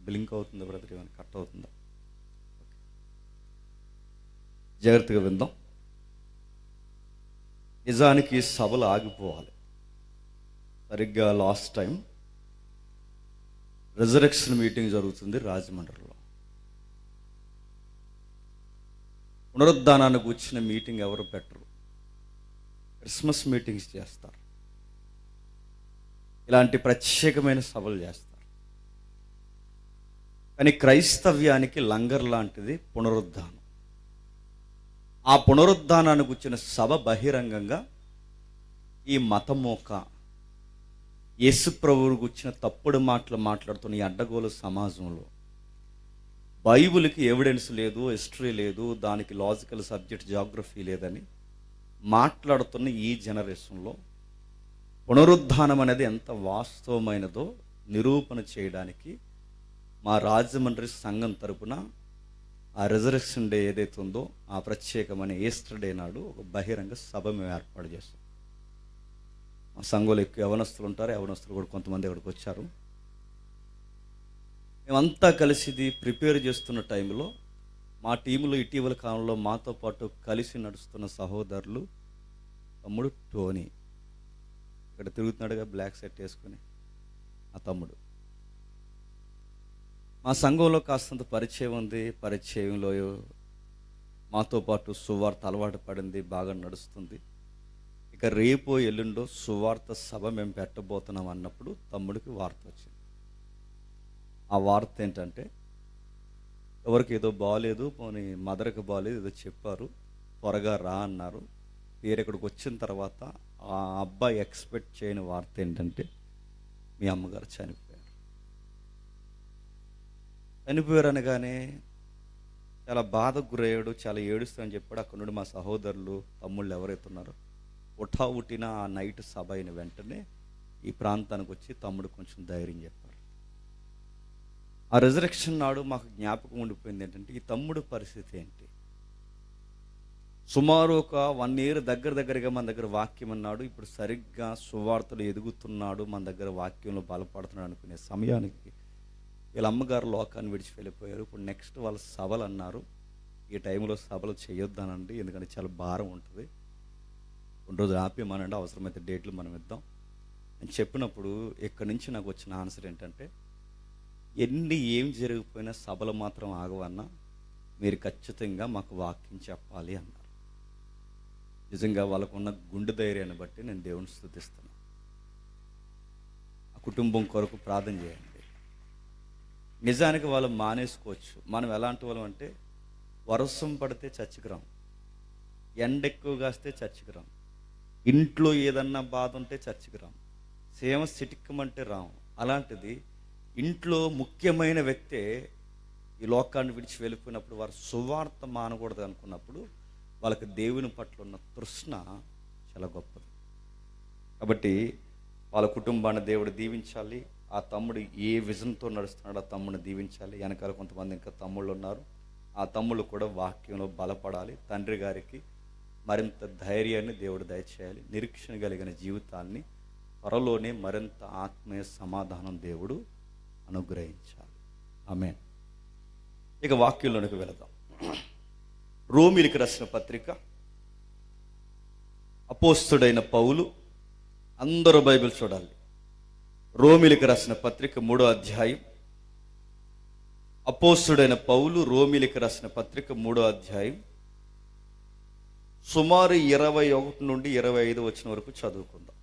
Blink అవుతుందా brother? ఏమైనా cut అవుతుందా? జాగ్రత్తగా విందాం. నిజానికి సభలు ఆగిపోవాలి. సరిగ్గా లాస్ట్ టైం రిజరెక్షన్ మీటింగ్ జరుగుతుంది రాజమండ్రిలో. పునరుద్ధానానికి వచ్చిన మీటింగ్ ఎవరు పెట్టరు, క్రిస్మస్ మీటింగ్స్ చేస్తారు. ఇలాంటి ప్రత్యేకమైన సభలు చేస్తారు. కానీ క్రైస్తవ్యానికి లంగర్ లాంటిది పునరుద్ధానం. ఆ పునరుద్ధానానికి వచ్చిన సభ బహిరంగంగా ఈ మతమోక యేసు ప్రభువుకు వచ్చిన తప్పుడు మాటలు మాట్లాడుతున్న ఈ అడ్డగోలు సమాజంలో బైబిల్కి ఎవిడెన్స్ లేదు, హిస్టరీ లేదు, దానికి లాజికల్ సబ్జెక్ట్ జాగ్రఫీ లేదని మాట్లాడుతున్న ఈ జనరేషన్లో పునరుద్ధానం అనేది ఎంత వాస్తవమైనదో నిరూపణ చేయడానికి మా రాజమండ్రి సంఘం తరపున ఆ రిజరెక్షన్ డే ఏదైతే ఉందో ఆ ప్రత్యేకమైన ఈస్టర్ డే నాడు ఒక బహిరంగ సభ మేము ఏర్పాటు చేస్తాం. మా సంఘంలో ఎక్కువ యవనస్తులు ఉంటారు, యవనస్తులు కూడా కొంతమంది ఇక్కడికి వచ్చారు. మేమంతా కలిసి ఇది ప్రిపేర్ చేస్తున్న టైంలో మా టీంలో ఇటీవల కాలంలో మాతో పాటు కలిసి నడుస్తున్న సహోదరులు తమ్ముడు టోనీ, ఇక్కడ తిరుగుతున్నాడుగా బ్లాక్ షర్ట్ వేసుకొని, ఆ తమ్ముడు మా సంఘంలో కాస్తంత పరిచయం ఉంది. పరిచయంలో మాతో పాటు సువార్త అలవాటు పడింది, బాగా నడుస్తుంది. ఇక రేపో ఎల్లుండో సువార్త సభ మేము పెట్టబోతున్నాం అన్నప్పుడు తమ్ముడికి వార్త వచ్చింది. ఆ వార్త ఏంటంటే, ఎవరికి ఏదో బాగాలేదు, పోనీ మదర్కి బాగాలేదు, ఏదో చెప్పారు, త్వరగా రా అన్నారు. తీరు ఇక్కడికి వచ్చిన తర్వాత ఆ అబ్బాయి ఎక్స్పెక్ట్ చేయని వార్త ఏంటంటే, మీ అమ్మగారు చనిపోయారు. చనిపోయారు అనగానే చాలా బాధకు గురయ్యాడు, చాలా ఏడుస్తానని చెప్పాడు. అక్కడ నుండి మా సహోదరులు తమ్ముళ్ళు ఎవరైతే ఉన్నారో ఉఠిన ఆ నైట్ సభ అయిన వెంటనే ఈ ప్రాంతానికి వచ్చి తమ్ముడు కొంచెం ధైర్యం చెప్పారు. ఆ రిజరెక్షన్ నాడు మాకు జ్ఞాపకం ఉండిపోయింది ఏంటంటే, ఈ తమ్ముడు పరిస్థితి ఏంటి. సుమారు ఒక 1 year దగ్గరగా మన దగ్గర వాక్యం అన్నాడు. ఇప్పుడు సరిగ్గా సువార్తలు ఎదుగుతున్నాడు, మన దగ్గర వాక్యంలో బలపడుతున్నాడు అనుకునే సమయానికి వీళ్ళ అమ్మగారు లోకాన్ని విడిచి వెళ్ళిపోయారు. ఇప్పుడు నెక్స్ట్ వాళ్ళ సభలు అన్నారు. ఈ టైంలో సభలు చేయొద్దానండి, ఎందుకంటే చాలా భారం ఉంటుంది, 2 రోజులు ఆపేయమనండి, అవసరమైతే డేట్లు మనం ఇద్దాం అని చెప్పినప్పుడు ఇక్కడి నుంచి నాకు వచ్చిన ఆన్సర్ ఏంటంటే, ఏం జరిగిపోయినా సభలు మాత్రం ఆగవన్నా, మీరు ఖచ్చితంగా మాకు వాక్యం చెప్పాలి అన్నారు. నిజంగా వాళ్ళకున్న గుండె ధైర్యాన్ని బట్టి నేను దేవుని స్తుతిస్తున్నాను. ఆ కుటుంబం కొరకు ప్రార్థన చేయండి. నిజానికి వాళ్ళు మానేసుకోవచ్చు. మనం ఎలాంటి వాళ్ళం అంటే, వర్షం పడితే చచ్చికిరాం, ఎండ ఎక్కువగా వస్తే చచ్చికిరాం, ఇంట్లో ఏదన్నా బాధ ఉంటే చచ్చికిరాం, సేమ సిటిక్కమంటే రాం. అలాంటిది ఇంట్లో ముఖ్యమైన వ్యక్తే ఈ లోకాన్ని విడిచి వెళ్ళిపోయినప్పుడు వారు సువార్త మానకూడదు అనుకున్నప్పుడు వాళ్ళకి దేవుని పట్ల ఉన్న తృష్ణ చాలా గొప్పది. కాబట్టి వాళ్ళ కుటుంబాన్ని దేవుడు దీవించాలి. ఆ తమ్ముడు ఏ విజన్తో నడుస్తున్నాడో ఆ తమ్ముడిని దీవించాలి. వెనకాల కొంతమంది ఇంకా తమ్ముళ్ళు ఉన్నారు, ఆ తమ్ముళ్ళు కూడా వాక్యంలో బలపడాలి. తండ్రి గారికి మరింత ధైర్యాన్ని దేవుడు దయచేయాలి. నిరీక్షణ కలిగిన జీవితాన్ని త్వరలోనే మరింత ఆత్మీయ సమాధానం దేవుడు అనుగ్రహించాలి. ఆమేన్. ఇక వాక్యంలోనికి వెళదాం. రోమీయులకు రాసిన పత్రిక, అపోస్తుడైన పౌలు, అందరూ బైబిల్ చూడాలి. రోమీయులకు రాసిన పత్రిక 3వ అధ్యాయం. అపోస్తుడైన పౌలు రోమీయులకు రాసిన పత్రిక 3వ అధ్యాయం సుమారు 21 నుండి 25 వచనం వరకు చదువుకుందాం.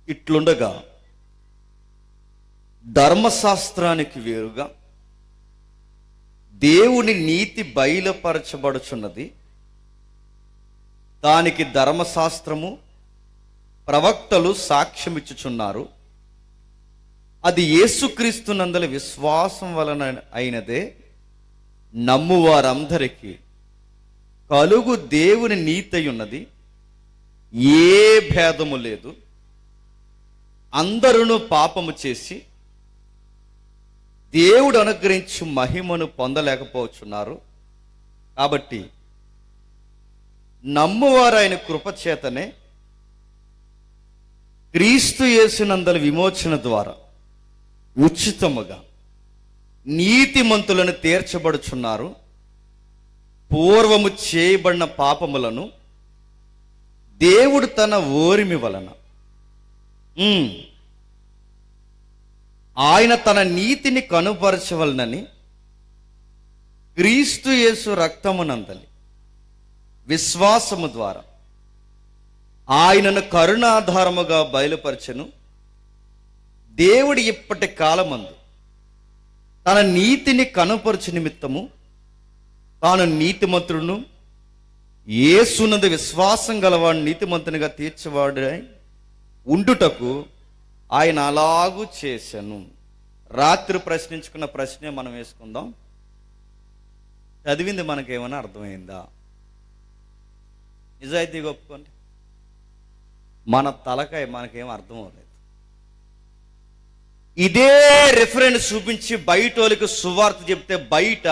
ఇట్లుండగా ధర్మశాస్త్రానికి వేరుగా దేవుని నీతి బయలుపరచబడుచున్నది. దానికి ధర్మశాస్త్రము ప్రవక్తలు సాక్ష్యమిచ్చుచున్నారు. అది యేసుక్రీస్తునందలి విశ్వాసం వలన అయినదే. నమ్మువారందరికీ కలుగు దేవుని నీతి ఉన్నది, ఏ భేదము లేదు. అందరూ పాపము చేసి దేవుడు అనుగ్రహించు మహిమను పొందలేకపోతున్నారు. కాబట్టి నమ్మువారు ఆయన కృపచేతనే క్రీస్తు యేసునందలి విమోచన ద్వారా ఉచితముగా నీతిమంతులను తీర్చబడుచున్నారు, పూర్వము చేయబడిన పాపములను దేవుడు తన ఓరిమి వలన ఆయన తన నీతిని కనుపరచవలనని క్రీస్తు యేసు రక్తమునందలి విశ్వాసము ద్వారా ఆయనను కరుణాధారముగా బయలుపరచెను. దేవుడు ఇప్పటి కాలమందు తన నీతిని కనుపరచు నిమిత్తము తాను నీతిమంతుడును, యేసునందు విశ్వాసం గలవాడు నీతిమంతునిగా తీర్చేవాడై ఉండుటకు ఆయన అలాగూ చేశాను. రాత్రి ప్రశ్నించుకున్న ప్రశ్నే మనం వేసుకుందాం. చదివింది మనకేమైనా అర్థమైందా? నిజాయితీగా ఒప్పుకోండి. మన తలకాయ మనకేం అర్థం అవ్వలేదు. ఇదే రిఫరెన్స్ చూపించి బయట వాళ్ళకి సువార్త చెప్తే బయట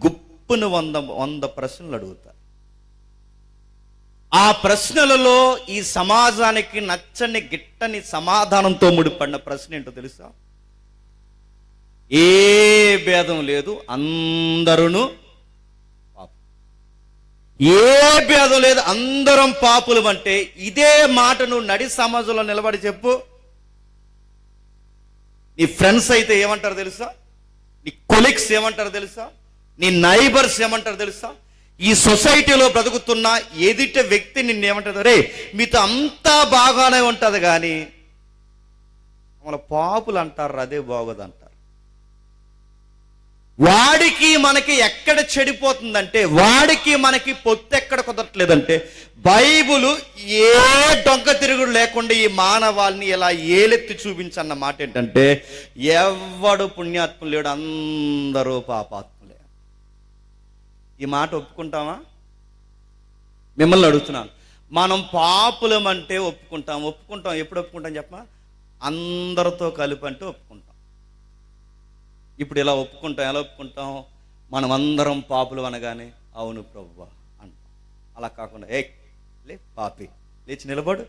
గుప్పును 100 ప్రశ్నలు అడుగుతారు. ఆ ప్రశ్నలలో ఈ సమాజానికి నచ్చని గిట్టని సమాధానంతో ముడిపడిన ప్రశ్న ఏంటో తెలుసా? ఏ భేదం లేదు, అందరూ పాపం. ఏ భేదం లేదు, అందరం పాపులు. అంటే ఇదే మాట నువ్వు నడి సమాజంలో నిలబడి చెప్పు. నీ ఫ్రెండ్స్ అయితే ఏమంటారు తెలుసా? నీ కొలీగ్స్ ఏమంటారు తెలుసా? నీ నైబర్స్ ఏమంటారు తెలుసా? ఈ సొసైటీలో బ్రతుకుతున్న ఎదుట వ్యక్తి నిన్నేమంటారు? రే మీతో అంతా బాగానే ఉంటుంది కానీ మన పాపులు అంటారు, అదే బాగోదంటారు. వాడికి మనకి ఎక్కడ చెడిపోతుందంటే, వాడికి మనకి పొత్తు ఎక్కడ కుదరట్లేదంటే, బైబుల్ ఏ డొంక తిరుగుడు లేకుండా ఈ మానవాల్ని ఇలా ఏలెత్తి చూపించన్న మాట ఏంటంటే, ఎవడు పుణ్యాత్ములు లేడు, అందరూ పాపాత్ములే. ఈ మాట ఒప్పుకుంటామా? మిమ్మల్ని అడుగుతున్నాను. మనం పాపులం అంటే ఒప్పుకుంటాం. ఎప్పుడు ఒప్పుకుంటాం చెప్పమా? అందరితో కలిపి అంటే ఒప్పుకుంటాం. ఇప్పుడు ఇలా ఒప్పుకుంటాం. ఎలా ఒప్పుకుంటాం? మనం అందరం పాపులు అనగానే అవును ప్రభువా అంటాం. అలా కాకుండా లే పాపి, లేచి నిలబడు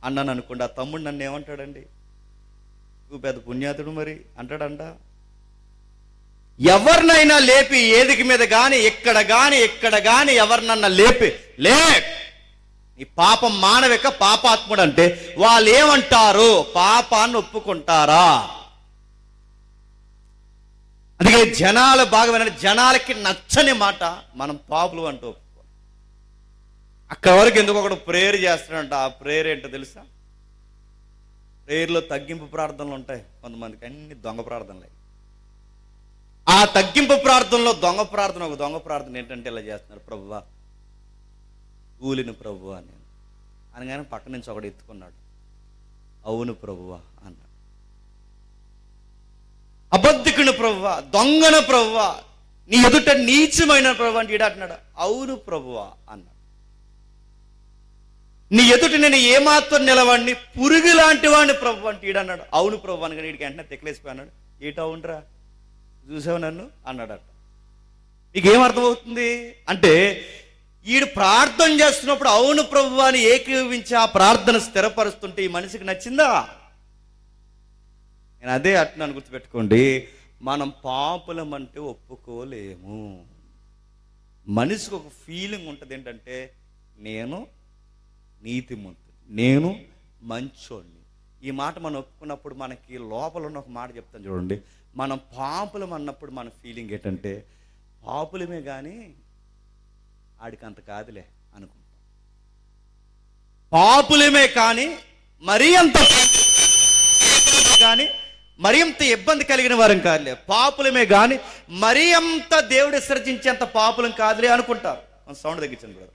అన్నాను అనుకోండి. ఆ తమ్ముడు నన్ను ఏమంటాడండి? నువ్వు పెద్ద పుణ్యాతుడు మరి అంటాడంట. ఎవరినైనా లేపి ఏదికి మీద కానీ ఎక్కడ కానీ ఎవరినన్నా లేపి ఈ పాపం మానవిక పాపాత్ముడు అంటే వాళ్ళు ఏమంటారు? పాపాన్ని ఒప్పుకుంటారా? అందుకే జనాలు బాగా వినండి, జనాలకి నచ్చని మాట మనం పాపులు అంటూ ఒప్పుకోవాలి. అక్కడ వరకు ఎందుకు ఒకడు ప్రేయర్ చేస్తాడంట. ఆ ప్రేయర్ ఏంటో తెలుసా? ప్రేయర్లో తగ్గింపు ప్రార్థనలు ఉంటాయి కొంతమందికి, అన్ని దొంగ ప్రార్థనలే. ఆ తగ్గింపు ప్రార్థనలో ఒక దొంగ ప్రార్థన ఏంటంటే ఇలా చేస్తున్నారు, ప్రభువా కూలిని ప్రభువా నేను అనగానే పక్క నుంచి ఒకడు ఎత్తుకున్నాడు, అవును ప్రభువా అన్నాడు. అబద్ధికుని ప్రభువా, దొంగన ప్రభువా, నీ ఎదుట నీచమైన ప్రభువా అంటే ఈడంటున్నాడు, అవును ప్రభువా అన్నాడు. నీ ఎదుట నేను ఏమాత్రం నిలవాడిని, పురుగు లాంటి వాడిని ప్రభు అంటే ఈడన్నాడు, అవును ప్రభు అనగానే వీడికి వెంటనే తెక్కలేసిపోయాడు. ఏటా అవునరా చూసావు నన్ను అన్నాడట. మీకేమర్థమవుతుంది అంటే, ఈడు ప్రార్థన చేస్తున్నప్పుడు అవును ప్రభు అని ఏకీవించి ఆ ప్రార్థన స్థిరపరుస్తుంటే ఈ మనిషికి నచ్చిందా? నేను అదే అంటున్నాను, గుర్తుపెట్టుకోండి. మనం పాపులం అంటే ఒప్పుకోలేము. మనిషికి ఒక ఫీలింగ్ ఉంటుంది ఏంటంటే, నేను నీతిమంతుడు, నేను మంచోడిని. ఈ మాట మనం ఒప్పుకున్నప్పుడు మనకి లోపల ఉన్న ఒక మాట చెప్తాను చూడండి. మనం పాపులం అన్నప్పుడు మన ఫీలింగ్ ఏంటంటే, పాపులమే కానీ ఆడికి అంత కాదులే అనుకుంటాం. పాపులమే కానీ మరీ అంత కానీ మరీ అంత ఇబ్బంది కలిగిన వారం కాదులే. పాపులమే కానీ మరీ అంత దేవుడు విసర్జించేంత పాపులం కాదులే అనుకుంటారు. సౌండ్ తగ్గించండి బ్రదర్.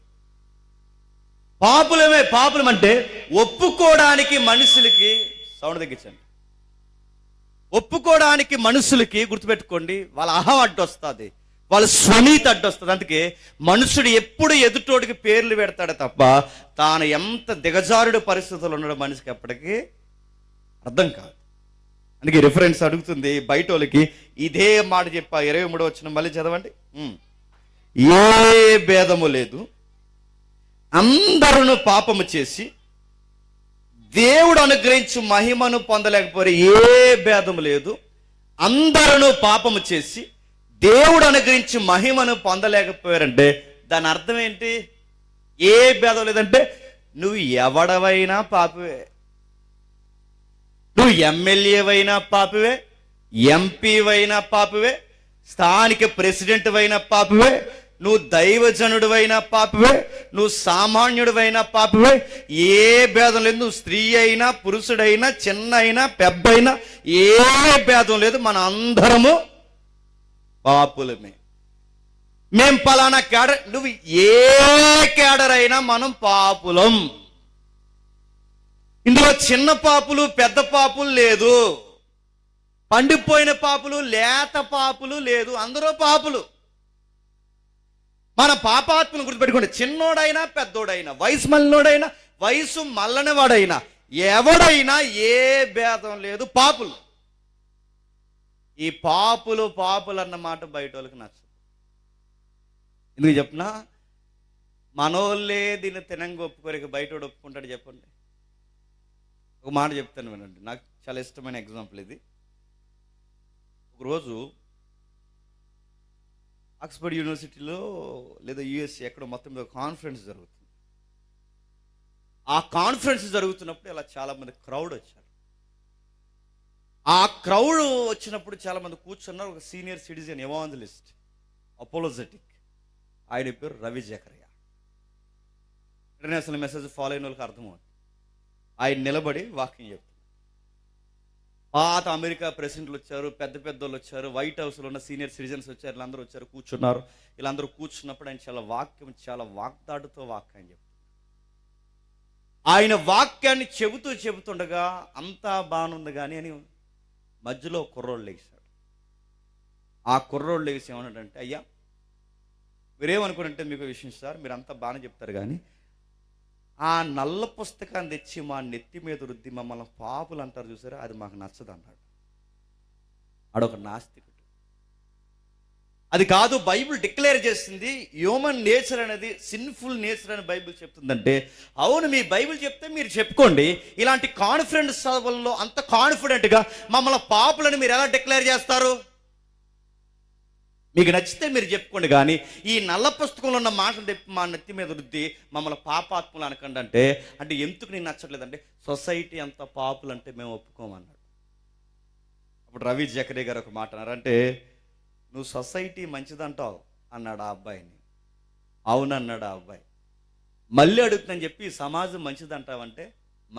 పాపులం అంటే ఒప్పుకోవడానికి మనుషులకి, సౌండ్ తగ్గించండి, ఒప్పుకోవడానికి మనుషులకి గుర్తుపెట్టుకోండి వాళ్ళ అహం అడ్డొస్తుంది, వాళ్ళ స్వనీతి అడ్డొస్తుంది. అందుకే మనుషుడు ఎప్పుడు ఎదుటోడికి పేర్లు పెడతాడు తప్ప తాను ఎంత దిగజారుడు పరిస్థితులు ఉన్నాడో మనిషికి ఎప్పటికీ అర్థం కాదు. అందుకే రిఫరెన్స్ అడుగుతుంది బయట వాళ్ళకి. ఇదే మాట చెప్పా 23వ వచనం మళ్ళీ చదవండి. ఏ భేదము లేదు, అందరూ పాపము చేసి దేవుడు అనుగ్రహించు మహిమను పొందలేకపోయి, ఏ భేదము లేదు, అందరూ పాపము చేసి దేవుడు అనుగ్రహించి మహిమను పొందలేకపోయారంటే దాని అర్థం ఏంటి? ఏ భేదం లేదంటే నువ్వు ఎవడవైనా పాపివే, నువ్వు ఎమ్మెల్యేవైనా పాపివే, ఎంపీవైనా పాపివే, స్థానిక ప్రెసిడెంట్ అయినా పాపివే, నువ్వు దైవజనుడివైనా పాపివే, నువ్వు సామాన్యుడివైనా పాపివే. ఏ భేదం లేదు. నువ్వు స్త్రీ అయినా పురుషుడైనా చిన్న అయినా పెద్ద అయినా ఏ భేదం లేదు. మన అందరము పాపులమే. మేం పలానా క్యాడర్, నువ్వు ఏ క్యాడర్ అయినా మనం పాపులం. ఇందులో చిన్న పాపులు పెద్ద పాపులు లేదు, పండిపోయిన పాపులు లేత పాపులు లేదు, అందరూ పాపులు. మన పాపాత్మను గుర్తుపెట్టుకోండి. చిన్నోడైనా పెద్దోడైనా, వయసు మళ్ళినోడైనా వయసు మళ్ళని వాడైనా ఎవడైనా ఏ భేదం లేదు, పాపులు. ఈ పాపులు అన్న మాట బయట వాళ్ళకి నచ్చదు. ఎందుకు చెప్పినా, మనోళ్ళే దీన్ని తినంగా ఒప్పుకోరిక బయట ఒప్పుకుంటాడు చెప్పండి. ఒక మాట చెప్తాను వినండి, నాకు చాలా ఇష్టమైన ఎగ్జాంపుల్ ఇది. ఒకరోజు ఆక్స్ఫర్డ్ యూనివర్సిటీలో లేదా యూఎస్ఏ ఎక్కడో మొత్తం మీద కాన్ఫరెన్స్ జరుగుతుంది. ఆ కాన్ఫరెన్స్ జరుగుతున్నప్పుడు ఇలా చాలామంది క్రౌడ్ వచ్చారు. ఆ క్రౌడ్ వచ్చినప్పుడు చాలామంది కూర్చున్నారు. ఒక సీనియర్ సిటిజన్ ఎవాంజలిస్ట్, అపోలోజెటిక్, ఆయన పేరు రవి జకరియా. ఇంటర్నేషనల్ మెసేజ్ ఫాలో అయిన వాళ్ళకి అర్థమవుతుంది. ఆయన నిలబడి వాక్యం చెప్తున్నారు. పాత అమెరికా ప్రెసిడెంట్లు వచ్చారు, పెద్ద పెద్దోళ్ళు వచ్చారు, వైట్ హౌస్లో ఉన్న సీనియర్ సిటిజన్స్ వచ్చారు, వీళ్ళందరూ వచ్చారు, కూర్చున్నారు. వీళ్ళందరూ కూర్చున్నప్పుడు ఆయన చాలా వాగ్దాటుతో వాక్యం చెప్తున్నారు. ఆయన వాక్యాన్ని చెబుతుండగా అంతా బాగుంది కానీ అని మధ్యలో కుర్రోళ్ళు లేచాడు. ఆ కుర్రోళ్ళు లేచి ఏమన్నాడంటే, అయ్యా మీరేమనుకుంటే మీకు విషయం సార్, మీరు అంతా బాగానే చెప్తారు కానీ ఆ నల్ల పుస్తకాన్ని తెచ్చి మా నెత్తి మీద రుద్ది మమ్మల్ని పాపులు అంటారు చూసారా, అది మాకు నచ్చదు అన్నాడు. ఆడొక నాస్తికుడు. అది కాదు, బైబిల్ డిక్లేర్ చేస్తుంది హ్యూమన్ నేచర్ అనేది సిన్ఫుల్ నేచర్ అని బైబిల్ చెప్తుందంటే, అవును మీ బైబిల్ చెప్తే మీరు చెప్పుకోండి. ఇలాంటి కాన్ఫిడెన్స్ సభల్లో అంత కాన్ఫిడెంట్గా మమ్మల్ని పాపులని మీరు ఎలా డిక్లేర్ చేస్తారు? మీకు నచ్చితే మీరు చెప్పుకోండి, కానీ ఈ నల్ల పుస్తకంలో ఉన్న మాటలు తెప్పి మా నెత్తి మీద రుద్ది మమ్మల్ని పాపాత్ములు అనకండి అంటే ఎందుకు నేను నచ్చట్లేదంటే, సొసైటీ అంత పాపులు అంటే మేము ఒప్పుకోమన్నాడు. అప్పుడు రవి జకరే గారు ఒక మాట అన్నారు. అంటే నువ్వు సొసైటీ మంచిదంటావు అన్నాడు ఆ అబ్బాయిని. అవునన్నాడు ఆ అబ్బాయి. మళ్ళీ అడుగుతుందని చెప్పి సమాజం మంచిదంటావంటే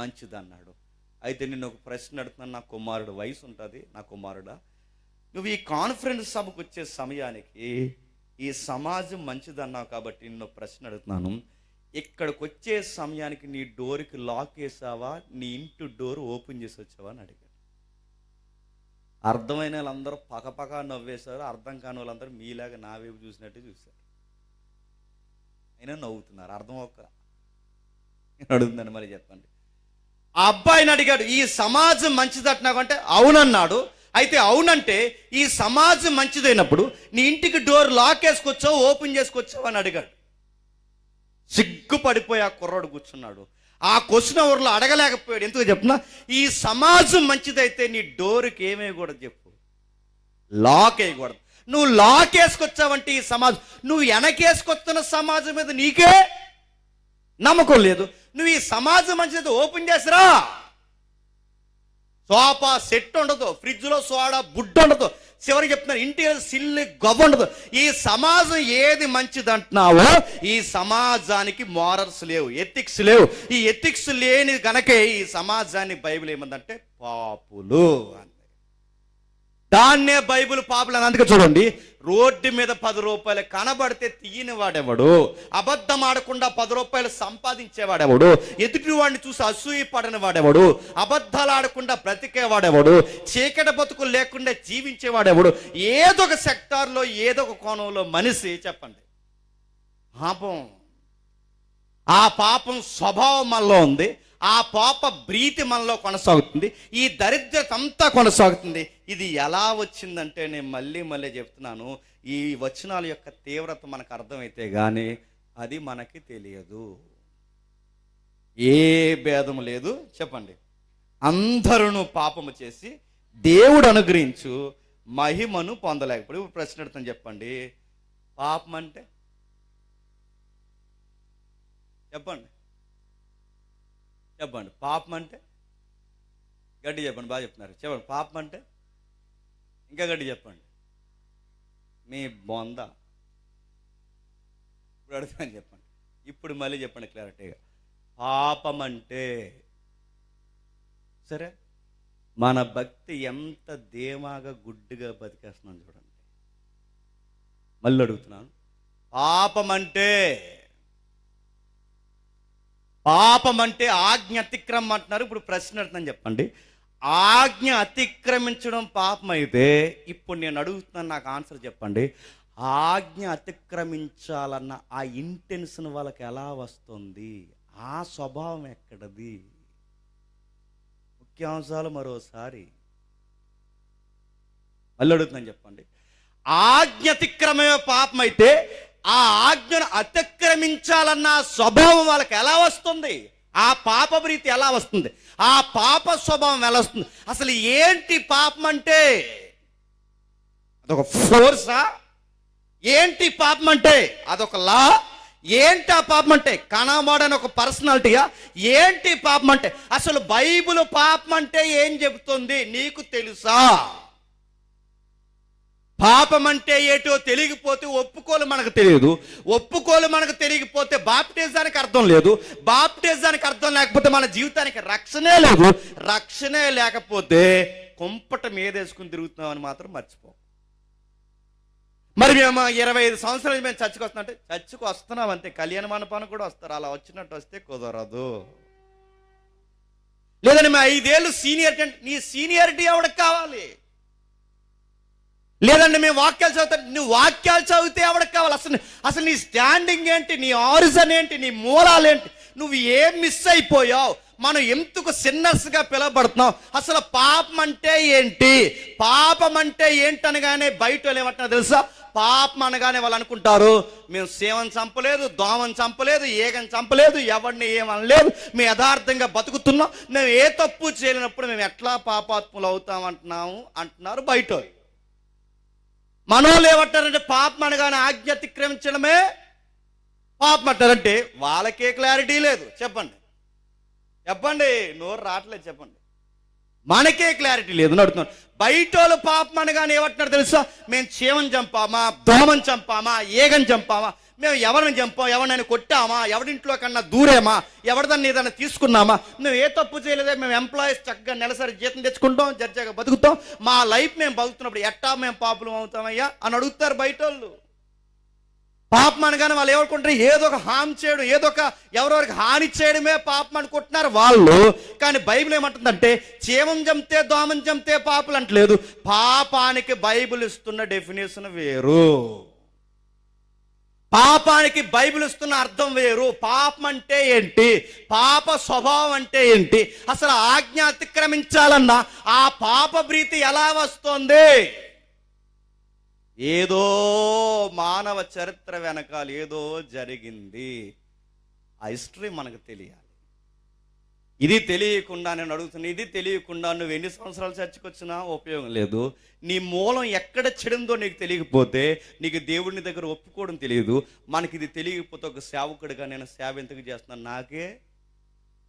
మంచిదన్నాడు. అయితే నేను ఒక ప్రశ్న అడుగుతున్నాను, నా కుమారుడు వయసు ఉంటుంది, నా కుమారుడా, నువ్వు ఈ కాన్ఫరెన్స్ సభకు వచ్చే సమయానికి ఈ సమాజం మంచిదన్నావు కాబట్టి నిన్ను ప్రశ్న అడుగుతున్నాను, ఇక్కడికి వచ్చే సమయానికి నీ డోర్కి లాక్ వేసావా, నీ ఇంటి డోర్ ఓపెన్ చేసి వచ్చావా అని అడిగాడు. అర్థమైన వాళ్ళందరూ పకపక నవ్వేశారు, అర్థం కాని వాళ్ళందరూ మీలాగా నా వైపు చూసినట్టు చూశారు. అయినా నవ్వుతున్నారు. అర్థం అడుగుతుందండి, మరి చెప్పండి. ఆ అబ్బాయిని అడిగాడు, ఈ సమాజం మంచిదంటున్నావు అంటే అవునన్నాడు. అయితే అవునంటే ఈ సమాజం మంచిదైనప్పుడు నీ ఇంటికి డోర్ లాక్ వేసుకొచ్చావు, ఓపెన్ చేసుకొచ్చావు అని అడిగాడు. సిగ్గుపడిపోయి ఆ కుర్రాడు కూర్చున్నాడు. ఆ క్వశ్చన్ ఎవరిలో అడగలేకపోయాడు. ఎందుకు చెప్తున్నా, ఈ సమాజం మంచిదైతే నీ డోర్కి ఏమేయకూడదు చెప్పు, లాక్ వేయకూడదు. నువ్వు లాక్ వేసుకొచ్చావంటే ఈ సమాజం, నువ్వు వెనకేసుకొస్తున్న సమాజం మీద నీకే నమ్మకం లేదు. నువ్వు ఈ సమాజం మంచిదైతే ఓపెన్ చేసిరా, సోఫా సెట్ ఉండదు, ఫ్రిడ్జ్లో సోడా బుడ్డ ఉండదు, చివరికి చెప్తున్నారు ఇంటి సిల్లి గవ్వ ఉండదు. ఈ సమాజం ఏది మంచిది అంటున్నావో ఈ సమాజానికి మారల్స్ లేవు, ఎథిక్స్ లేవు. ఈ ఎథిక్స్ లేని కనుకే ఈ సమాజాన్ని బైబిల్ ఏమందంటే పాపులు అని. దాన్నే బైబిల్ పాపులు అని. అందుకే చూడండి, రోడ్డు మీద 10 రూపాయలు కనబడితే తీయని వాడెవడు, అబద్ధం ఆడకుండా 10 రూపాయలు సంపాదించేవాడెవడు, ఎదుటి వాడిని చూసి అసూయ పడని వాడెవడు, అబద్ధాలు ఆడకుండా బ్రతికేవాడెవడు, చీకటి బతుకులు లేకుండా జీవించేవాడెవడు, ఏదో ఒక సెక్టార్లో ఏదో ఒక కోణంలో మనిషి చెప్పండి పాపం. ఆ పాపం స్వభావం మనలో ఉంది, ఆ పాప ప్రీతి మనలో కొనసాగుతుంది, ఈ దరిద్రత అంతా కొనసాగుతుంది. ఇది ఎలా వచ్చిందంటే నేను మళ్ళీ చెప్తున్నాను, ఈ వచనాల యొక్క తీవ్రత మనకు అర్థమైతే కానీ అది మనకి తెలియదు. ఏ భేదం లేదు చెప్పండి. అందరూ పాపము చేసి దేవుడు అనుగ్రహించు మహిమను పొందలేకపోయాడు. ఇప్పుడు ప్రశ్న అడుగుతాను, చెప్పండి. పాపం అంటే చెప్పండి, చెప్పండి. పాపం అంటే గట్టి చెప్పండి, బాగా చెప్తున్నారు. చెప్పండి, పాపం అంటే ఇంకా గట్టి చెప్పండి. మీ బొంద. ఇప్పుడు అడుగుతాను, చెప్పండి. ఇప్పుడు మళ్ళీ చెప్పండి క్లారిటీగా. పాపం అంటే సరే, మన భక్తి ఎంత ధీమాగా గుడ్డిగా బతికేస్తున్నాం చూడండి. మళ్ళీ అడుగుతున్నాను, పాపం అంటే ఆజ్ఞ అతిక్రమం అంటున్నారు. ఇప్పుడు ప్రశ్న అడుగుతాను, చెప్పండి. ఆజ్ఞ అతిక్రమించడం పాపం అయితే ఇప్పుడు నేను అడుగుతున్నాను, నాకు ఆన్సర్ చెప్పండి. ఆజ్ఞ అతిక్రమించాలన్న ఆ ఇంటెన్షన్ వాళ్ళకి ఎలా వస్తుంది? ఆ స్వభావం ఎక్కడది? ముఖ్యాంశాలు మరోసారి మళ్ళీ అడుగుతున్నాను, చెప్పండి. ఆజ్ఞ అతిక్రమమే పాపం అయితే ఆ ఆజ్ఞను అతిక్రమించాలన్న స్వభావం వాళ్ళకి ఎలా వస్తుంది? ఆ పాప ప్రీతి ఎలా వస్తుంది? ఆ పాప స్వభావం ఎలా వస్తుంది? అసలు ఏంటి పాపం అంటే? అదొక ఫోర్సా? ఏంటి పాపం అంటే? అదొక లా? ఏంటి ఆ పాపం అంటే? కనబడని ఒక పర్సనాలిటీయా? ఏంటి పాపం అంటే? అసలు బైబిల్ పాపం అంటే ఏం చెబుతుంది నీకు తెలుసా? పాపం అంటే ఏటో తెలియకపోతే ఒప్పుకోలు మనకు తెలియదు. ఒప్పుకోలు మనకు తెలియకపోతే బాప్టిజానికి అర్థం లేదు. బాప్టిజానికి అర్థం లేకపోతే మన జీవితానికి రక్షణే లేదు. రక్షణే లేకపోతే కుంపట మీదేసుకుని తిరుగుతున్నామని మాత్రం మర్చిపో. మరి మేము 25 సంవత్సరాలు మేము చర్చకు వస్తున్నాం అంటే చర్చకు వస్తున్నాం అంతే. కళ్యాణ మండపానికి కూడా వస్తారు. అలా వచ్చినట్టు వస్తే కుదరదు. లేదండి మేము 5 ఏళ్ళు సీనియారిటీ అంటే నీ సీనియారిటీ ఎవరికి కావాలి? లేదండి మేము వాక్యాలు చదువుతా, నువ్వు వాక్యాలు చదివితే ఎవరికి కావాలి? అసలు నీ స్టాండింగ్ ఏంటి? నీ ఆరిజన్ ఏంటి? నీ మూలాలు ఏంటి? నువ్వు ఏం మిస్ అయిపోయావు? మనం ఎందుకు సిన్నర్స్గా పిలవబడుతున్నావు? అసలు పాపం అంటే ఏంటి? పాపం అంటే ఏంటనగానే బయట వాళ్ళు ఏమంటున్నారు తెలుసా? పాపం అనగానే వాళ్ళు అనుకుంటారు, మేము సేవను చంపలేదు, దోమని చంపలేదు, ఏగని చంపలేదు, ఎవరిని ఏమనలేదు, మేము యథార్థంగా బతుకుతున్నాం, మేము ఏ తప్పు చేయలేనప్పుడు మేము ఎట్లా పాపాత్ములు అవుతాం అంటున్నారు బయట. మనోళ్ళు ఏమంటారంటే పాపం అనగానే ఆజ్ఞ అతిక్రమించడమే పాపం అంటారంటే వాళ్ళకే క్లారిటీ లేదు. చెప్పండి, నోరు రావట్లేదు. చెప్పండి, మనకే క్లారిటీ లేదు. నడుతున్నాను బయట వాళ్ళు పాపం అనగానే ఏమంటున్నారు తెలుసా? మేము చీమని చంపామా, దోమని చంపామా, ఏగని చంపామా, మేము ఎవరిని చంపాం, ఎవరినైనా కొట్టామా, ఎవరింట్లో కన్నా దూరేమా, ఎవరిదాన్ని ఏదైనా తీసుకున్నామా, మేము ఏ తప్పు చేయలేదే, మేము ఎంప్లాయీస్ చక్కగా నెలసరి జీతం తెచ్చుకుంటాం, జడ్జాగా బతుకుతాం, మా లైఫ్ మేము బతుకుతున్నప్పుడు ఎట్టా మేము పాపులం అవుతామయ్యా అని అడుగుతారు బయట వాళ్ళు. పాపం అనగానే వాళ్ళు ఏమనుకుంటారు? ఏదో ఒక హాని చేయడం, ఏదో ఒక ఎవరెవరికి హాని చేయడమే పాపం అనుకుంటున్నారు వాళ్ళు. కానీ బైబిల్ ఏమంటుందంటే చీమం చంపితే దోమం చంపితే పాపలు అంటలేదు. పాపానికి బైబిల్ ఇస్తున్న డెఫినేషన్ వేరు, పాపానికి బైబిల్ ఇస్తున్న అర్థం వేరు. పాపం అంటే ఏంటి? పాప స్వభావం అంటే ఏంటి? అసలు ఆజ్ఞ అతిక్రమించాలన్నా ఆ పాప ప్రీతి ఎలా వస్తుంది? ఏదో మానవ చరిత్ర వెనకాల ఏదో జరిగింది. ఆ హిస్టరీ మనకు తెలియాలి. ఇది తెలియకుండా నేను అడుగుతున్నా, ఇది తెలియకుండా నువ్వు ఎన్ని సంవత్సరాలు చర్చకు వచ్చినా ఉపయోగం లేదు. నీ మూలం ఎక్కడ చెడిందో నీకు తెలియకపోతే నీకు దేవుడిని దగ్గర ఒప్పుకోవడం తెలియదు. మనకి ఇది తెలియకపోతే ఒక సేవకుడిగా నేను సేవ ఎందుకు చేస్తున్నాను నాకే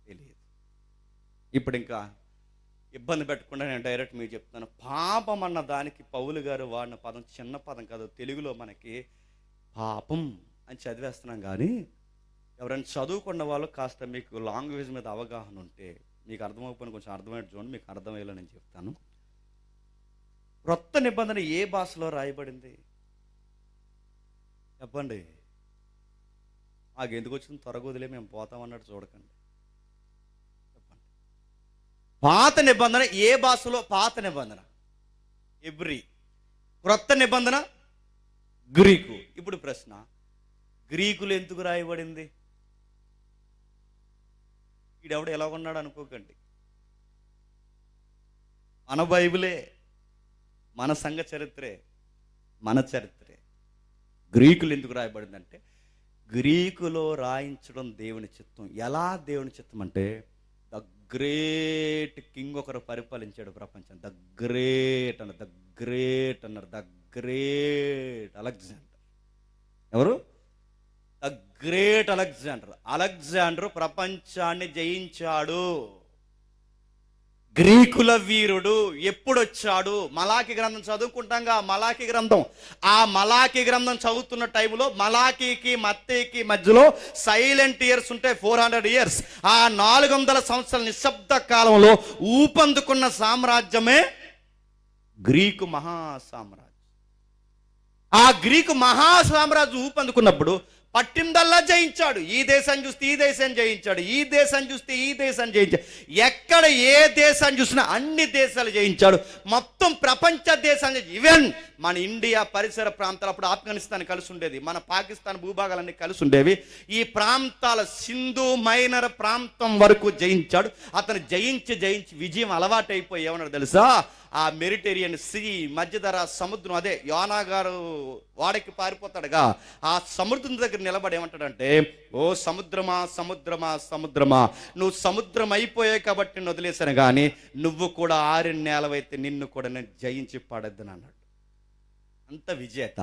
తెలియదు. ఇప్పుడు ఇంకా ఇబ్బంది పెట్టకుండా నేను డైరెక్ట్ మీకు చెప్తాను. పాపం అన్న దానికి పౌలు గారు వాడిన పదం చిన్న పదం కాదు. తెలుగులో మనకి పాపం అని చదివేస్తున్నాం, కానీ ఎవరైనా చదువుకున్న వాళ్ళు కాస్త మీకు లాంగ్వేజ్ మీద అవగాహన ఉంటే మీకు అర్థమైపోయిన కొంచెం అర్థమయ్యే చూడండి, మీకు అర్థమయ్యేలా నేను చెప్తాను. క్రొత్త నిబంధన ఏ భాషలో రాయబడింది చెప్పండి? మాకు ఎందుకు వచ్చింది త్వరగా వదిలే మేము పోతామన్నట్టు చూడకండి. పాత నిబంధన ఏ భాషలో? పాత నిబంధన ఎబ్రీ, క్రొత్త నిబంధన గ్రీకు. ఇప్పుడు ప్రశ్న, గ్రీకులు ఎందుకు రాయబడింది? వీడెవడు ఎలా ఉన్నాడు అనుకోకండి, మన బైబిలే, మన సంఘ చరిత్రే, మన చరిత్రే. గ్రీకులు ఎందుకు రాయబడిందంటే గ్రీకులో రాయించడం దేవుని చిత్తం. ఎలా దేవుని చిత్తం అంటే గ్రేట్ కింగ్ ఒకరు పరిపాలించాడు ప్రపంచం. ద గ్రేట్ అన్నారు, ద గ్రేట్ అన్నారు, ద గ్రేట్ అలెగ్జాండర్. ఎవరు? The great Alexander. అలెగ్జాండర్ ప్రపంచాన్ని జయించాడు. గ్రీకుల వీరుడు. ఎప్పుడొచ్చాడు? మలాకి గ్రంథం చదువుకుంటాంగా. మలాకి గ్రంథం, ఆ మలాకి గ్రంథం చదువుతున్న టైంలో మలాకీకి మత్తయికి మధ్యలో సైలెంట్ ఇయర్స్ ఉంటాయి, 400 ఇయర్స్. ఆ 400 సంవత్సరాల నిశ్శబ్ద కాలంలో ఊపందుకున్న సామ్రాజ్యమే గ్రీకు మహాసామ్రాజ్యం. ఆ గ్రీకు మహాసామ్రాజ్యం ఊపందుకున్నప్పుడు పట్టిందల్లా జయించాడు. ఈ దేశాన్ని చూస్తే ఈ దేశాన్ని జయించాడు, ఈ దేశాన్ని చూస్తే ఈ దేశాన్ని జయించాడు. ఎక్కడ ఏ దేశాన్ని చూసినా అన్ని దేశాలు జయించాడు. మొత్తం ప్రపంచ దేశాన్ని, ఈవెన్ మన ఇండియా పరిసర ప్రాంతాలు, అప్పుడు ఆఫ్ఘనిస్తాన్ కలిసి ఉండేది, మన పాకిస్తాన్ భూభాగాలన్నీ కలిసి ఉండేవి. ఈ ప్రాంతాల సింధు మైనర్ ప్రాంతం వరకు జయించాడు. అతను జయించి జయించి విజయం అలవాటైపోయి ఏమన్నాడు తెలుసా? ఆ మెడిటేరియన్ సీ, మధ్యధరా సముద్రం, అదే యోనా గారు వాడకి పారిపోతాడుగా, ఆ సముద్రం దగ్గర నిలబడి ఏమంటాడంటే, ఓ సముద్రమా సముద్రమా సముద్రమా, నువ్వు సముద్రం అయిపోయావు కాబట్టి నేను వదిలేశాను, కానీ నువ్వు కూడా ఆరిన నేలవైతే నిన్ను కూడా నేను జయించి పడద్దని అన్నాడు. అంత విజేత.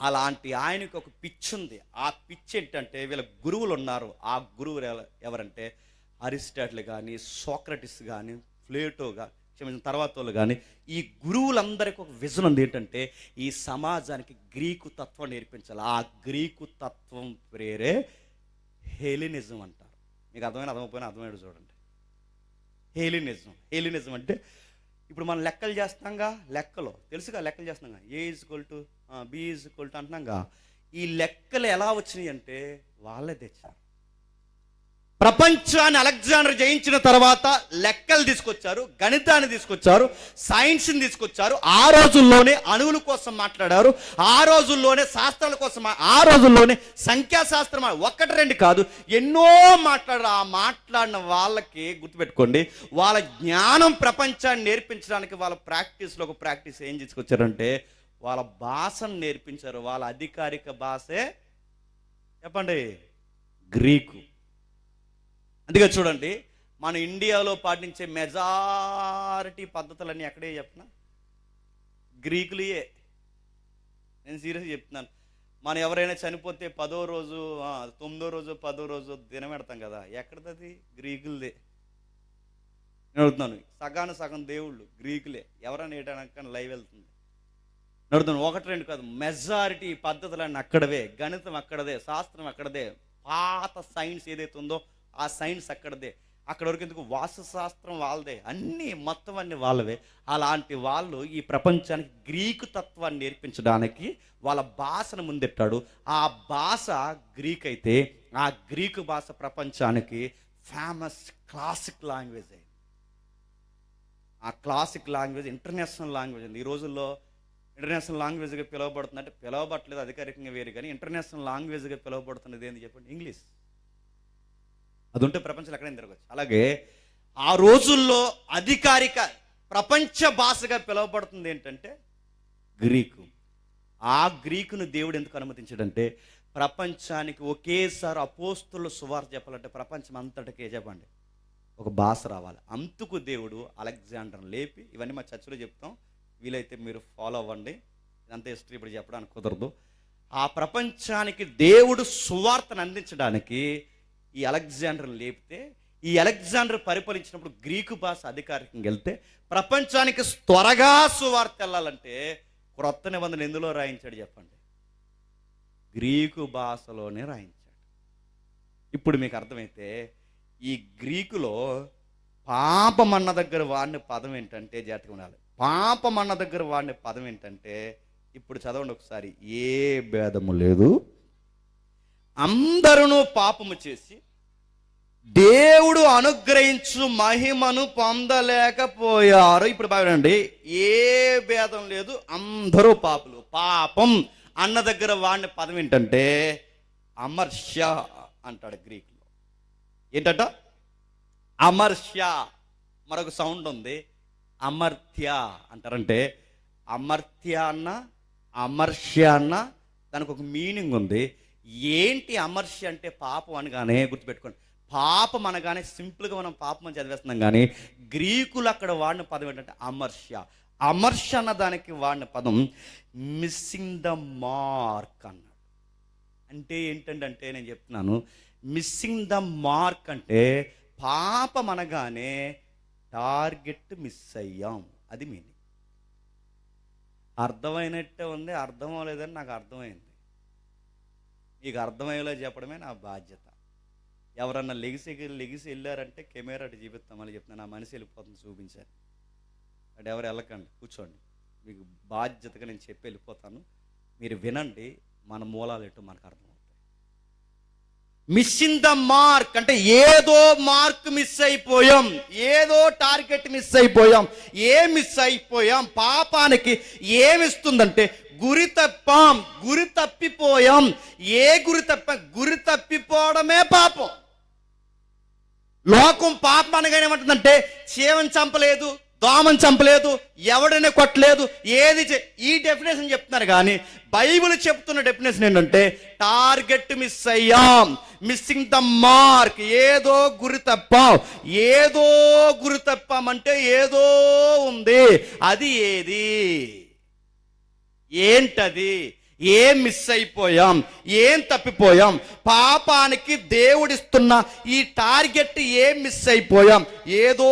అలాంటి ఆయనకు ఒక పిచ్చి ఉంది. ఆ పిచ్చి ఏంటంటే, వీళ్ళ గురువులు ఉన్నారు. ఆ గురువులు ఎవరంటే అరిస్టాటిల్ కానీ, సోక్రటిస్ కానీ, ప్లేటో కానీ, తర్వాత వాళ్ళు కానీ, ఈ గురువులందరికీ ఒక విజన్ ఉంది. ఏంటంటే ఈ సమాజానికి గ్రీకు తత్వం నేర్పించాలి. ఆ గ్రీకు తత్వం పేరే హెలినిజం అంటారు. మీకు అర్థమైపోయినా అర్థమయ్యాడు చూడండి. హెలినిజం అంటే ఇప్పుడు మనం లెక్కలు చేస్తాంగా, లెక్కలో తెలుసుగా, లెక్కలు చేస్తున్నాగా, A = B = అంటున్నాగా. ఈ లెక్కలు ఎలా వచ్చినాయి అంటే వాళ్ళే తెచ్చారు. ప్రపంచాన్ని అలెగ్జాండర్ జయించిన తర్వాత లెక్కలు తీసుకొచ్చారు, గణితాన్ని తీసుకొచ్చారు, సైన్స్ని తీసుకొచ్చారు. ఆ రోజుల్లోనే అణువుల కోసం మాట్లాడారు, ఆ రోజుల్లోనే శాస్త్రాల కోసం, ఆ రోజుల్లోనే సంఖ్యాశాస్త్రం, 1-2 కాదు, ఎన్నో మాట్లాడారు. ఆ మాట్లాడిన వాళ్ళకి గుర్తుపెట్టుకోండి, వాళ్ళ జ్ఞానం ప్రపంచాన్ని నేర్పించడానికి వాళ్ళ ప్రాక్టీస్లో ఒక ప్రాక్టీస్ ఏం తీసుకొచ్చారంటే వాళ్ళ భాషను నేర్పించారు. వాళ్ళ అధికారిక భాషే చెప్పండి, గ్రీకు. అందుకే చూడండి, మన ఇండియాలో పాటించే మెజారిటీ పద్ధతులన్నీ ఎక్కడే చెప్పినా గ్రీకులయే. నేను సీరియస్గా చెప్తున్నాను. మనం ఎవరైనా చనిపోతే 10వ రోజు 9వ రోజు 10వ రోజు దినం పెడతాం కదా, ఎక్కడది? గ్రీకులదే. నేను అడుగుతున్నాను, సగం దేవుళ్ళు గ్రీకులే. ఎవరైనా ఏటాక లైవ్ వెళ్తుంది నడుతున్నాను. 1-2 కాదు, మెజారిటీ పద్ధతులన్నీ అక్కడవే, గణితం అక్కడదే, శాస్త్రం అక్కడదే, పాత సైన్స్ ఏదైతే ఉందో ఆ సైన్స్ అక్కడదే. అక్కడ వరకు ఎందుకు, వాస్తుశాస్త్రం వాళ్ళదే, అన్నీ మొత్తం అన్ని వాళ్ళవే. అలాంటి వాళ్ళు ఈ ప్రపంచానికి గ్రీకు తత్వాన్ని నేర్పించడానికి వాళ్ళ భాషను ముందెట్టాడు. ఆ భాష గ్రీక్ అయితే ఆ గ్రీకు భాష ప్రపంచానికి ఫేమస్ క్లాసిక్ లాంగ్వేజ్ అయింది. ఆ క్లాసిక్ లాంగ్వేజ్ ఇంటర్నేషనల్ లాంగ్వేజ్ అయింది. ఈ రోజుల్లో ఇంటర్నేషనల్ లాంగ్వేజ్గా పిలువబడుతుంది. అంటే పిలవబట్టలేదు అధికారికంగా వేరు, కానీ ఇంటర్నేషనల్ లాంగ్వేజ్గా పిలువబడుతున్నది ఏంటి చెప్పండి? ఇంగ్లీష్. అది ఉంటే ప్రపంచంలో ఎక్కడైనా తిరగచ్చు. అలాగే ఆ రోజుల్లో అధికారిక ప్రపంచ భాషగా పిలువబడుతుంది ఏంటంటే గ్రీకు. ఆ గ్రీకును దేవుడు ఎందుకు అనుమతించాడంటే ప్రపంచానికి ఒకేసారి అపోస్తుల సువార్త చెప్పాలంటే ప్రపంచం అంతటికే చెప్పండి ఒక భాష రావాలి. అందుకు దేవుడు అలెగ్జాండర్ని లేపి, ఇవన్నీ మా చర్చలో చెప్తాం, వీలైతే మీరు ఫాలో అవ్వండి, ఇదంతా హిస్టరీ ఇప్పుడు చెప్పడానికి కుదరదు. ఆ ప్రపంచానికి దేవుడు సువార్తను అందించడానికి ఈ అలెగ్జాండర్ని లేపితే, ఈ అలెగ్జాండర్ పరిపాలించినప్పుడు గ్రీకు భాష అధికారికంగా వెళ్తే ప్రపంచానికి త్వరగా సువార్త వెళ్ళాలంటే క్రొత్త నిబంధన ఎందులో రాయించాడు చెప్పండి? గ్రీకు భాషలోనే రాయించాడు. ఇప్పుడు మీకు అర్థమైతే ఈ గ్రీకులో పాపమన్న దగ్గర వాడిన పదం ఏంటంటే, జాగ్రత్తగా ఉండాలి, పాపమన్న దగ్గర వాడిన పదం ఏంటంటే, ఇప్పుడు చదవండి ఒకసారి, ఏ భేదము లేదు, అందరూ పాపము చేసి దేవుడు అనుగ్రహించు మహిమను పొందలేకపోయారు. ఇప్పుడు బాగండి, ఏ భేదం లేదు, అందరూ పాపులు. పాపం అన్న దగ్గర వాడిన పదం ఏంటంటే అమర్ష్య అంటాడు గ్రీకులో. ఏంటంట? అమర్ష్య. మరొక సౌండ్ ఉంది, అమర్త్య అంటారంటే అమర్త్య అన్న అమర్ష్య అన్న దానికి ఒక మీనింగ్ ఉంది. ఏంటి అమర్ష్య అంటే? పాపం అనగానే గుర్తుపెట్టుకోండి, పాపం అనగానే సింపుల్గా మనం పాపం అని చదివేస్తున్నాం, కానీ గ్రీకులు అక్కడ వాడిన పదం ఏంటంటే అమర్ష్య. అమర్ష అన్న దానికి వాడిన పదం మిస్సింగ్ ద మార్క్ అన్నాడు. అంటే ఏంటంటే నేను చెప్తున్నాను, మిస్సింగ్ ద మార్క్ అంటే పాపం అనగానే టార్గెట్ మిస్ అయ్యాం, అది మీనింగ్. అర్థమైనట్టే ఉంది, అర్థం అవ్వలేదని నాకు అర్థమైంది. మీకు అర్థమయ్యేలా చెప్పడమే నా బాధ్యత. ఎవరన్నా లెగిసి వెళ్ళారంటే కెమెరా అటు చూపిస్తామని చెప్తున్నాను, నా మనసు వెళ్ళిపోతుంది చూపించాను. అటు ఎవరు వెళ్ళకండి, కూర్చోండి. మీకు బాధ్యతగా నేను చెప్పి వెళ్ళిపోతాను, మీరు వినండి. మన మూలాలు ఎటు మనకు అర్థమవుతాయి. మిస్సింగ్ ద మార్క్ అంటే ఏదో మార్క్ మిస్ అయిపోయాం, ఏదో టార్గెట్ మిస్ అయిపోయాం. మిస్ అయిపోయాం? పాపానికి ఏమిస్తుందంటే గురి తప్పాం, గురి తప్పిపోయాం. గురి తప్పిపోవడమే పాపం. లోకం పాపం అనగానే ఏమంటుందంటే చీమని చంపలేదు, దోమని చంపలేదు, ఎవడనే కొట్టలేదు, ఈ డెఫినేషన్ చెప్తున్నారు. కానీ బైబిల్ చెప్తున్న డెఫినేషన్ ఏంటంటే టార్గెట్ మిస్ అయ్యాం, మిస్సింగ్ ద మార్క్. ఏదో గురి తప్పామంటే ఏదో ఉంది. అది ఏది? ఏంటది? మిస్ అయిపోయాం, తప్పిపోయాం? పాపానికి దేవుడిస్తున్న ఈ టార్గెట్ మిస్ అయిపోయాం, ఏదో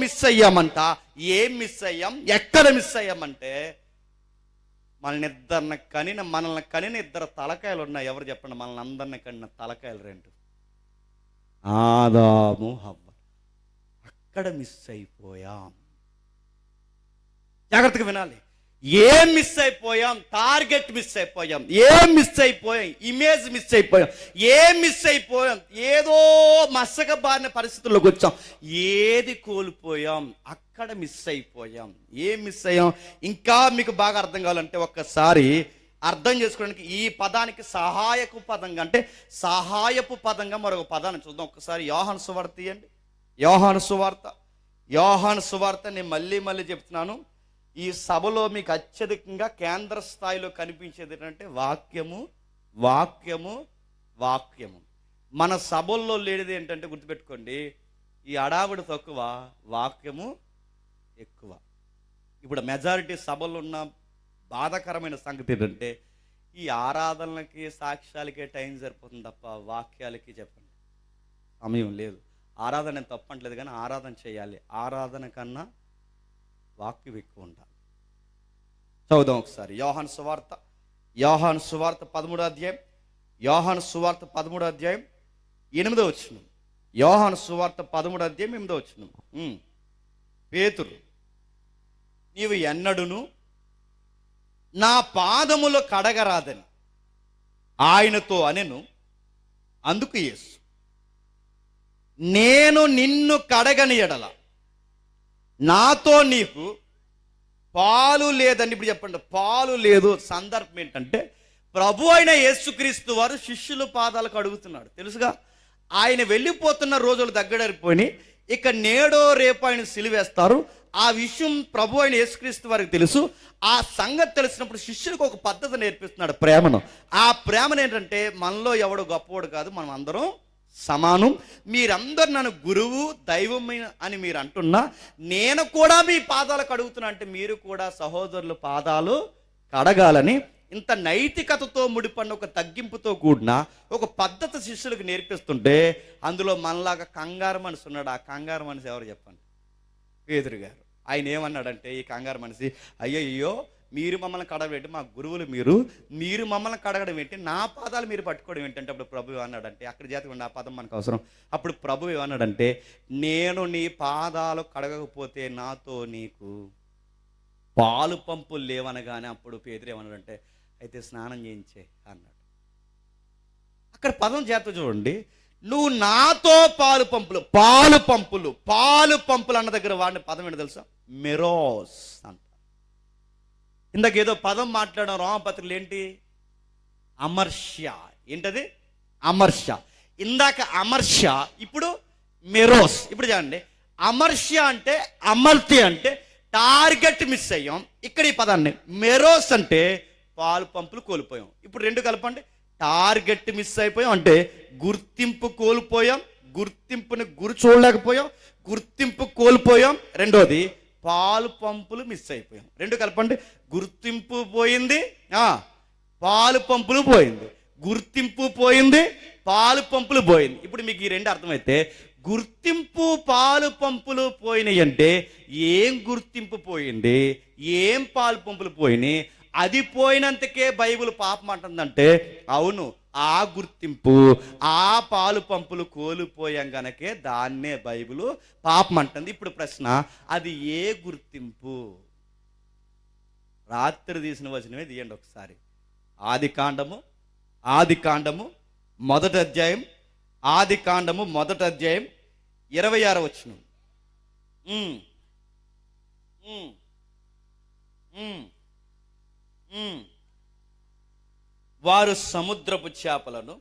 మిస్ అయ్యామంట. మిస్ అయ్యాం? ఎక్కడ మిస్ అయ్యామంటే మనల్ని కనిన ఇద్దరు తలకాయలు ఉన్నాయి. ఎవరు చెప్పండి? మనల్ని అందరిని కనిన తలకాయలు రెండు, ఆదాము హవ్వ. అక్కడ మిస్ అయిపోయాం. జాగ్రత్తగా వినాలి. మిస్ అయిపోయాం? టార్గెట్ మిస్ అయిపోయాం. మిస్ అయిపోయాం? ఇమేజ్ మిస్ అయిపోయాం. మిస్ అయిపోయాం? ఏదో మసకబారిన పరిస్థితుల్లోకి వచ్చాం. ఏది కోల్పోయాం? అక్కడ మిస్ అయిపోయాం. మిస్ అయ్యాం? ఇంకా మీకు బాగా అర్థం కావాలంటే ఒక్కసారి అర్థం చేసుకోవడానికి ఈ పదానికి సహాయపు పదంగా, అంటే సహాయపు పదంగా మరొక పదాన్ని చూద్దాం. ఒక్కసారి యోహాను సువార్త తీయండి. యోహాను సువార్త నేను మళ్ళీ చెప్తున్నాను. ఈ సభలో మీకు అత్యధికంగా కేంద్ర స్థాయిలో కనిపించేది ఏంటంటే వాక్యము. మన సభల్లో లేనిది ఏంటంటే గుర్తుపెట్టుకోండి, ఈ అడావుడు తక్కువ, వాక్యము ఎక్కువ. ఇప్పుడు మెజారిటీ సభల్లో ఉన్న బాధాకరమైన సంగతి ఏంటంటే ఈ ఆరాధనలకి సాక్ష్యాలకే టైం సరిపోతుంది తప్ప వాక్యాలకి చెప్పండి సమయం లేదు. ఆరాధన నేను తప్పట్లేదు, కానీ ఆరాధన చేయాలి. ఆరాధన కన్నా వాక్యం ఎక్కువ ఉండాలి. చదువుదాం ఒకసారి. యోహాను సువార్త 13వ అధ్యాయం. యోహాను సువార్త 13వ అధ్యాయం 8వ వచనం. యోహాను సువార్త 13వ అధ్యాయం 8వ వచనం. పేతురు, నీవు ఎన్నడును నా పాదములో కడగరాదని ఆయనతో అనెను. అందుకు యేసు, నేను నిన్ను కడగని ఎడల నాతో నీకు పాలు లేదండి. ఇప్పుడు చెప్పండి, పాలు లేదు. సందర్భం ఏంటంటే ప్రభు అయిన యేసుక్రీస్తు వారు శిష్యుల పాదాలకు అడుగుతున్నాడు. తెలుసుగా, ఆయన వెళ్ళిపోతున్న రోజులు దగ్గరైపోయి ఇక నేడో రేపు ఆయన సిలువేస్తారు. ఆ విషయం ప్రభు అయిన యేసుక్రీస్తు వారికి తెలుసు. ఆ సంగతి తెలిసినప్పుడు శిష్యులకు ఒక పద్ధతి నేర్పిస్తున్నాడు, ప్రేమను. ఆ ప్రేమను ఏంటంటే మనలో ఎవడు గొప్పవాడు కాదు, మనం అందరం సమానం. మీరందరూ నన్ను గురువు దైవం అని మీరు అంటున్నా, నేను కూడా మీ పాదాలు కడుగుతున్నా. అంటే మీరు కూడా సహోదరుల పాదాలు కడగాలని ఇంత నైతికతతో ముడిపడిన ఒక తగ్గింపుతో కూడిన ఒక పద్ధతి శిష్యులకు నేర్పిస్తుంటే అందులో మనలాగా కంగారు మనిషి ఉన్నాడు. ఆ కంగారు మనిషి ఎవరు చెప్పండి? పేతురు గారు. ఆయన ఏమన్నాడంటే, ఈ కంగారు మనిషి, అయ్యయ్యో మీరు మమ్మల్ని కడగడం ఏంటి, మా గురువులు మీరు మమ్మల్ని కడగడం ఏంటి, నా పాదాలు మీరు పట్టుకోవడం ఏంటంటే అప్పుడు ప్రభు ఏమన్నాడంటే, అక్కడ జాతిగా ఆ పదం మనకు అవసరం. అప్పుడు ప్రభు ఏమన్నాడంటే, నేను నీ పాదాలు కడగకపోతే నాతో నీకు పాలు పంపులు లేవనగానే అప్పుడు పేతురు ఏమన్నాడంటే, అయితే స్నానం చేయించే అన్నాడు. అక్కడ పదం చేత చూడండి, నువ్వు నాతో పాలు పంపులు అన్న దగ్గర వాడిన పదం ఏంటో తెలుసా? మెరోస్ అంట. ఇందాక ఏదో పదం మాట్లాడడం రోమపత్రికలు ఏంటి? అమర్ష్య. ఏంటది? అమర్ష్య. ఇందాక అమర్ష్య, ఇప్పుడు మెరోస్. ఇప్పుడు చూడండి, అమర్ష్య అంటే అమర్త్య అంటే టార్గెట్ మిస్ అయ్యాం. ఇక్కడ ఈ పదాన్ని మెరోస్ అంటే పాలు పంపులు కోల్పోయాం. ఇప్పుడు రెండు కలపండి. టార్గెట్ మిస్ అయిపోయాం అంటే గుర్తింపు కోల్పోయాం, గుర్తింపుని చూడలేకపోయాం, గుర్తింపు కోల్పోయాం. రెండోది పాలు పంపులు మిస్ అయిపోయాం. రెండు కలపండి. గుర్తింపు పోయింది, పాలు పంపులు పోయింది. గుర్తింపు పోయింది, పాలు పంపులు పోయింది. ఇప్పుడు మీకు ఈ రెండు అర్థమైతే, గుర్తింపు పాలు పంపులు పోయినాయి అంటే ఏం గుర్తింపు పోయింది, ఏం పాలు పంపులు పోయినాయి? అది పోయినంతకే బైబిల్ పాపం అంటుందంటే అవును, ఆ గుర్తింపు ఆ పాలు పంపులు కోల్పోయాం గనకే దాన్నే బైబిల్ పాపం అంటుంది. ఇప్పుడు ప్రశ్న, అది ఏ గుర్తింపు? రాత్రి తీసిన వచనమే తీయండి ఒకసారి. ఆది కాండము మొదటి అధ్యాయం, ఆది కాండము మొదటి అధ్యాయం 26వ వచనం. వారు సముద్రపు చేపలను,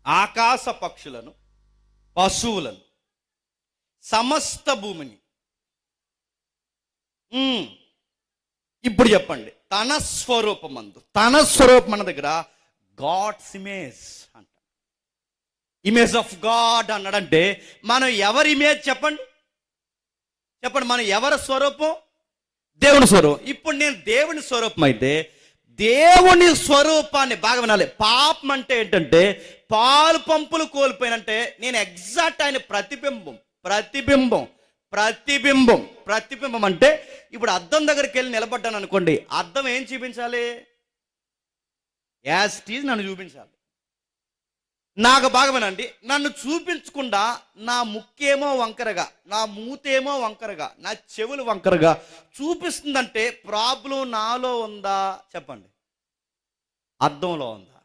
ఆకాశ పక్షులను, పశువులను, సమస్త భూమిని. ఇప్పుడు చెప్పండి, తన స్వరూపమందు, తన స్వరూపం మన దగ్గర గాడ్స్ ఇమేజ్ అంట. ఇమేజ్ ఆఫ్ గాడ్ అన్నాడంటే మనం ఎవరి ఇమేజ్? చెప్పండి మనం ఎవరి స్వరూపం? దేవుని స్వరూపం. ఇప్పుడు నేను దేవుని స్వరూపం అయితే దేవుని స్వరూపాన్ని బాగా వినాలి. పాపం అంటే ఏంటంటే పాలు పంపులు కోల్పోయినంటే నేను ఎగ్జాక్ట్ ఆయన ప్రతిబింబం అంటే ఇప్పుడు అద్దం దగ్గరికి వెళ్ళి నిలబడ్డాను అనుకోండి, అద్దం ఏం చూపించాలి? యాజ్ ఇట్ ఈజ్ నన్ను చూపించాలి. నాకు బాగా వినండి, నన్ను చూపించకుండా నా ముక్కేమో వంకరగా, నా మూతేమో వంకరగా, నా చెవులు వంకరగా చూపిస్తుందంటే ప్రాబ్లం నాలో ఉందా? చెప్పండి. అద్దంలో ఉందా?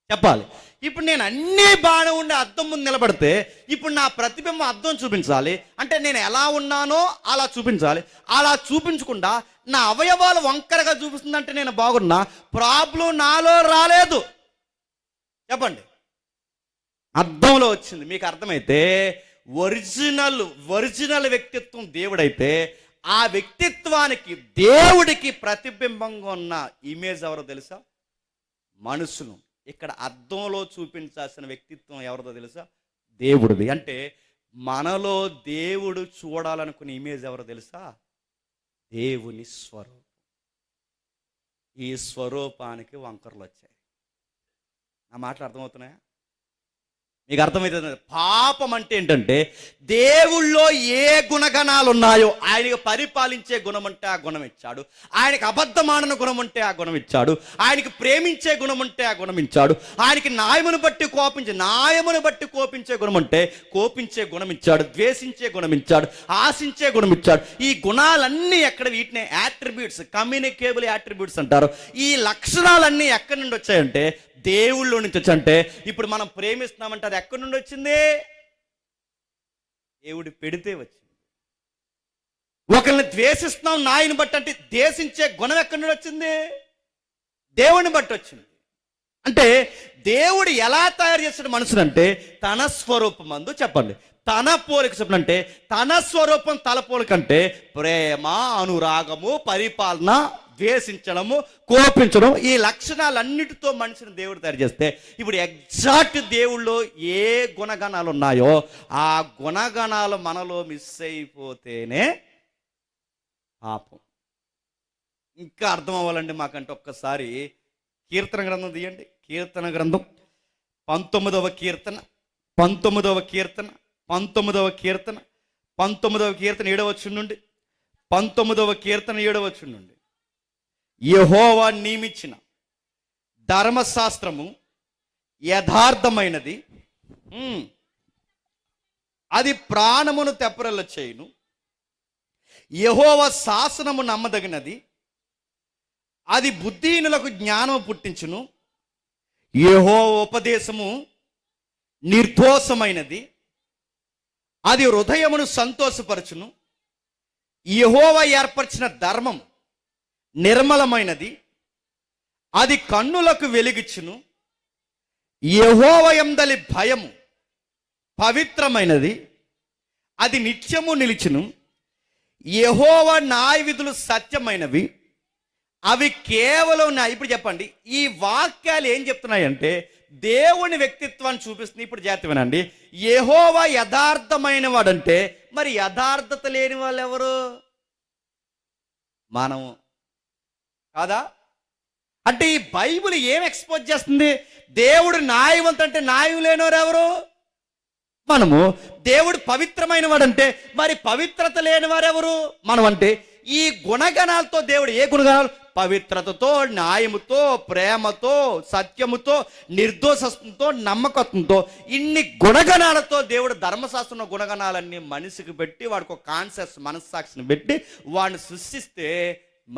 చెప్పాలి. ఇప్పుడు నేను అన్నీ బాగానే ఉండే అద్దం ముందు నిలబడితే ఇప్పుడు నా ప్రతిబింబం అద్దం చూపించాలి అంటే నేను ఎలా ఉన్నానో అలా చూపించాలి. అలా చూపించకుండా నా అవయవాలు వంకరగా చూపిస్తుందంటే నేను బాగున్నా, ప్రాబ్లం నాలో రాలేదు. చెప్పండి. అర్థంలో వచ్చింది. మీకు అర్థమైతే ఒరిజినల్ వ్యక్తిత్వం దేవుడైతే ఆ వ్యక్తిత్వానికి దేవుడికి ప్రతిబింబంగా ఉన్న ఇమేజ్ ఎవరో తెలుసా? మనుషులు. ఇక్కడ అద్దంలో చూపించాల్సిన వ్యక్తిత్వం ఎవరిదో తెలుసా? దేవుడిది. అంటే మనలో దేవుడు చూడాలనుకునే ఇమేజ్ ఎవరో తెలుసా? దేవుని స్వరూపం. ఈ స్వరూపానికి వంకరలు వచ్చాయి. నా మాటలు అర్థమవుతున్నాయా? మీకు అర్థమవుతుంది. పాపం అంటే ఏంటంటే దేవుళ్ళో ఏ గుణగణాలు ఉన్నాయో ఆయనకు పరిపాలించే గుణం అంటే ఆ గుణం ఇచ్చాడు, ఆయనకి అబద్ధమాడన గుణం అంటే ఆ గుణం ఇచ్చాడు, ఆయనకి ప్రేమించే గుణం అంటే ఆ గుణం ఇచ్చాడు, ఆయనకి న్యాయమును బట్టి కోపించే గుణం అంటే కోపించే గుణం ఇచ్చాడు, ద్వేషించే గుణం ఇచ్చాడు, ఆశించే గుణం ఇచ్చాడు. ఈ గుణాలన్నీ ఎక్కడ? వీటిని యాట్రిబ్యూట్స్, కమ్యూనికేబుల్ యాట్రిబ్యూట్స్ అంటారు. ఈ లక్షణాలన్నీ ఎక్కడి నుండి వచ్చాయంటే దేవుళ్ళో నుంచి వచ్చంటే ఇప్పుడు మనం ప్రేమిస్తున్నామంటే అది ఎక్కడి నుండి వచ్చింది? దేవుడు పెడితే వచ్చింది. ఒకరిని ద్వేషిస్తున్నాం నాయని బట్టి అంటే ద్వేషించే గుణం ఎక్కడి నుండి వచ్చింది? దేవుని బట్టి వచ్చింది. అంటే దేవుడు ఎలా తయారు చేస్తాడు మనుషులంటే తన స్వరూపమందు. చెప్పండి. తన పోలిక చెప్పంటే తన స్వరూపం తల పోలికంటే ప్రేమ, అనురాగము, పరిపాలన, ద్వేషించడము, కోపించడం, ఈ లక్షణాలన్నిటితో మనిషిని దేవుడు తయారు చేస్తే ఇప్పుడు ఎగ్జాక్ట్ దేవుళ్ళో ఏ గుణగణాలు ఉన్నాయో ఆ గుణగణాలు మనలో మిస్ అయిపోతేనే పాపం. ఇంకా అర్థం అవ్వాలండి మాకంటే ఒక్కసారి కీర్తన గ్రంథం తీయండి. కీర్తన గ్రంథం 19వ కీర్తన 19వ కీర్తన 7వ వచనం నుండి 19వ కీర్తన 7వ వచనం నుండి యెహోవా నియమించిన ధర్మశాస్త్రము యథార్థమైనది, అది ప్రాణమును తెప్పరల చేయును. యెహోవా శాసనము నమ్మదగినది, అది బుద్ధిహీనులకు జ్ఞానము పుట్టించును. యెహోవా ఉపదేశము నిర్దోషమైనది, అది హృదయమును సంతోషపరచును. యెహోవా ఏర్పరిచిన ధర్మం నిర్మలమైనది, అది కన్నులకు వెలుగిచ్చును. యెహోవా యందలి భయము పవిత్రమైనది, అది నిత్యము నిలిచును. యెహోవా న్యాయ విధులు సత్యమైనవి, అవి కేవలం ఇప్పుడు చెప్పండి, ఈ వాక్యాలు ఏం చెప్తున్నాయంటే దేవుని వ్యక్తిత్వాన్ని చూపిస్తుంది. ఇప్పుడు జాగ్రత్త వినండి. యెహోవా యథార్థమైన వాడంటే మరి యథార్థత లేని వాళ్ళు ఎవరు? మనము కాదా? అంటే ఈ బైబిల్ ఏం ఎక్స్పోజ్ చేస్తుంది? దేవుడు న్యాయవంతుడు అంటే న్యాయం లేనివారు ఎవరు? మనము. దేవుడు పవిత్రమైన వాడంటే మరి పవిత్రత లేని వారెవరు? మనం. అంటే ఈ గుణగణాలతో దేవుడు, ఏ గుణగణాలు? పవిత్రతతో, న్యాయముతో, ప్రేమతో, సత్యముతో, నిర్దోషత్వంతో, నమ్మకత్వంతో, ఇన్ని గుణగణాలతో దేవుడు ధర్మశాస్త్రంలో గుణగణాలన్నీ మనిషికి పెట్టి వాడికి ఒక కాన్షియస్ మనస్సాక్షిని పెట్టి వాడిని సృష్టిస్తే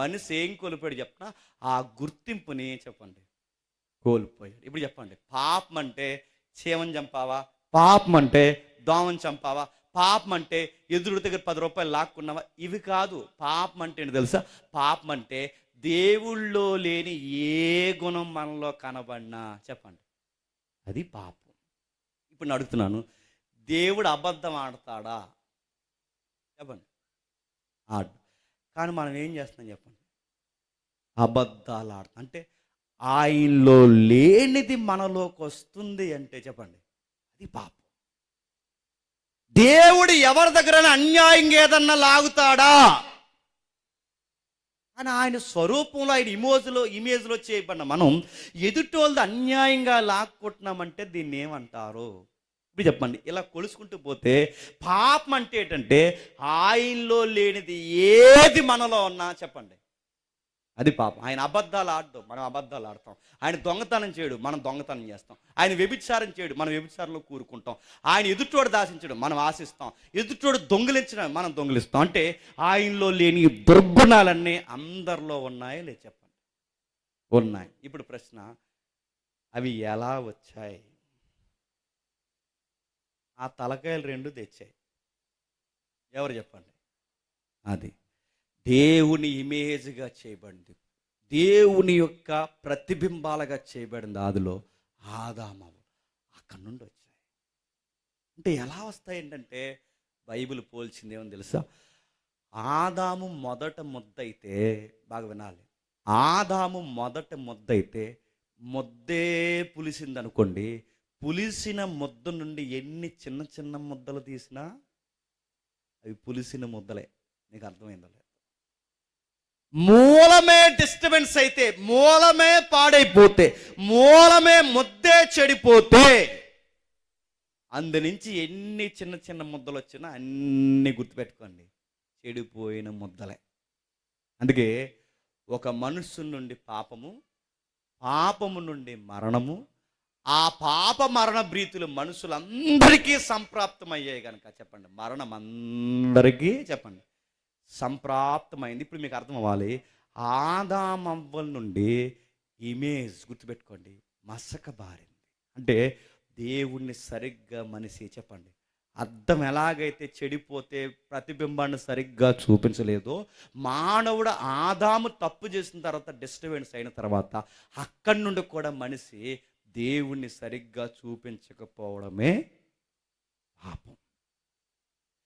మనిషి ఏం కోల్పోయాడు చెప్పిన? ఆ గుర్తింపుని చెప్పండి కోల్పోయాడు. ఇప్పుడు చెప్పండి, పాపం అంటే చీమని చంపావా? పాపం అంటే దోమని చంపావా? పాపం అంటే ఎదురు దగ్గర 10 రూపాయలు లాక్కున్నావా? ఇవి కాదు. పాపం అంటే ఏంటి తెలుసా? పాపం అంటే దేవుళ్ళో లేని ఏ గుణం మనలో కనబడినా చెప్పండి, అది పాపం. ఇప్పుడు నేను అడుగుతున్నాను, దేవుడు అబద్ధం ఆడతాడా? చెప్పండి, ఆడు. కానీ మనం ఏం చేస్తున్నాం చెప్పండి? అబద్ధాలు ఆడతాం. అంటే ఆయనలో లేనిది మనలోకి వస్తుంది అంటే చెప్పండి, అది పాపం. దేవుడు ఎవరి దగ్గర అన్యాయంగా ఏదన్నా లాగుతాడా? అని ఆయన స్వరూపంలో, ఆయన ఇమేజ్లో చేయబడిన మనం ఎదుటి వాళ్ళది అన్యాయంగా లాక్కుంటున్నామంటే దీన్ని ఏమంటారు? ఇప్పుడు చెప్పండి. ఇలా కొలుసుకుంటూ పోతే పాపం అంటే ఏంటంటే ఆయనలో లేనిది ఏది మనలో ఉన్నా చెప్పండి, అది పాపం. ఆయన అబద్ధాలు ఆడడం, మనం అబద్ధాలు ఆడతాం. ఆయన దొంగతనం చేయడు, మనం దొంగతనం చేస్తాం. ఆయన వ్యభిచారం చేయడు, మనం వ్యభిచారంలో కూరుకుంటాం. ఆయన ఎదుటోడు దాసించడం, మనం ఆశిస్తాం. ఎదుటోడు దొంగిలించడం, మనం దొంగిలిస్తాం. అంటే ఆయనలో లేని దుర్గుణాలన్నీ అందరిలో ఉన్నాయో లేదు చెప్పండి? ఉన్నాయి. ఇప్పుడు ప్రశ్న, అవి ఎలా వచ్చాయి? ఆ తలకాయలు 2 తెచ్చాయి. ఎవరు చెప్పండి? అది దేవుని ఇమేజ్గా చేయబడింది, దేవుని యొక్క ప్రతిబింబాలుగా చేయబడింది. ఆదిలో ఆదాము అక్కడి నుండి వచ్చాయి. అంటే ఎలా వస్తాయి ఏంటంటే బైబిల్ పోల్చింది ఏమని తెలుసా? ఆదాము మొదట ముద్దయితే, బాగా వినాలి, ఆదాము మొదట ముద్దయితే ముద్దే పులిసింది అనుకోండి. పులిసిన ముద్ద నుండి ఎన్ని చిన్న చిన్న ముద్దలు తీసినా అవి పులిసిన ముద్దలే. నీకు అర్థమైందో లేదు? మూలమే డిస్టర్బెన్స్ అయితే, మూలమే పాడైపోతే, మూలమే ముద్దే చెడిపోతే అందు నుంచి ఎన్ని చిన్న చిన్న ముద్దలు వచ్చినా అన్ని గుర్తుపెట్టుకోండి, చెడిపోయిన ముద్దలే. అందుకే ఒక మనుషుల నుండి పాపము, పాపము నుండి మరణము, ఆ పాప మరణ బ్రీతులు మనుషులందరికీ సంప్రాప్తమయ్యాయి కనుక చెప్పండి, మరణం అందరికీ చెప్పండి సంప్రాప్తమైంది. ఇప్పుడు మీకు అర్థం అవ్వాలి, ఆదామవ్వల నుండి ఇమేజ్ గుర్తుపెట్టుకోండి మసక బారింది. అంటే దేవుణ్ణి సరిగ్గా మనిషి చెప్పండి, అద్దం ఎలాగైతే చెడిపోతే ప్రతిబింబాన్ని సరిగ్గా చూపించలేదో, మానవుడు ఆదాము తప్పు చేసిన తర్వాత, డిస్టర్బెన్స్ అయిన తర్వాత అక్కడి నుండి కూడా మనిషి దేవుణ్ణి సరిగ్గా చూపించకపోవడమే పాపం.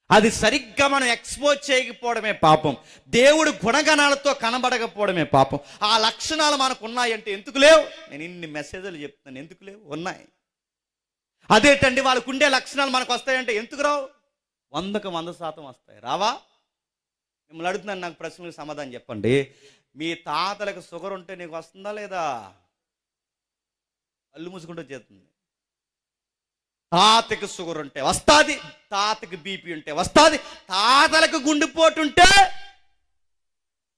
అది సరిగ్గా మనం ఎక్స్పోజ్ చేయకపోవడమే పాపం. దేవుడు గుణగణాలతో కనబడకపోవడమే పాపం. ఆ లక్షణాలు మనకు ఉన్నాయంటే ఎందుకు లేవు? నేను ఇన్ని మెసేజ్లు చెప్తున్నాను, ఎందుకు లేవు? ఉన్నాయి. అదేంటండి వాళ్ళకు ఉండే లక్షణాలు మనకు వస్తాయంటే ఎందుకు రావు? 100కు 100% వస్తాయి. రావా? మిమ్మల్ని అడుగుతున్నాను, నాకు ప్రశ్నలకు సమాధానం చెప్పండి. మీ తాతలకు షుగర్ ఉంటే నీకు వస్తుందా లేదా? అల్లు మూసుకుంటూ చేస్తుంది. తాతకి షుగర్ ఉంటే వస్తుంది, తాతకి బీపీ ఉంటే వస్తుంది, తాతలకు గుండెపోటు ఉంటే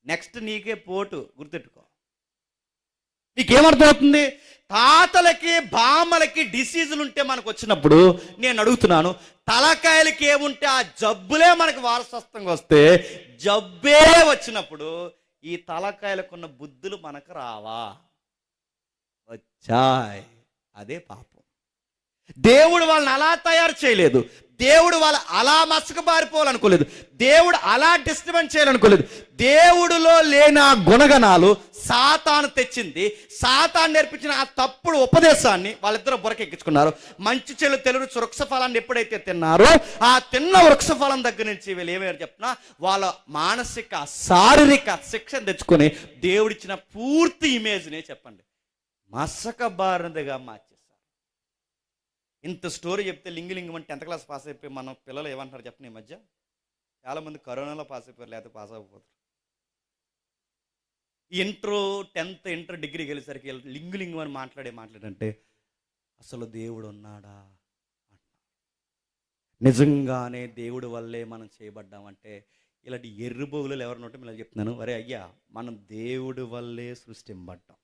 నెక్స్ట్ నీకే పోటు. గుర్తెట్టుకో. నీకేమర్థమవుతుంది? తాతలకి బామ్మలకి డిసీజులు ఉంటే మనకు వచ్చినప్పుడు నేను అడుగుతున్నాను, తలకాయలకి ఏముంటే ఆ జబ్బులే మనకు వారసత్వంగా వస్తే, జబ్బే వచ్చినప్పుడు ఈ తలకాయలకున్న బుద్ధులు మనకు రావా? వచ్చాయి. అదే పాపం. దేవుడు వాళ్ళని అలా తయారు చేయలేదు. దేవుడు వాళ్ళ అలా మసకబారిపోవాలనుకోలేదు. దేవుడు అలా డిస్టర్బెన్స్ చేయాలనుకోలేదు. దేవుడిలో లేని ఆ గుణగణాలు సాతాను తెచ్చింది. సాతాను నేర్పించిన ఆ తప్పుడు ఉపదేశాన్ని వాళ్ళిద్దరూ బురకెక్కించుకున్నారు. మంచి చెడు తెలుగు వృక్ష ఫలాన్ని ఎప్పుడైతే తిన్నారో, ఆ తిన్న వృక్ష ఫలం దగ్గర నుంచి వీళ్ళు ఏమైనా చెప్తున్నా, వాళ్ళ మానసిక శారీరక శిక్షణ తెచ్చుకొని దేవుడిచ్చిన పూర్తి ఇమేజ్నే చెప్పండి మసకబారినదిగా మార్చేశారు. ఇంత స్టోరీ చెప్తే లింగు అంటే 10th క్లాస్ పాస్ అయిపోయి మన పిల్లలు ఏమంటారు చెప్పండి. ఈ మధ్య చాలామంది కరోనాలో పాస్ అయిపోయారు, లేకపోతే పాస్ అవ్వకపోతారు. ఇంటర్ 10th ఇంటర్ డిగ్రీకి వెళ్ళేసరికి లింగు అని మాట్లాడంటే అసలు దేవుడు ఉన్నాడా అంటున్నారు. నిజంగానే దేవుడి వల్లే మనం చేయబడ్డామంటే ఇలాంటి ఎర్రిబోగులు ఎవరిని ఉంటే ఇలా చెప్తున్నాను, అరే అయ్యా మనం దేవుడి వల్లే సృష్టింపడ్డాం.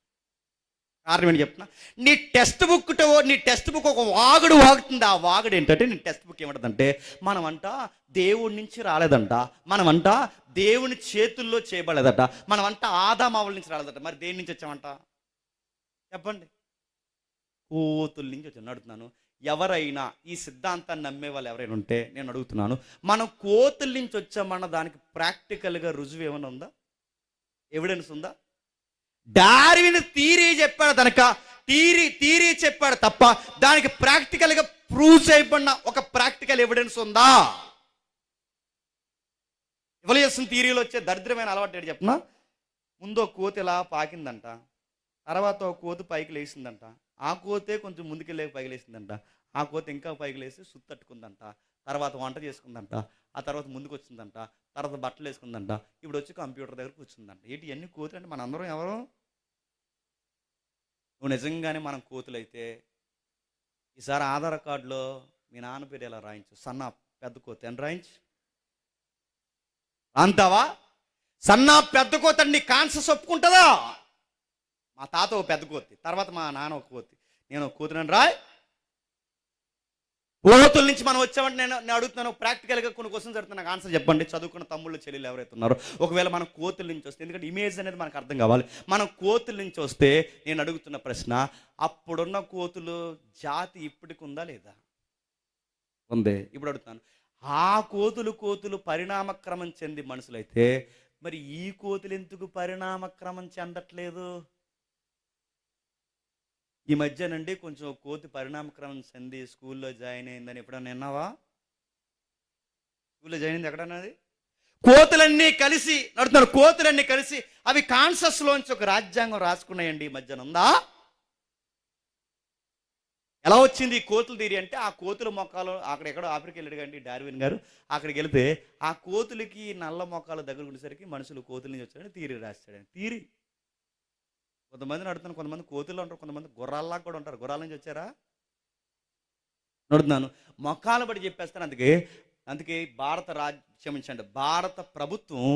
కారణం ఏంటి చెప్తున్నా, నీ టెక్స్ట్ బుక్ ఒక వాగుడు వాగుతుంది. ఆ వాగుడు ఏంటంటే నీ టెక్స్ట్ బుక్ ఏమంటుందంటే మనమంట దేవుడి నుంచి రాలేదంట, మనమంట దేవుని చేతుల్లో చేయబడలేదట, మనమంట ఆదామావుల నుంచి రాలేదట. మరి దేని నుంచి వచ్చామంట చెప్పండి? కోతుల నుంచి వచ్చాను. అడుగుతున్నాను, ఎవరైనా ఈ సిద్ధాంతాన్ని నమ్మే వాళ్ళు ఎవరైనా ఉంటే నేను అడుగుతున్నాను, మనం కోతుల నుంచి వచ్చామన్న దానికి ప్రాక్టికల్గా రుజువు ఏమైనా ఉందా? ఎవిడెన్స్ ఉందా? డార్విన్ థియరీ చెప్పాడు, తనక థియరీ చెప్పాడు తప్ప దానికి ప్రాక్టికల్గా ప్రూవ్ చేయబడిన ఒక ప్రాక్టికల్ ఎవిడెన్స్ ఉందా? ఎవల్యూషన్ థియరీలో వచ్చే దరిద్రమైన అలవాటు ఏంటి చెప్పనా? ముందు ఒక కోతి ఇలా పాకిందంట, తర్వాత ఒక కోతి పైకి లేచిందంట, ఆ కోతే కొంచెం ముందుకెళ్ళే పైకి లేచిందంట, ఆ కోతి ఇంకా పైకి లేచి సుత్తట్టుకుందంట, తర్వాత వంట చేసుకుందంట, ఆ తర్వాత ముందుకు వచ్చిందంట, తర్వాత బట్టలు వేసుకుందంట, ఇప్పుడు వచ్చి కంప్యూటర్ దగ్గర కూర్చుందంట. ఏంటి అన్ని కోతులు అంటే మనందరం ఎవరు? నువ్వు నిజంగానే మనం కోతులైతే ఈసారి ఆధార్ కార్డులో మీ నాన్న పేరు ఎలా రాయించు? సన్నా పెద్ద కోతి అని రాయించు అంటావా? సన్నా పెద్ద కోతి అని నీ కాన్షియస్ ఒప్పుకుంటుందా? మా తాత ఒక పెద్ద కోతి, తర్వాత మా నాన్న ఒక కోతి, నేను ఒక కోతిని రాయ్. కోతుల నుంచి మనం వచ్చామంటే నేను అడుగుతున్నాను, ప్రాక్టికల్గా కొన్ని క్వశ్చన్స్ అడుగుతున్నా, నాకు ఆన్సర్ చెప్పండి. చదువుకున్న తమ్ముళ్ళు చెల్లెలు ఎవరైతే ఉన్నారో, ఒకవేళ మనం కోతుల నుంచి వస్తే, ఎందుకంటే ఇమేజ్ అనేది మనకు అర్థం కావాలి, మనం కోతుల నుంచి వస్తే నేను అడుగుతున్న ప్రశ్న, అప్పుడున్న కోతులు జాతి ఇప్పటికి ఉందా లేదా? ఉంది. ఇప్పుడు అడుగుతాను, ఆ కోతులు పరిణామక్రమం చెంది మనుషులైతే మరి ఈ కోతులు ఎందుకు పరిణామక్రమం చెందట్లేదు? ఈ మధ్యనండి కొంచెం కోతి పరిణామక్రమం చెంది స్కూల్లో జాయిన్ అయిందని ఎప్పుడన్నా విన్నావా? స్కూల్లో జాయిన్ అయింది ఎక్కడన్నది? కోతులన్నీ కలిసి నడుతున్నారు, కోతులన్నీ కలిసి అవి కాన్షియస్లోంచి ఒక రాజ్యాంగం రాసుకున్నాయండి. ఈ మధ్యన ఉందా? ఎలా వచ్చింది ఈ కోతుల థియరీ అంటే, ఆ కోతుల మొక్కలు అక్కడెక్కడో ఆఫ్రికా వెళ్ళాడు కండి డార్విన్ గారు, అక్కడికి వెళితే ఆ కోతులకి నల్ల మొక్కలు దగ్గర ఉండేసరికి మనుషులు కోతుల నుంచి వచ్చాడని థియరీ రాస్తాడని. థియరీ కొంతమందిని అడుగుతాను, కొంతమంది కోతులు ఉంటారు, కొంతమంది గుర్రాల్లాగా కూడా ఉంటారు. గుర్రాల నుంచి వచ్చారా అడుగుతున్నాను, మొక్కలు బట్టి చెప్పేస్తాను. అందుకే భారత ప్రభుత్వం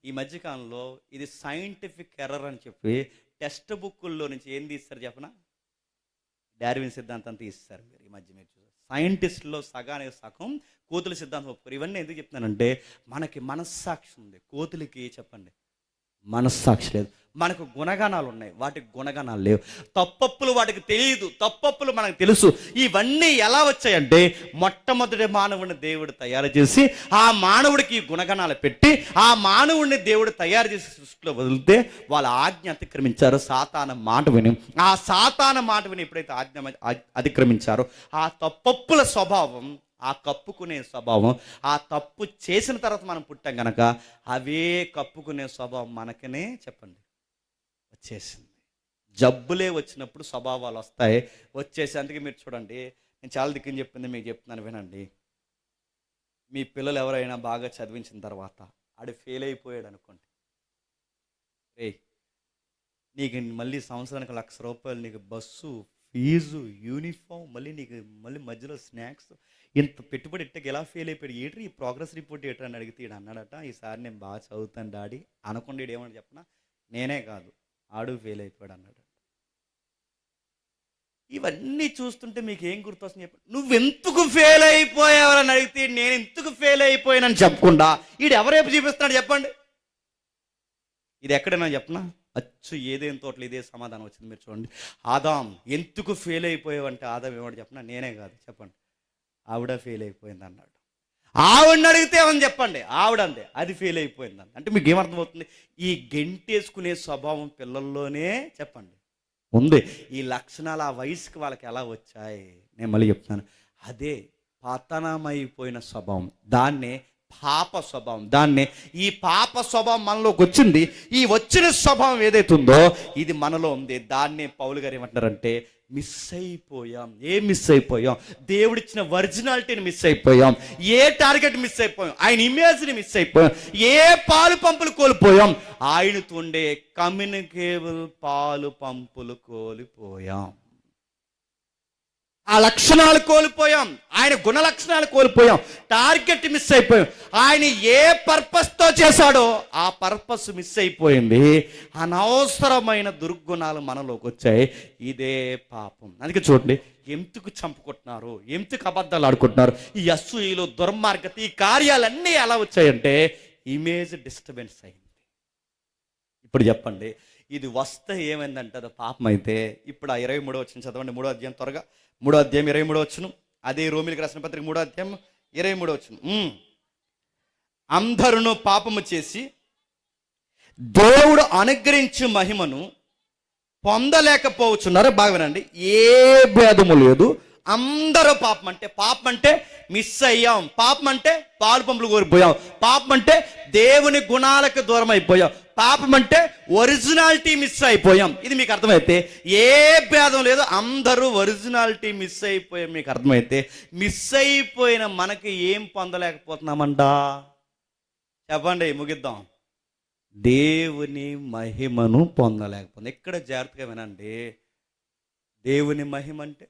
ఈ మధ్యకాలంలో ఇది సైంటిఫిక్ ఎర్రర్ అని చెప్పి టెక్స్ట్ బుక్కుల్లో నుంచి ఏం తీస్తారు చెప్పనా? డార్విన్ సిద్ధాంతం తీస్తారు. మీరు ఈ మధ్య మీరు చూసారు, సైంటిస్టులో సగానికి సగం కోతుల సిద్ధాంతం ఒప్పుకోరు. ఇవన్నీ ఎందుకు చెప్తున్నానంటే, మనకి మనస్సాక్షి ఉంది, కోతులకి చెప్పండి మనస్సాక్షి లేదు. మనకు గుణగణాలు ఉన్నాయి, వాటికి గుణగణాలు లేవు. తప్పప్పులు వాటికి తెలియదు, తప్పప్పులు మనకు తెలుసు. ఇవన్నీ ఎలా వచ్చాయంటే, మొట్టమొదటి మానవుడిని దేవుడు తయారు చేసి ఆ మానవుడికి గుణగణాలు పెట్టి ఆ మానవుడిని దేవుడు తయారు చేసి సృష్టిలో వదిలితే వాళ్ళ ఆజ్ఞ అతిక్రమించారు. సాతాన మాట విని, ఆ సాతాన మాట విని ఎప్పుడైతే ఆజ్ఞ అతిక్రమించారో ఆ తప్పప్పుల స్వభావం, ఆ కప్పుకునే స్వభావం, ఆ తప్పు చేసిన తర్వాత మనం పుట్టాం కనుక అవే కప్పుకునే స్వభావం మనకనే చెప్పండి వచ్చేసింది. జబ్బులే వచ్చినప్పుడు స్వభావాలు వస్తాయి, వచ్చేసి. అందుకే మీరు చూడండి, నేను చాలా దిక్కుని చెప్పింది మీకు చెప్తున్నాను వినండి. మీ పిల్లలు ఎవరైనా బాగా చదివించిన తర్వాత ఆడు ఫెయిల్ అయిపోయాడు అనుకోండి, నీకు మళ్ళీ సంవత్సరానికి ₹1,00,000 నీకు బస్సు ఫీజు, యూనిఫామ్, మళ్ళీ మధ్యలో స్నాక్స్, ఇంత పెట్టుబడి ఇట్టకి ఎలా ఫెయిల్ అయిపోయాడు, ఏంటి ఈ ప్రోగ్రెస్ రిపోర్ట్ ఏంటి అని అడిగితే ఈడు అన్నాడట, ఈసారి నేను బాగా చదువుతాను డాడీ అనుకోండి. ఏమని చెప్పనా, నేనే కాదు ఆడు ఫెయిల్ అయిపోయాడు అన్నాడు. ఇవన్నీ చూస్తుంటే మీకు ఏం గుర్తొస్తుంది చెప్పండి? నువ్వెందుకు ఫెయిల్ అయిపోయావని అడిగితే నేను ఎందుకు ఫెయిల్ అయిపోయానని చెప్పకుండా ఈడు ఎవరేపు చూపిస్తున్నాడు చెప్పండి? ఇది ఎక్కడైనా చెప్పనా? అచ్చు ఏదేం తోటలు ఇదే సమాధానం వచ్చింది. మీరు చూడండి, ఆదాం ఎందుకు ఫెయిల్ అయిపోయావంటే ఆదాం ఏమంటే చెప్పనా, నేనే కాదు చెప్పండి ఆవిడ ఫెయిల్ అయిపోయింది అన్నాడు. ఆవిడని అడిగితే ఏమని చెప్పండి, ఆవిడంతే అది ఫెయిల్ అయిపోయిందని. అంటే మీకు ఏమర్థమవుతుంది? ఈ గెంటేసుకునే స్వభావం పిల్లల్లోనే చెప్పండి ఉంది. ఈ లక్షణాలు ఆ వయసుకి వాళ్ళకి ఎలా వచ్చాయి నేను మళ్ళీ చెప్తాను. అదే పతనమైపోయిన స్వభావం, దాన్నే పాప స్వభావం. దాన్ని ఈ పాప స్వభావం మనలోకి వచ్చింది. ఈ వచ్చిన స్వభావం ఏదైతే ఉందో ఇది మనలో ఉంది. దాన్నే పౌలు గారు ఏమంటారంటే మిస్ అయిపోయాం. ఏం మిస్ అయిపోయాం? దేవుడిచ్చిన ఒరిజినాలిటీని మిస్ అయిపోయాం. ఏ టార్గెట్ మిస్ అయిపోయాం? ఆయన ఇమేజ్ని మిస్ అయిపోయాం. ఏ పాలు పంపులు కోల్పోయాం? ఆయనతో ఉండే కమ్యూనికేబుల్ పాలు పంపులు కోల్పోయాం. ఆ లక్షణాలు కోల్పోయాం. ఆయన గుణ లక్షణాలు కోల్పోయాం. టార్గెట్ మిస్ అయిపోయాం. ఆయన ఏ పర్పస్తో చేశాడో ఆ పర్పస్ మిస్ అయిపోయింది. అనవసరమైన దుర్గుణాలు మనలోకి వచ్చాయి. ఇదే పాపం. అందుకే చూడండి, ఎందుకు చంపుకుంటున్నారు, ఎందుకు అబద్ధాలు ఆడుకుంటున్నారు, ఈ అసూయలు, దుర్మార్గత, ఈ కార్యాలన్నీ ఎలా వచ్చాయంటే ఇమేజ్ డిస్టర్బెన్స్ అయింది. ఇప్పుడు చెప్పండి, ఇది వస్తే ఏమైందంటే అది పాపం అయితే. ఇప్పుడు ఆ 23వ వచనం చదవండి. 3వ అధ్యాయం త్వరగా. 3వ అధ్యాయం 23వ వచనం. అదే రోమిలికి రాసిన పత్రిక 3వ అధ్యాయం 23వ వచనం. అందరూ పాపము చేసి దేవుడు అనుగ్రహించు మహిమను పొందలేకపోవచ్చున్నారు. బాగా వినండి, ఏ భేదము లేదు. అందరూ పాపం అంటే మిస్ అయ్యాం. పాపం అంటే పాలు పంపులు కోల్పోయాం. పాపం అంటే దేవుని గుణాలకు దూరం అయిపోయాం. పాపం అంటే ఒరిజినాలిటీ మిస్ అయిపోయాం. ఇది మీకు అర్థమైతే ఏ భేదం లేదు. అందరూ ఒరిజినాలిటీ మిస్ అయిపోయాం. మీకు అర్థమైతే మిస్ అయిపోయిన మనకి ఏం పొందలేకపోతున్నామంట చెప్పండి, ముగిద్దాం. దేవుని మహిమను పొందలేకపోతుంది. ఇక్కడ జాగ్రత్తగా వినండి. దేవుని మహిమ అంటే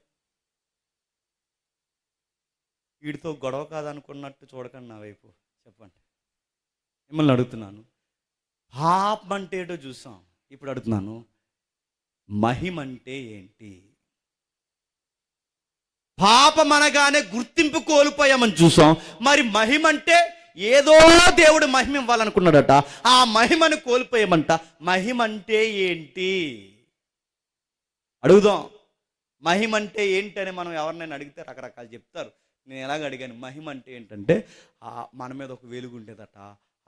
వీడితో గొడవ కాదనుకున్నట్టు చూడకండి నా వైపు. చెప్పండి, మిమ్మల్ని అడుగుతున్నాను. పాపం అంటే ఏంటో చూసాం. ఇప్పుడు అడుగుతున్నాను, మహిమ అంటే ఏంటి? పాపం అనగానే గుర్తింపు కోల్పోయామని చూసాం. మరి మహిమ అంటే ఏదో దేవుడు మహిమ ఇవ్వాలనుకున్నాడట, ఆ మహిమను కోల్పోయామంట. మహిమ అంటే ఏంటి అడుగుదాం. మహిమ అంటే ఏంటని మనం ఎవరినైనా అడిగితే రకరకాలు చెప్తారు. నేను ఎలాగ అడిగాను, మహిమ అంటే ఏంటంటే మన మీద ఒక వెలుగు ఉండేదట,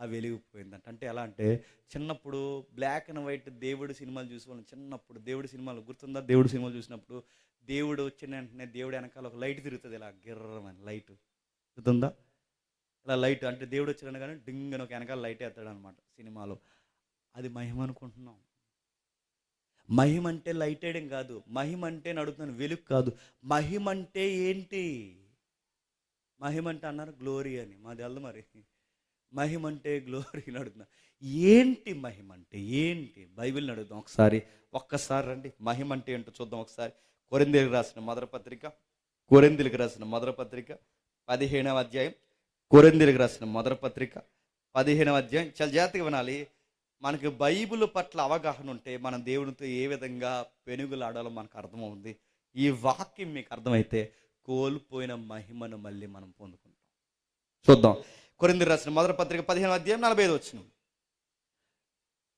ఆ వెలుగు పోయిందంట. అంటే ఎలా అంటే, చిన్నప్పుడు బ్లాక్ అండ్ వైట్ దేవుడు సినిమాలు చూసేవాళ్ళం. చిన్నప్పుడు దేవుడి సినిమాలు గుర్తుందా? దేవుడి సినిమాలు చూసినప్పుడు దేవుడు వచ్చిన వెంటనే దేవుడు వెనకాల ఒక లైట్ తిరుగుతుంది, ఇలా గిర్రమని లైట్ గుర్తుందా? ఇలా లైట్ అంటే దేవుడు వచ్చిన కానీ డింగ్ అని ఒక వెనకాల లైట్ వేస్తాడు అనమాట సినిమాలో. అది మహిమ అనుకుంటున్నాం. మహిమ అంటే లైట్ వేయడం కాదు. మహిమ అంటే అడుగుతున్నాను, వెలుగు కాదు. మహిమ అంటే ఏంటి? మహిమ అంటే అన్నారు గ్లోరీ అని, మాది అల్లు మరి. మహిమ అంటే గ్లోరీని అడుగుతున్నా. ఏంటి మహిమ అంటే ఏంటి? బైబిల్ని అడుగుదాం ఒకసారి. ఒక్కసారి రండి, మహిమ అంటే ఏంటో చూద్దాం ఒకసారి. కొరింథీయులకు రాసిన మొదటి పత్రిక 15వ అధ్యాయం. కొరింథీయులకు రాసిన మొదటి పత్రిక 15వ అధ్యాయం. చాలా జాగ్రత్తగా వినాలి. మనకి బైబిల్ పట్ల అవగాహన ఉంటే మనం దేవునితో ఏ విధంగా పెనుగులాడాలో మనకు అర్థమవుతుంది. ఈ వాక్యం మీకు అర్థమైతే కోల్పోయిన మహిమను మళ్ళీ మనం పొందుకుంటాం. చూద్దాం. కొరింథీయులకు రాసిన మొదటి పత్రిక 15వ అధ్యాయం 45వ వచనం.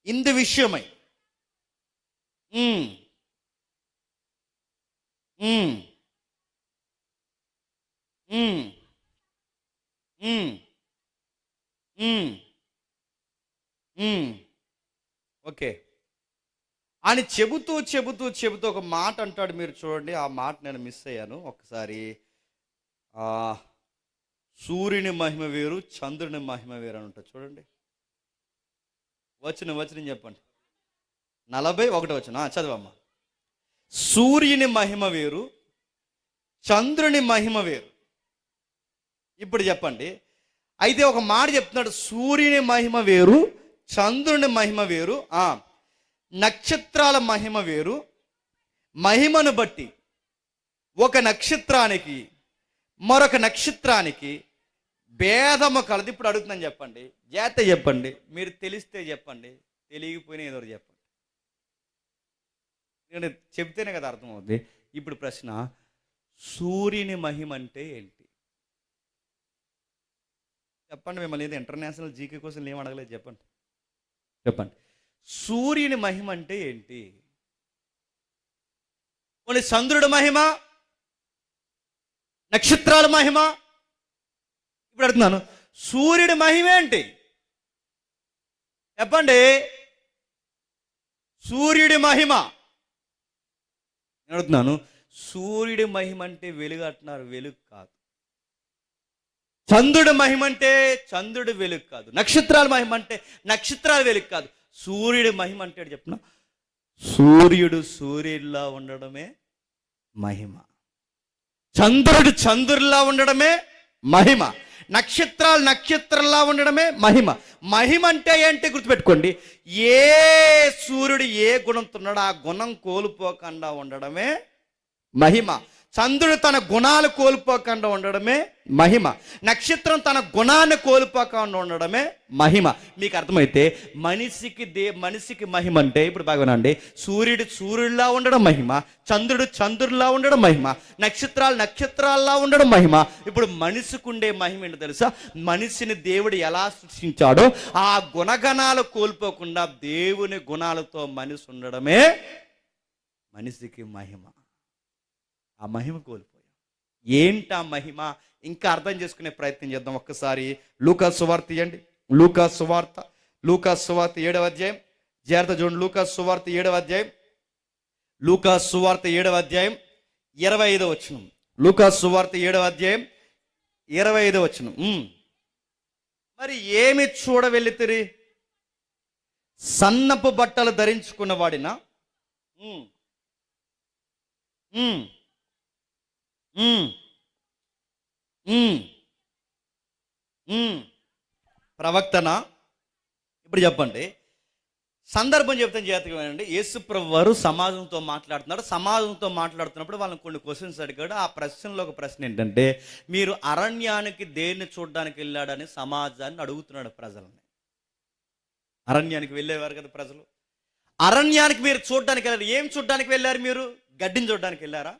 ఇందు విషయమై ఓకే అని చెబుతూ ఒక మాట అంటాడు. మీరు చూడండి, ఆ మాట నేను మిస్ అయ్యాను ఒకసారి. సూర్యుని మహిమ వేరు, చంద్రుని మహిమ వేరు అని ఉంటుంది. చూడండి, వచనం చెప్పండి. 41వ వచనం చదవమ్మా. సూర్యుని మహిమ వేరు, చంద్రుని మహిమ వేరు. ఇప్పుడు చెప్పండి. అయితే ఒక మాట చెప్తున్నాడు, సూర్యుని మహిమ వేరు, చంద్రుని మహిమ వేరు, నక్షత్రాల మహిమ వేరు. మహిమను బట్టి ఒక నక్షత్రానికి మరొక నక్షత్రానికి భేదము కలదు. ఇప్పుడు అడుగుతున్నాను, చెప్పండి, జాగ్రత్త చెప్పండి. మీరు తెలిస్తే చెప్పండి, తెలియకపోయినా ఏదో చెప్పండి. నేను చెప్తేనే కదా అర్థమవుతుంది. ఇప్పుడు ప్రశ్న, సూర్యుని మహిమ అంటే ఏంటి? చెప్పండి. మిమ్మల్ని ఏదో ఇంటర్నేషనల్ జీకే కోసం ఏం అడగలేదు. చెప్పండి. సూర్యుని మహిమ అంటే ఏంటి? కొన్ని చంద్రుడి మహిమ, నక్షత్రాల మహిమ. ఇప్పుడు అడుగుతున్నాను, సూర్యుడి మహిమ ఏంటి? చెప్పండి. సూర్యుడి మహిమ నేను అడుగుతున్నాను. సూర్యుడి మహిమ అంటే వెలుగు అంటున్నారు, వెలుగు కాదు. చంద్రుడి మహిమ అంటే చంద్రుడి వెలుగు కాదు, నక్షత్రాల మహిమ అంటే నక్షత్రాల వెలుగు కాదు, సూర్యుడి మహిమ అంటే చెప్తున్నా, సూర్యుడు సూర్యుడిలా ఉండడమే మహిమ, చంద్రుడు చంద్రుడిలా ఉండడమే మహిమ, నక్షత్రాలు నక్షత్రంలా ఉండడమే మహిమ. మహిమ అంటే ఏంటి గుర్తుపెట్టుకోండి, ఏ సూర్యుడు ఏ గుణంతో ఉన్నాడో ఆ గుణం కోల్పోకుండా ఉండడమే మహిమ. చంద్రుడు తన గుణాలు కోల్పోకుండా ఉండడమే మహిమ, నక్షత్రం తన గుణాన్ని కోల్పోకుండా ఉండడమే మహిమ. మీకు అర్థమైతే మనిషికి మహిమ అంటే ఇప్పుడు బాగానండి, సూర్యుడు సూర్యుడిలా ఉండడం మహిమ, చంద్రుడు చంద్రుడిలా ఉండడం మహిమ, నక్షత్రాలు నక్షత్రాల్లా ఉండడం మహిమ. ఇప్పుడు మనిషికి ఉండే మహిమ ఏంటో తెలుసా? మనిషిని దేవుడు ఎలా సృష్టించాడో ఆ గుణగణాలు కోల్పోకుండా దేవుని గుణాలతో మనిషి ఉండడమే మనిషికి మహిమ. ఆ మహిమ కోల్పోయాం. ఏంటా మహిమ? ఇంకా అర్థం చేసుకునే ప్రయత్నం చేద్దాం. ఒక్కసారి లూకా సువార్త తీయండి. లూకా సువార్త 7వ అధ్యాయం. జాగ్రత్త చూడండి. లూకా సువార్త 7వ అధ్యాయం. లూకా సువార్త 7వ అధ్యాయం 25వ వచనం. లూకా సువార్త 7వ అధ్యాయం 25వ వచనం. మరి ఏమి చూడ వెళ్ళితిరి? సన్నపు బట్టలు ధరించుకున్న వాడినా? ప్రవక్తనా? ఇప్పుడు చెప్పండి, సందర్భం చెప్తాను జాతకమేనండి. యేసుప్రభు వారు సమాజంతో మాట్లాడుతున్నాడు. సమాజంతో మాట్లాడుతున్నప్పుడు వాళ్ళని కొన్ని క్వశ్చన్స్ అడిగాడు. ఆ ప్రశ్నలో ఒక ప్రశ్న ఏంటంటే, మీరు అరణ్యానికి దేన్ని చూడడానికి వెళ్ళాడని సమాజాన్ని అడుగుతున్నాడు ప్రజల్ని. అరణ్యానికి వెళ్ళేవారు కదా ప్రజలు. అరణ్యానికి మీరు చూడడానికి వెళ్ళారు. ఏం చూడడానికి వెళ్ళారు? మీరు గడ్డిని చూడడానికి వెళ్ళారా?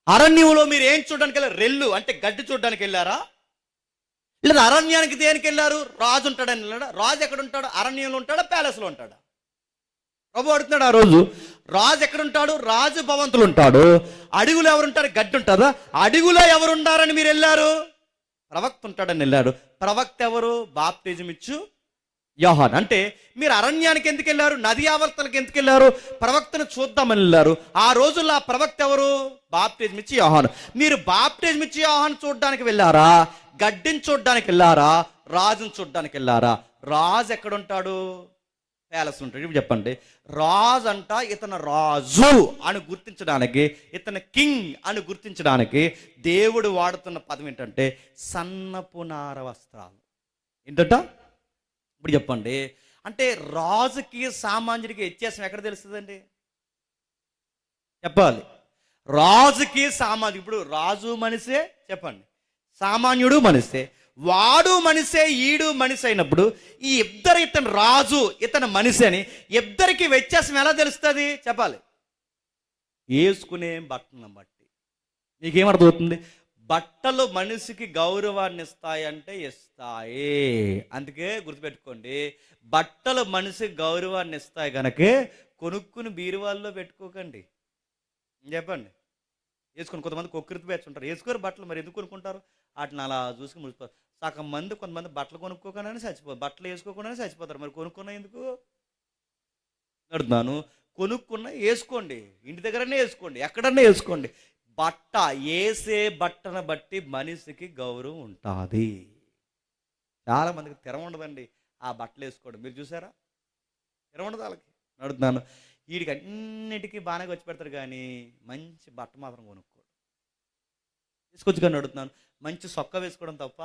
అరణ్యంలో మీరు ఏం చూడడానికి వెళ్ళారు? రెల్లు అంటే గడ్డి చూడడానికి వెళ్ళారా? లేదా అరణ్యానికి దేనికి వెళ్ళారు? రాజు ఉంటాడని వెళ్ళాడా? రాజు ఎక్కడ ఉంటాడు? అరణ్యంలో ఉంటాడా, ప్యాలెస్లో ఉంటాడా? ప్రభు అడుగుతున్నాడు ఆ రోజు. రాజు ఎక్కడ ఉంటాడు? రాజు భవంతులు ఉంటాడు. అడుగులో ఎవరుంటారు? గడ్డి ఉంటుందా? అడుగులో ఎవరు ఉంటారని మీరు వెళ్ళారు? ప్రవక్త ఉంటాడని వెళ్ళారు. ప్రవక్త ఎవరు? బాప్టిజం ఇచ్చు యోహాన్. అంటే మీరు అరణ్యానికి ఎందుకు వెళ్ళారు? నది ఆవర్తనకి ఎందుకు వెళ్ళారు? ప్రవక్తను చూద్దామని వెళ్ళారు. ఆ రోజుల్లో ఆ ప్రవక్త ఎవరు? బాప్టిజం ఇచ్చి యోహాను. మీరు బాప్టిజం ఇచ్చి యోహాను చూడడానికి వెళ్ళారా? గడ్డిని చూడడానికి వెళ్ళారా? రాజుని చూడడానికి వెళ్ళారా? రాజు ఎక్కడ ఉంటాడు? ప్యాలెస్ ఉంటాడు. ఇప్పుడు చెప్పండి, రాజు అంట ఇతను రాజు అని గుర్తించడానికి, ఇతను కింగ్ అని గుర్తించడానికి దేవుడు వాడుతున్న పదం ఏంటంటే సన్నపు నార వస్త్రాలు. ఏంటంట? ఇప్పుడు చెప్పండి, అంటే రాజుకి సామాన్యుడికి వ్యత్యాసం ఎక్కడ తెలుస్తుందండి? చెప్పాలి. రాజుకి సామాన్యుడు, ఇప్పుడు రాజు మనిషే, చెప్పండి, సామాన్యుడు మనిషే, వాడు మనిషే ఈడు మనిషి అయినప్పుడు ఈ ఇద్దరు, ఇతను రాజు ఇతను మనిషి అని ఇద్దరికి వ్యత్యాసం ఎలా తెలుస్తుంది? చెప్పాలి. వేసుకునే బట్టలను బట్టి. మీకేమర్థమవుతుంది? బట్టలు మనిషికి గౌరవాన్ని ఇస్తాయంటే ఇస్తాయి. అందుకే గుర్తుపెట్టుకోండి, బట్టలు మనిషికి గౌరవాన్ని ఇస్తాయి కనుకే కొనుక్కుని బీరువాల్లో పెట్టుకోకండి. చెప్పండి. వేసుకుని కొంతమంది కొక్కరితో పెంచుంటారు, వేసుకోరు బట్టలు, మరి ఎందుకు కొనుక్కుంటారు? వాటిని అలా చూసుకుని ముడిపోతారు. సగం మంది కొంతమంది బట్టలు కొనుక్కోకుండానే చచ్చిపోతారు, బట్టలు వేసుకోకుండానే చచ్చిపోతారు. మరి కొనుక్కున్నా ఎందుకు అడుగుతున్నాను? కొనుక్కున్న వేసుకోండి, ఇంటి దగ్గరనే వేసుకోండి, ఎక్కడన్నా వేసుకోండి. బట్ట వేసే బట్టను బట్టి మనిషికి గౌరవం ఉంటుంది. చాలా మందికి తెర ఉండదండి ఆ బట్టలు వేసుకోవడం. మీరు చూసారా? తెర ఉండదు వాళ్ళకి. అడుగుతున్నాను, వీడికి అన్నిటికీ బాగానే వచ్చి పెడతారు కానీ మంచి బట్ట మాత్రం కొనుక్కోడు. తీసుకొచ్చి కానీ అడుగుతున్నాను, మంచి సొక్క వేసుకోవడం తప్ప,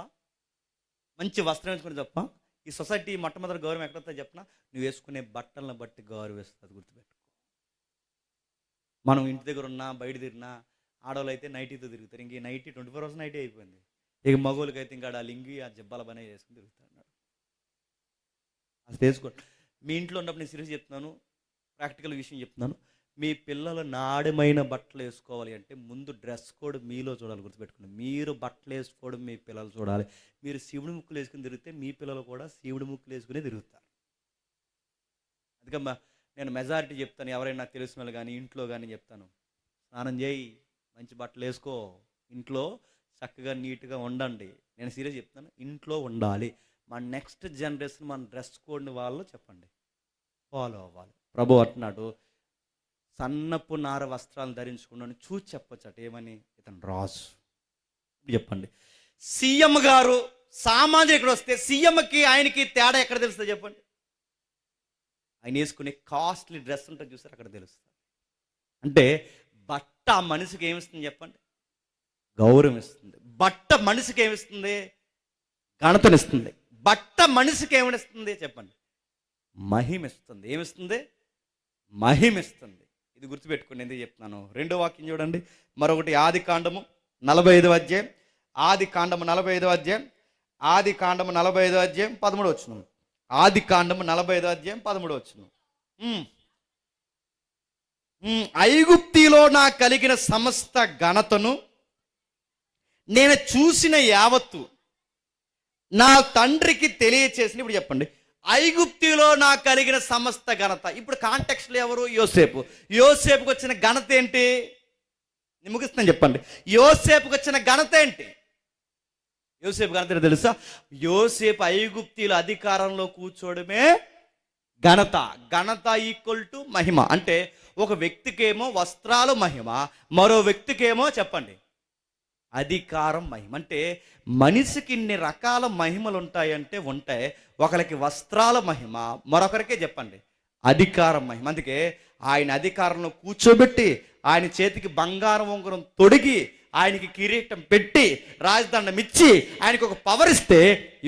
మంచి వస్త్రం వేసుకోవడం తప్ప ఈ సొసైటీ మొట్టమొదటి గౌరవం ఎక్కడొస్తుందో చెప్పినా, నువ్వు వేసుకునే బట్టలను బట్టి గౌరవిస్తుంది. గుర్తుపెట్టుకో. మనం ఇంటి దగ్గర ఉన్నా బయట తిరిగినా, ఆడవాళ్ళు అయితే నైటీతో తిరుగుతారు. ఇంక నైటీ 24 hours నైటీ అయిపోయింది. ఇక మగవాళ్ళకి అయితే ఇంకా ఆ లింగి ఆ జబ్బాల పని చేసుకుని తిరుగుతాడు. అది తెలుసుకోండి. మీ ఇంట్లో ఉన్నప్పుడు నేను సీరియస్ చెప్తున్నాను, ప్రాక్టికల్ విషయం చెప్తున్నాను. మీ పిల్లలు నాణ్యమైన బట్టలు వేసుకోవాలి అంటే ముందు డ్రెస్ కోడ్ మీలో చూడాలి. గుర్తుపెట్టుకోండి. మీరు బట్టలు వేసుకోవడం మీ పిల్లలు చూడాలి. మీరు శివుడి ముక్కులు వేసుకుని తిరిగితే మీ పిల్లలు కూడా శివుడి ముక్కులు వేసుకుని తిరుగుతారు. అందుకమ్మా నేను మెజారిటీ చెప్తాను, ఎవరైనా నాకు తెలిసిన వాళ్ళు కానీ ఇంట్లో కానీ చెప్తాను, స్నానం చేయి, మంచి బట్టలు వేసుకో, ఇంట్లో చక్కగా నీట్గా ఉండండి. నేను సీరియస్ చెప్తాను, ఇంట్లో ఉండాలి. మన నెక్స్ట్ జనరేషన్ మన డ్రెస్ కోడ్ని వాళ్ళు చెప్పండి ఫాలో అవ్వాలి. ప్రభు అంటున్నాడు, సన్నపు నార వస్త్రాలను ధరించుకున్నాను చూసి చెప్పొచ్చట. ఏమని? ఇతను రాజు. చెప్పండి, సీఎం గారు సామాజికుడు వస్తే సీఎంకి ఆయనకి తేడా ఎక్కడ తెలుస్తుంది చెప్పండి? ఆయన వేసుకునే కాస్ట్లీ డ్రెస్ ఉంటుంది చూసారు, అక్కడ తెలుస్తుంది. అంటే బట్ట మనిషికి ఏమిస్తుంది చెప్పండి? గౌరవం ఇస్తుంది. బట్ట మనిషికి ఏమిస్తుంది? ఘనతనిస్తుంది. బట్ట మనిషికి ఏమిస్తుంది చెప్పండి? మహిమిస్తుంది. ఏమిస్తుంది? మహిమిస్తుంది. ఇది గుర్తుపెట్టుకోండి, ఎందుకు చెప్తున్నాను. రెండో వాక్యం చూడండి, మరొకటి ఆది కాండము 45వ అధ్యాయం, ఆది కాండము 45వ అధ్యాయం, ఆది కాండము 45వ అధ్యాయం 13వ వచనం. ఆది కాండము 45వ అధ్యాయం 13వ వచనం. ఐగుప్తిలో నాకు కలిగిన సమస్త ఘనతను నేను చూసిన యావత్తు నా తండ్రికి తెలియచేసిన. ఇప్పుడు చెప్పండి, ఐగుప్తిలో నాకు కలిగిన సమస్త ఘనత. ఇప్పుడు కాంటెక్స్ట్లో ఎవరు? యోసేపు. యోసేపుకి వచ్చిన ఘనత ఏంటి? నేను ముగిస్తాను, చెప్పండి. యోసేపుకి వచ్చిన ఘనత ఏంటి? యోసేపు ఘనత తెలుసా? యోసేపు ఐగుప్తీల అధికారంలో కూర్చోవడమే ఘనత. ఘనత ఈక్వల్ టు మహిమ. అంటే ఒక వ్యక్తికేమో వస్త్రాలు మహిమ, మరో వ్యక్తికేమో చెప్పండి అధికారం మహిమ. అంటే మనిషికి ఇన్ని రకాల మహిమలు ఉంటాయంటే ఉంటాయి. ఒకరికి వస్త్రాల మహిమ, మరొకరికే చెప్పండి అధికారం మహిమ. అందుకే ఆయన అధికారంలో కూర్చోబెట్టి ఆయన చేతికి బంగారం ఉంగరం తొడిగి ఆయనకి కిరీటం పెట్టి రాజదండం ఇచ్చి ఆయనకు ఒక పవర్ ఇస్తే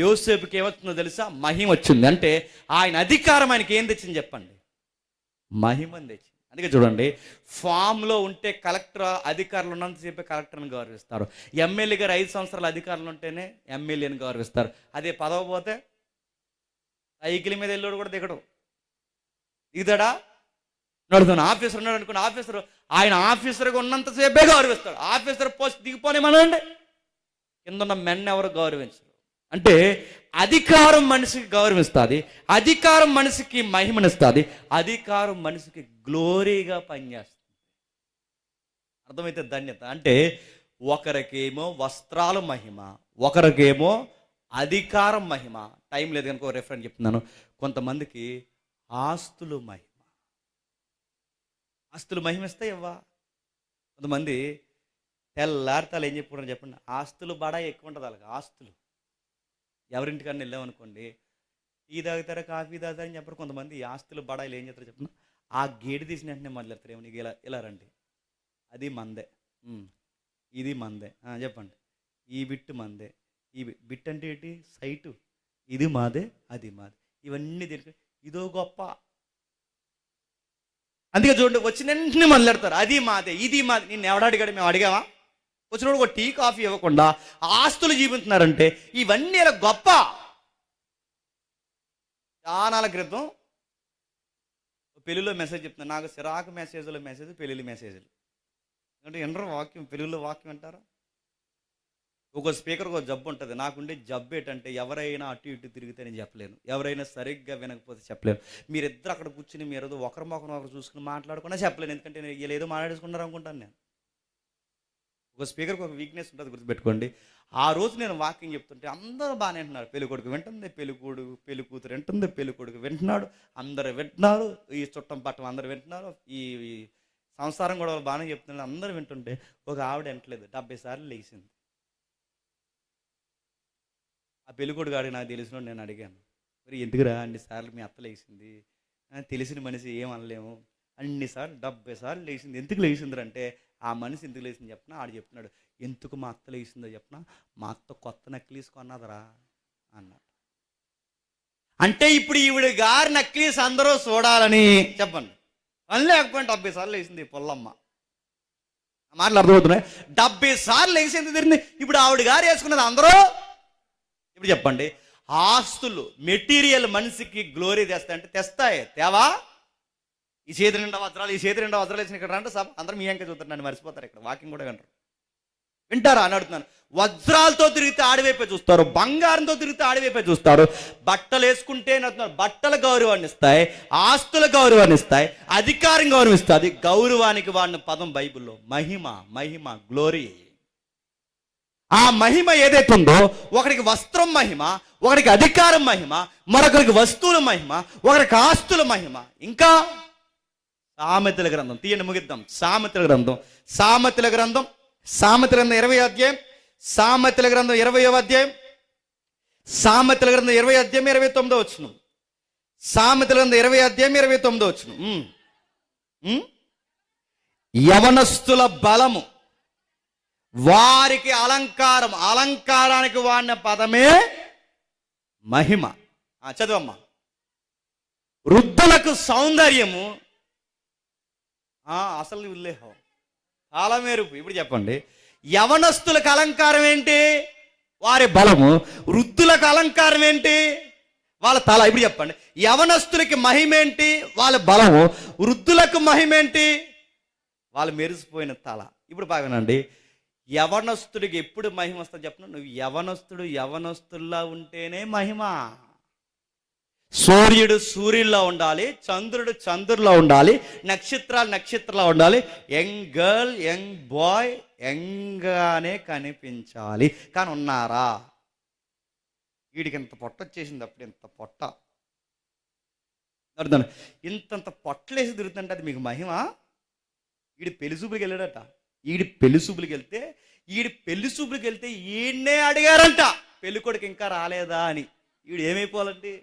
యోసేపుకి ఏమవుతుందో తెలుసా? మహిమ వచ్చింది. అంటే ఆయన అధికారం ఆయనకి ఏం తెచ్చింది చెప్పండి? మహిమని తెచ్చింది. అందుకే చూడండి, ఫామ్లో ఉంటే కలెక్టర్ అధికారులు ఉన్నంతసేపే కలెక్టర్ని గౌరవిస్తారు. ఎమ్మెల్యే గారు 5 సంవత్సరాల అధికారులు ఉంటేనే ఎమ్మెల్యేని గౌరవిస్తారు. అదే పదవి పోతే సైకిల్ మీద వెళ్ళాడు కూడా దిగడు. దిగుతాడా? నడుతున్న ఆఫీసర్ ఉన్నాడు అనుకున్న ఆఫీసర్ ఆయన ఆఫీసర్గా ఉన్నంతసేపే గౌరవిస్తాడు. ఆఫీసర్ పోస్ట్ దిగిపోనేమనండి, కింద ఉన్న మెన్ ఎవరు గౌరవించరు. అంటే అధికారం మనిషికి గౌరవిస్తుంది, అధికారం మనిషికి మహిమనిస్తుంది, అధికారం మనిషికి గ్లోరీగా పనిచేస్తుంది. అర్థమైతే ధన్యత. అంటే ఒకరికేమో వస్త్రాలు మహిమ, ఒకరికేమో అధికారం మహిమ. టైం లేదు కనుక రెఫరెన్స్ చెప్తున్నాను. కొంతమందికి ఆస్తులు మహిమ. ఆస్తులు మహిమిస్తాయి ఇవ్వా. కొంతమంది తెల్లారితాలు ఏం చెప్పుకుంటారు చెప్పండి? ఆస్తులు బడా ఎక్కువ ఉంటుంది వాళ్ళకి. ఆస్తులు ఎవరింటికన్నా వెళ్ళామనుకోండి, టీ తాగుతారా కాఫీ తాగుతారా అని చెప్పరు. కొంతమంది ఈ ఆస్తులు బడాయిలు ఏం చేస్తారు చెప్పండి? ఆ గేటు తీసిన వెంటనే మొదలెడతారు. ఏమో నీకు ఇలా ఇలా రండి, అది మందే, ఇది మందే, చెప్పండి ఈ బిట్టు మందే, ఈ బిట్ అంటే ఏంటి? సైటు, ఇది మాదే, అది మాదే, ఇవన్నీ తెలిసి ఇదో గొప్ప. అందుకే చూడండి, వచ్చిన వెంటనే మొదలెడతారు అది మాదే, ఇది మాదే. నేను ఎవడ అడిగాడు? మేము అడిగామా? వచ్చినప్పుడు ఒక టీ కాఫీ ఇవ్వకుండా ఆస్తులు జీవిస్తున్నారంటే ఇవన్నీ ఇలా గొప్ప. చాలా క్రితం పెళ్ళిలో మెసేజ్ చెప్తున్నాను. నాకు సిరాకు మెసేజ్లో మెసేజ్, పెళ్ళిళ్ళు మెసేజ్లు. ఎందుకంటే వినరు వాక్యం, పెళ్ళిలో వాక్యం అంటారా? ఒక స్పీకర్కి ఒక జబ్బు ఉంటుంది. నాకుండే జబ్బు ఏంటంటే ఎవరైనా అటు ఇటు తిరిగితే నేను చెప్పలేను, ఎవరైనా సరిగ్గా వినకపోతే చెప్పలేను. మీరిద్దరు అక్కడ కూర్చుని మీరు ఒకరి మొక్కను ఒకరు చూసుకుని మాట్లాడుకున్నా చెప్పలేను, ఎందుకంటే నేను వీళ్ళు ఏదో మాట్లాడేసుకున్నారు అనుకుంటాను. నేను ఒక స్పీకర్కి ఒక వీక్నెస్ ఉంటుంది, గుర్తుపెట్టుకోండి. ఆ రోజు నేను వాకింగ్ చెప్తుంటే అందరూ బాగానే వింటున్నారు. పెళ్లి కొడుకు వింటుంది, పెళ్లి కూతురు వింటుంది, పెళ్లి కొడుకు వింటున్నాడు, అందరూ వింటున్నారు, ఈ చుట్టం పట్టం అందరూ వింటున్నారు, ఈ సంసారం కూడా బాగానే చెప్తున్నారు, అందరూ వింటుంటే ఒక ఆవిడ వింటలేదు. 70 సార్లు లేచింది. ఆ పెళ్లి కొడుకు ఆడికి నాకు తెలిసిన నేను అడిగాను, మరి ఎందుకురా అన్నిసార్లు మీ అత్త లేచింది? తెలిసిన మనిషి ఏమనలేము, అన్నిసార్లు 70 సార్లు లేచింది. ఎందుకు లేచింది అంటే, ఆ మనిషి ఎందుకు లేచింది చెప్పినా ఆడు చెప్తున్నాడు. ఎందుకు మా అత్త లేచిందో చెప్పినా, మా అత్త కొత్త నక్లీస్ కొన్నదరా అన్నాడు. అంటే ఇప్పుడు ఈవిడ గారి నక్లీస్ అందరూ చూడాలని చెప్పండి, అని లేకపోతే 70 సార్లు లేచింది పొల్లమ్మ. మాటలు అర్థమవుతున్నాయి. 70 సార్లు లేచింది తిరిగింది. ఇప్పుడు ఆవిడ గారు వేసుకున్నది అందరూ. ఇప్పుడు చెప్పండి, ఆస్తులు మెటీరియల్ మనిషికి గ్లోరీ తెస్తాయంటే తెస్తాయి, తేవా? ఈ చేతి నిండా వజ్రాలు, ఈ చేతి నిండా వజ్రాలు వేసిన ఇక్కడ రండి సార్, అందరూ మీ అంకే చూస్తారు, నన్ను మర్చిపోతారు. ఇక్కడ వాకింగ్ కూడా వింటారు, వింటారా అని అడుగుతున్నాను. వజ్రాలతో తిరిగితే ఆడివైపే చూస్తారు, బంగారంతో తిరిగితే ఆడివైపే చూస్తారు. బట్టలు వేసుకుంటే బట్టల గౌరవాన్ని ఇస్తాయి, ఆస్తుల గౌరవాన్ని ఇస్తాయి, అధికారం గౌరవిస్తుంది. గౌరవానికి వాడిన పదం బైబిల్లో మహిమ, మహిమ, గ్లోరీ. ఆ మహిమ ఏదైతే ఉందో, ఒకరికి వస్త్రం మహిమ, ఒకరికి అధికారం మహిమ, మరొకరికి వస్తువుల మహిమ, ఒకరికి ఆస్తుల మహిమ. ఇంకా సామెతల గ్రంథం తీయండి, ముగిద్దాం. సామెతల గ్రంథం 20వ అధ్యాయం సామెతల గ్రంథం 20వ అధ్యాయం, సామెతల గ్రంథం 20 అధ్యాయం 29వ వచనం. సామెతల గ్రంథం 20 అధ్యాయం 29వ వచనం. యవనస్తుల బలము వారికి అలంకారం. అలంకారానికి వాడిన పదమే మహిమ. చదవమ్మా. వృద్ధులకు సౌందర్యము, అసలు ఉల్లేహం, చాలా మేరుపు. ఇప్పుడు చెప్పండి, యవనస్తులకు అలంకారం ఏంటి? వారి బలము. వృద్ధులకు అలంకారం ఏంటి? వాళ్ళ తల. ఇప్పుడు చెప్పండి, యవనస్తులకి మహిమ ఏంటి? వాళ్ళ బలము. వృద్ధులకు మహిమ ఏంటి? వాళ్ళు మెరిసిపోయిన తల. ఇప్పుడు బాగానండి, యవనస్తుడికి ఎప్పుడు మహిమ వస్తుంది చెప్పను? నువ్వు యవనస్తుల్లా ఉంటేనే మహిమ. సూర్యుడు సూర్యుల్లో ఉండాలి, చంద్రుడు చంద్రుల్లో ఉండాలి, నక్షత్రాలు ఉండాలి. యంగ్ గర్ల్, యంగ్ బాయ్ యంగ్గానే కనిపించాలి. కానీ ఉన్నారా? వీడికి ఇంత పొట్ట వచ్చేసింది, అప్పుడు ఇంత పొట్ట అర్థం, ఇంతంత పొట్టలేసి తిరుగుతుంటే అది మీకు మహిమ? వీడి పెళ్లి చూపులకు వెళ్ళాడట. వీడి పెళ్లి చూపులకు వెళ్తే ఈయన్నే అడిగారంట, పెళ్లి కొడుకు ఇంకా రాలేదా అని. వీడు ఏమైపోవాలండి?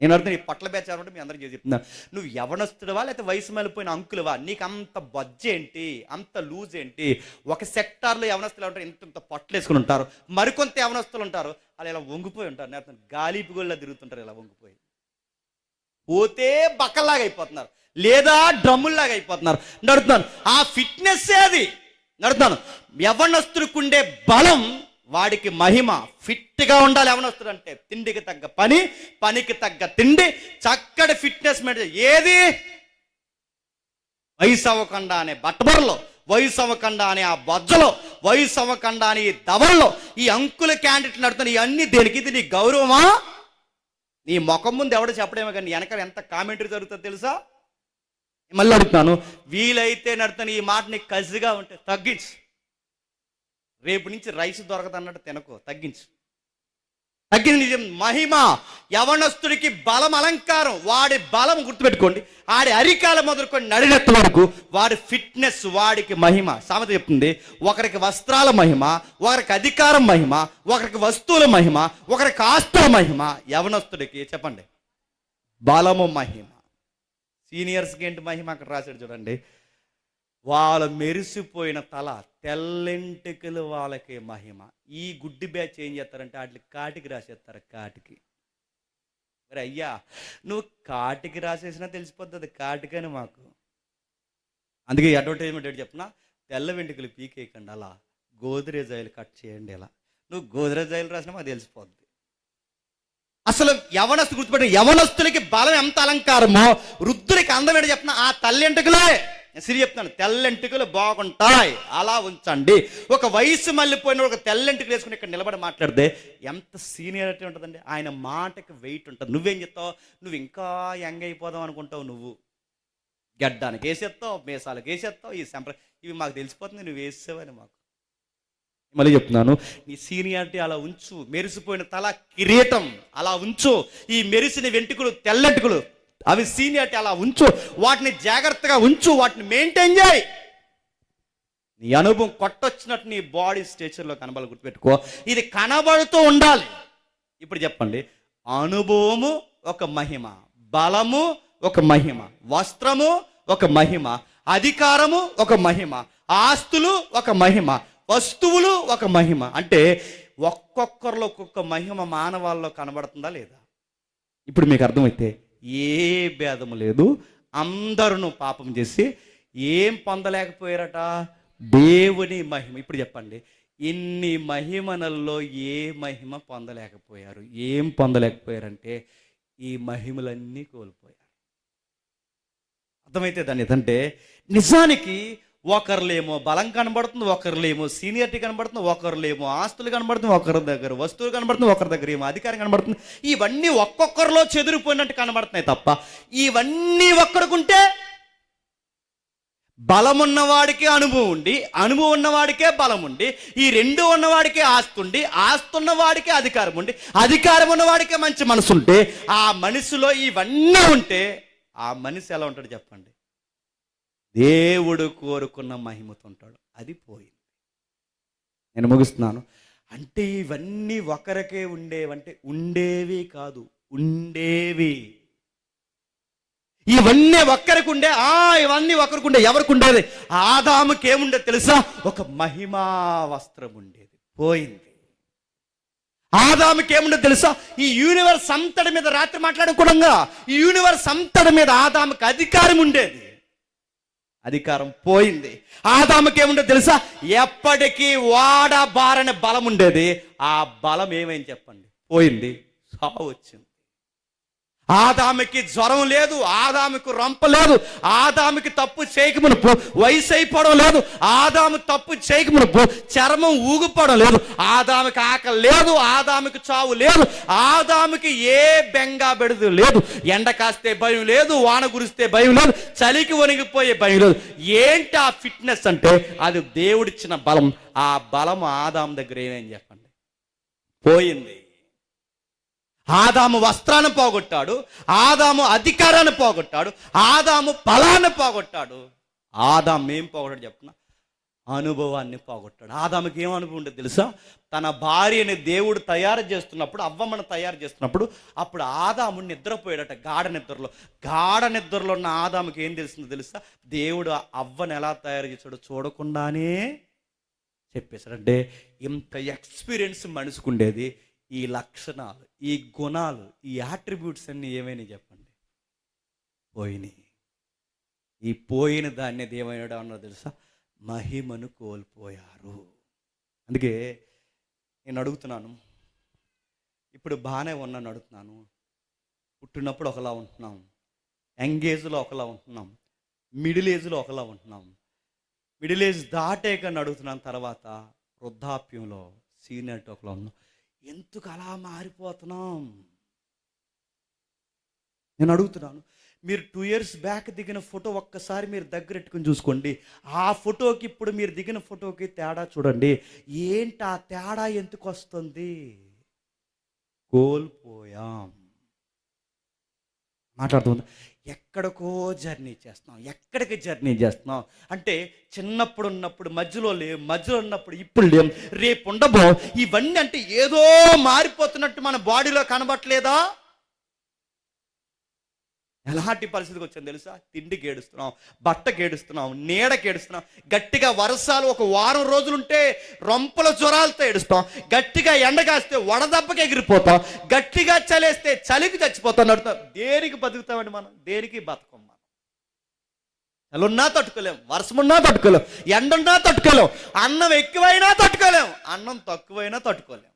నేను అర్థం, ఈ పట్ల బేచారు అంటే మీ అందరికీ చెప్తున్నాను, నువ్వు యవనస్తుడివా లేకపోతే వయసు మళ్ళిపోయిన అంకులువా? నీకు అంత బొజ్జేంటి, అంత లూజ్ ఏంటి? ఒక సెక్టార్లో యవనస్తులు ఉంటారు, ఇంత పొట్టలు వేసుకుని ఉంటారు. మరికొంత యవనస్తులు ఉంటారు, వాళ్ళు ఇలా వంగిపోయి ఉంటారు. నేను గాలిపు గోళ్ళ తిరుగుతుంటారు, ఇలా వంగిపోయి. పోతే బక్కల్లాగా అయిపోతున్నారు, లేదా డ్రమ్ముల్లాగా అయిపోతున్నారు. నడుతున్నాను, ఆ ఫిట్నెస్ అది. నడుతున్నాను, యవనస్తుడికి ఉండే బలం వాడికి మహిమ. ఫిట్గా ఉండాలి యవనస్తుడు అంటే. తిండికి తగ్గ పని, పనికి తగ్గ తిండి, చక్కటి ఫిట్నెస్ మెయింటైన్. ఏది? వయసు అవ్వకుండా అనే బట్టబరలో, వయసు అవ్వకుండా అనే ఆ బొజ్జలో, వయసు అవ్వకుండా అనే ఈ దవల్లో, ఈ అంకుల క్యాండిడేట్లు నడుతున్నాయి. ఇవన్నీ దేనికి? ఇది నీ గౌరవమా? నీ ముఖం ముందు ఎవడో చెప్పడేమో, కానీ వెనకాల ఎంత కామెంటరీ జరుగుతుందో తెలుసా? మళ్ళీ అడుగుతాను, వీలైతే నడుతాను, ఈ మాట నీకు కసిగా ఉంటే తగ్గించు. రేపు నుంచి రైస్ దొరకదు అన్నట్టు తినకో, తగ్గించు. నిజం మహిమ. యవనస్తుడికి బలం అలంకారం. వాడి బలం గుర్తుపెట్టుకోండి, ఆడి అరికాల మొదలుకొని నడినెత్త వరకు వాడి ఫిట్నెస్ వాడికి మహిమ. సామెత చెప్తుంది, ఒకరికి వస్త్రాల మహిమ, ఒకరికి అధికారం మహిమ, ఒకరికి వస్తువుల మహిమ, ఒకరికి ఆస్తుల మహిమ. యవనస్తుడికి చెప్పండి బలము మహిమ. సీనియర్స్కి ఏంటి మహిమ? అక్కడ రాశాడు చూడండి, వాళ్ళ మెరిసిపోయిన తల, తెల్లెంటికలు వాళ్ళకి మహిమ. ఈ గుడ్డి బ్యాచ్ ఏం చేస్తారంటే వాటికి కాటికి రాసేస్తారు. కాటికి మరి అయ్యా, నువ్వు కాటికి రాసేసినా తెలిసిపోతుంది కాటికని మాకు. అందుకే అడ్వర్టైజ్మెంట్ ఏంటి చెప్పిన, తెల్ల వెంట్రుకలు పీకేయకండి, అలా గోద్రేజ్ ఆయిల్ కట్ చేయండి. ఇలా నువ్వు గోద్రేజ్ ఆయిల్ రాసినా మాకు తెలిసిపోద్ది. అసలు యవనస్తు గుర్తుపెట్టి, యవనస్తులకి బలం ఎంత అలంకారమో వృద్ధులకి అందం ఏంటో చెప్పిన, ఆ తల్లెంటుకలే. సిరి చెప్తాను, తెల్లెంటుకలు బాగుంటాయి, అలా ఉంచండి. ఒక వయసు మళ్ళీపోయిన ఒక తెల్లెంటుకలు వేసుకుని ఇక్కడ నిలబడి మాట్లాడితే ఎంత సీనియారిటీ ఉంటుందండి. ఆయన మాటకి వెయిట్ ఉంటుంది. నువ్వేం చెప్తావు? నువ్వు ఇంకా యంగ్ అయిపోదాం అనుకుంటావు. నువ్వు గడ్డానికి వేసేస్తావు, మేసాలకు వేసేస్తావు. ఈ ఇవి మాకు తెలిసిపోతుంది, నువ్వు వేసేవని మాకు. మళ్ళీ చెప్తున్నాను, నీ సీనియారిటీ అలా ఉంచు. మెరిసిపోయిన తల కిరీటం అలా ఉంచు. ఈ మెరిసిన వెంట్రుకలు తెల్లెంటుకలు అవి సీనియారిటీ అలా ఉంచు. వాటిని జాగ్రత్తగా ఉంచు, వాటిని మెయింటైన్ చేయి. నీ అనుభవం కొట్టొచ్చినట్టు నీ బాడీ స్ట్రక్చర్లో కనబడాలి. గుర్తుపెట్టుకో, ఇది కనబడుతూ ఉండాలి. ఇప్పుడు చెప్పండి, అనుభవము ఒక మహిమ, బలము ఒక మహిమ, వస్త్రము ఒక మహిమ, అధికారము ఒక మహిమ, ఆస్తులు ఒక మహిమ, వస్తువులు ఒక మహిమ. అంటే ఒక్కొక్కరిలో ఒక్కొక్క మహిమ మానవాళ్ళలో కనబడుతుందా లేదా? ఇప్పుడు మీకు అర్థమైతే ఏ భేదము లేదు. అందరూ పాపం చేసి ఏం పొందలేకపోయారట? దేవుని మహిమ. ఇప్పుడు చెప్పండి, ఇన్ని మహిమలలో ఏ మహిమ పొందలేకపోయారు? ఏం పొందలేకపోయారంటే ఈ మహిమలన్నీ కోల్పోయారు. అర్థమైతే దాన్ని ఏదంటే, నిజానికి ఒకరిలేమో బలం కనబడుతుంది, ఒకరిలేమో సీనియారిటీ కనబడుతుంది, ఒకరిలేమో ఆస్తులు కనబడుతుంది, ఒకరి దగ్గర వస్తువులు కనబడుతుంది, ఒకరి దగ్గర ఏమో అధికారం కనబడుతుంది. ఇవన్నీ ఒక్కొక్కరిలో చెదిరిపోయినట్టు కనబడుతున్నాయి తప్ప ఇవన్నీ ఒక్కడికుంటే బలం ఉన్నవాడికే అనుభవం ఉండి, అనుభవం ఉన్నవాడికే బలం ఉండి, ఈ రెండు ఉన్నవాడికే ఆస్తి ఉండి, ఆస్తి ఉన్నవాడికే అధికారం ఉండి, అధికారం ఉన్నవాడికే మంచి మనసు ఉంటే, ఆ మనిషిలో ఇవన్నీ ఉంటే ఆ మనిషి ఎలా ఉంటాడు చెప్పండి? దేవుడు కోరుకున్న మహిమతో ఉంటాడు. అది పోయింది. నేను ముగిస్తున్నాను. అంటే ఇవన్నీ ఒకరికే ఉండేవంటే ఉండేవి కాదు, ఉండేవి. ఇవన్నీ ఒక్కరికి ఉండే, ఇవన్నీ ఒకరికి ఉండే. ఎవరికి ఉండేది? ఆదాముకి ఏముండేది తెలుసా? ఒక మహిమా వస్త్రం ఉండేది, పోయింది. ఆదాముకి ఏముండేది తెలుసా? ఈ యూనివర్స్ అంతటి మీద రాత్రి మాట్లాడుకోవడంగా ఈ యూనివర్స్ అంతటి మీద ఆదాముకి అధికారం ఉండేది, అధికారం పోయింది. ఆదాముకి ఏముండేది తెలుసా? ఎప్పటికీ వాడబారని బలం ఉండేది. ఆ బలం ఏమైంది చెప్పండి? పోయింది, సావు వచ్చింది. ఆదాముకి జ్వరం లేదు, ఆదాముకు రొంప లేదు, ఆదాముకి తప్పు చేయకమునుపు వయసు అయిపోవడం లేదు, ఆదాము తప్పు చేయకమునుపు చర్మం ఊగిపోవడం లేదు, ఆదాముకి ఆకలి లేదు, ఆదాముకి చావు లేదు, ఆదాముకి ఏ బెంగా బెడదు లేదు, ఎండ కాస్తే భయం లేదు, వాన కురిస్తే భయం లేదు, చలికి వణిగిపోయే భయం లేదు. ఏంటి ఆ ఫిట్నెస్ అంటే? అది దేవుడిచ్చిన బలం. ఆ బలం ఆదాము దగ్గర ఏమేం చెప్పండి? పోయింది. ఆదాము వస్త్రాన్ని పోగొట్టాడు, ఆదాము అధికారాన్ని పోగొట్టాడు, ఆదాము బలాన్ని పోగొట్టాడు. ఆదాము ఏం పోగొట్టాడు చెప్పిన? అనుభవాన్ని పోగొట్టాడు. ఆదాముకి ఏం అనుభవం ఉండేది తెలుసా? తన భార్యని దేవుడు తయారు చేస్తున్నప్పుడు, అవ్వమ్మను తయారు చేస్తున్నప్పుడు, అప్పుడు ఆదాము నిద్రపోయాడట, గాఢ నిద్రలో ఉన్న ఆదాముకి ఏం తెలిసిందో తెలుసా? దేవుడు అవ్వను ఎలా తయారు చేశాడో చూడకుండానే చెప్పేశాడు. అంటే ఇంత ఎక్స్పీరియన్స్ మనిషికుండేది. ఈ లక్షణాలు, ఈ గుణాలు, ఈ యాట్రిబ్యూట్స్ అన్నీ ఏమైనా చెప్పండి? పోయినాయి. ఈ పోయిన దాన్ని ఏమైనా అన్నో తెలుసా? మహిమను కోల్పోయారు. అందుకే నేను అడుగుతున్నాను, ఇప్పుడు బాగానే ఉన్నాను అడుగుతున్నాను. పుట్టినప్పుడు ఒకలా ఉంటున్నాం, యంగ్ ఏజ్లో ఒకలా ఉంటున్నాం, మిడిల్ ఏజ్లో ఒకలా ఉంటున్నాం, మిడిల్ ఏజ్ దాటేకని అడుగుతున్నాను. తర్వాత వృద్ధాప్యంలో సీనియర్ ఒకలా ఉన్నాం. ఎందుకు అలా మారిపోతున్నాం? నేను అడుగుతున్నాను. మీరు 2 years బ్యాక్ దిగిన ఫోటో ఒక్కసారి మీరు దగ్గరెట్టుకుని చూసుకోండి. ఆ ఫోటోకి ఇప్పుడు మీరు దిగిన ఫోటోకి తేడా చూడండి. ఏంటి ఆ తేడా ఎందుకు వస్తుంది? కోల్పోయాం. మాట్లాడుతుంది. ఎక్కడికో జర్నీ చేస్తున్నాం. ఎక్కడికి జర్నీ చేస్తున్నాం అంటే, చిన్నప్పుడు ఉన్నప్పుడు మధ్యలో లేవు, మధ్యలో ఉన్నప్పుడు ఇప్పుడు లేం, రేపు ఉండబో. ఇవన్నీ అంటే ఏదో మారిపోతున్నట్టు మన బాడీలో కనబట్టలేదా? ఎలాంటి పరిస్థితికి వచ్చాను తెలుసా? తిండికి ఏడుస్తున్నాం, బట్టకి ఏడుస్తున్నాం, నీడకి ఏడుస్తున్నాం. గట్టిగా వర్షాలు ఒక వారం రోజులుంటే రొంపల జ్వరాలతో ఏడుస్తాం, గట్టిగా ఎండగాస్తే వడదెబ్బకి ఎగిరిపోతాం, గట్టిగా చలేస్తే చలికి చచ్చిపోతాం. నడుతాం. దేనికి బతుకుతామండి మనం? దేనికి బతకం మనం. చలున్నా తట్టుకోలేం, వర్షమున్నా తట్టుకోలేం, ఎండున్నా తట్టుకోలేం, అన్నం ఎక్కువైనా తట్టుకోలేం, అన్నం తక్కువైనా తట్టుకోలేం.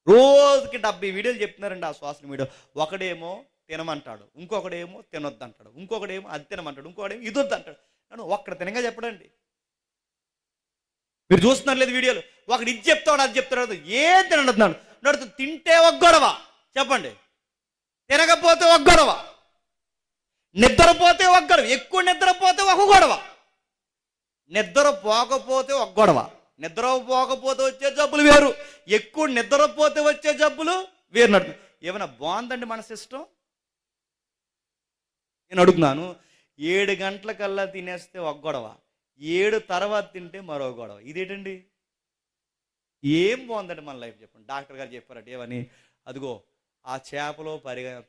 రోజుకి 70 వీడియోలు చెప్తున్నారండి ఆ సోషల్ మీడియా. ఒకడేమో తినమంటాడు, ఇంకొకడేమో తినొద్దంటాడు, ఇంకొకడేమో అది తినమంటాడు, ఇంకొకడేమో ఇది వద్దంటాడు. నన్ను ఒక్కడ తినగా చెప్పడండి. మీరు చూస్తున్నారు లేదు వీడియోలు? ఒకడు ఇది చెప్తాడు, అది చెప్తాడు, ఏం తినడుతున్నాడు. నడుతు తింటే ఒక గొడవ చెప్పండి, తినకపోతే ఒక గొడవ, నిద్రపోతే ఒక గొడవ, ఎక్కువ నిద్రపోతే ఒక గొడవ, నిద్రపోకపోతే ఒక గొడవ. నిద్రపోకపోతే వచ్చే జబ్బులు వేరు, ఎక్కువ నిద్రపోతే వచ్చే జబ్బులు వేరు. నడుతుంది. ఏమైనా బాగుందండి మన సిస్టమ్? నేను అడుగుతున్నాను. 7 గంటలకల్లా తినేస్తే ఒక గొడవ, 7 తర్వాత తింటే మరో గొడవ. ఇదేంటండి? ఏం బాగుందండి మన లైఫ్ చెప్పండి. డాక్టర్ గారు చెప్పారట ఏమని? అదిగో ఆ చేపలో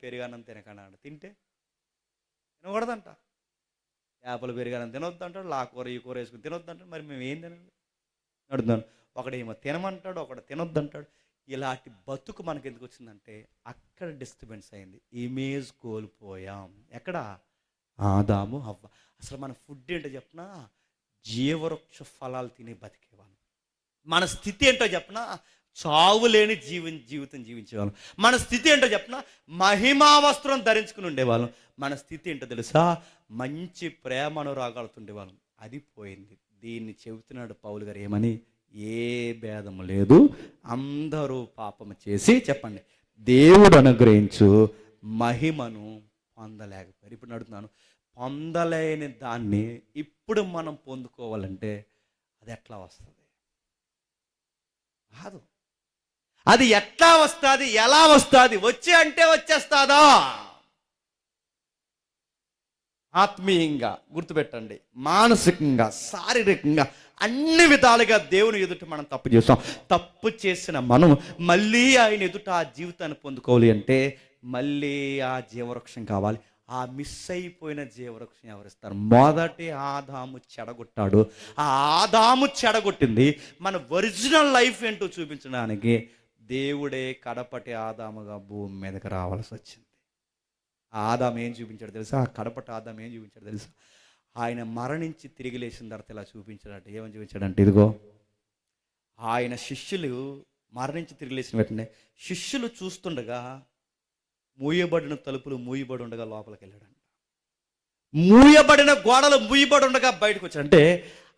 పెరిగానం తినకన్నాడు. తింటే తినకూడదంట. చేపలు పెరిగానం తినొద్దు అంటాడు, ఆ కూర ఈ కూర వేసుకుని తినొద్దు అంటాడు. మరి మేము ఏం తినాలి? అడుగుతున్నాను. ఒకడేమో తినమంటాడు, ఒకడు తినొద్దు అంటాడు. ఇలాంటి బతుకు మనకి ఎందుకు వచ్చిందంటే అక్కడ డిస్టర్బెన్స్ అయింది. ఇమేజ్ కోల్పోయాం. ఎక్కడ? ఆదాము హవ్వ. అసలు మన ఫుడ్ ఏంటో చెప్పనా? జీవవృక్ష ఫలాలు తినే బతికేవాళ్ళం. మన స్థితి ఏంటో చెప్పనా? చావు లేని జీవితం జీవించేవాళ్ళం. మన స్థితి ఏంటో చెప్పనా? మహిమా వస్త్రం ధరించుకుని ఉండేవాళ్ళం. మన స్థితి ఏంటో తెలుసా? మంచి ప్రేమ అనురాగాలతో ఉండేవాళ్ళం. అది పోయింది. దీన్ని చెబుతున్నాడు పౌలు గారు ఏమని? ఏ భేదము లేదు, అందరూ పాపము చేసి చెప్పండి దేవుడు అనుగ్రహించు మహిమను పొందలేకపోయారు. ఇప్పుడు అడుగుతున్నాను, పొందలేని దాన్ని ఇప్పుడు మనం పొందుకోవాలంటే అది ఎట్లా వస్తుంది? కాదు. అది ఎట్లా వస్తుంది? ఎలా వస్తుంది? వచ్చే అంటే వచ్చేస్తాదా? ఆత్మీయంగా గుర్తుపెట్టండి, మానసికంగా, శారీరకంగా అన్ని విధాలుగా దేవుని ఎదుట మనం తప్పు చేస్తాం. తప్పు చేసిన మనం మళ్ళీ ఆయన ఎదుట ఆ జీవితాన్ని పొందుకోవాలి అంటే మళ్ళీ ఆ జీవవృక్షం కావాలి. ఆ మిస్ అయిపోయిన జీవవృక్షం ఎవరిస్తారు? మొదటి ఆదాము చెడగొట్టాడు. ఆ ఆదాము చెడగొట్టింది మన ఒరిజినల్ లైఫ్ ఏంటో చూపించడానికి దేవుడే కడపటి ఆదాముగా భూమి మీదకి రావాల్సి వచ్చింది. ఆ ఆదాము ఏం చూపించాడు తెలుసా? ఆ కడపటి ఆదాము ఏం చూపించాడు తెలుసా? ఆయన మరణించి తిరిగి లేచిన తర్వాత ఇలా చూపించాడంటే, ఏమని చూపించాడంటే, ఇదిగో ఆయన శిష్యులు మరణించి తిరిగి లేచిన వెంటనే శిష్యులు చూస్తుండగా మూయబడిన తలుపులు మూయబడి ఉండగా లోపలికి వెళ్ళాడంట. మూయబడిన గోడలు మూయబడి ఉండగా బయటకు వచ్చాడంటే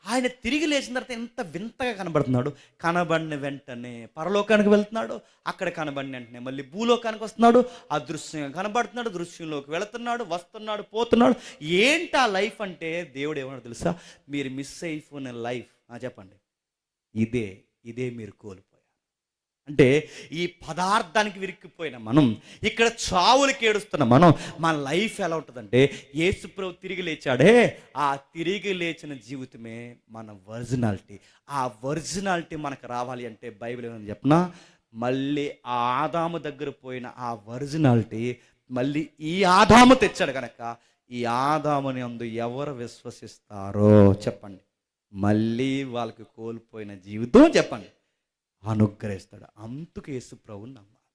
ఆయన తిరిగి లేచిన తర్వాత ఎంత వింతగా కనబడుతున్నాడు. కనబడిన వెంటనే పరలోకానికి వెళ్తున్నాడు, అక్కడ కనబడిన వెంటనే మళ్ళీ భూలోకానికి వస్తున్నాడు, అదృశ్యంగా కనబడుతున్నాడు, దృశ్యంలోకి వెళుతున్నాడు, వస్తున్నాడు, పోతున్నాడు. ఏంటి ఆ లైఫ్ అంటే దేవుడు ఏమన్నా తెలుసా? మీరు మిస్ అయిపోయిన లైఫ్ చెప్పండి, ఇదే ఇదే మీరు కోల్పోయారు. అంటే ఈ పదార్థానికి విరిక్కిపోయిన మనం, ఇక్కడ చావులకి ఏడుస్తున్న మనం, మన లైఫ్ ఎలా ఉంటుందంటే యేసుప్రభు తిరిగి లేచాడే, ఆ తిరిగి లేచిన జీవితమే మన ఒరిజినాలిటీ. ఆ ఒరిజినాలిటీ మనకు రావాలి అంటే బైబిల్ ఏమని చెప్పనా, మళ్ళీ ఆ ఆదాము దగ్గర పోయిన ఆ ఒరిజినాలిటీ మళ్ళీ ఈ ఆదాము తెచ్చాడు కనుక ఈ ఆదాముని అందు ఎవరు విశ్వసిస్తారో చెప్పండి, మళ్ళీ వాళ్ళకి కోల్పోయిన జీవితం చెప్పండి అనుగ్రహిస్తాడు. అందుకు యేసు ప్రభువుని నమ్మాలి.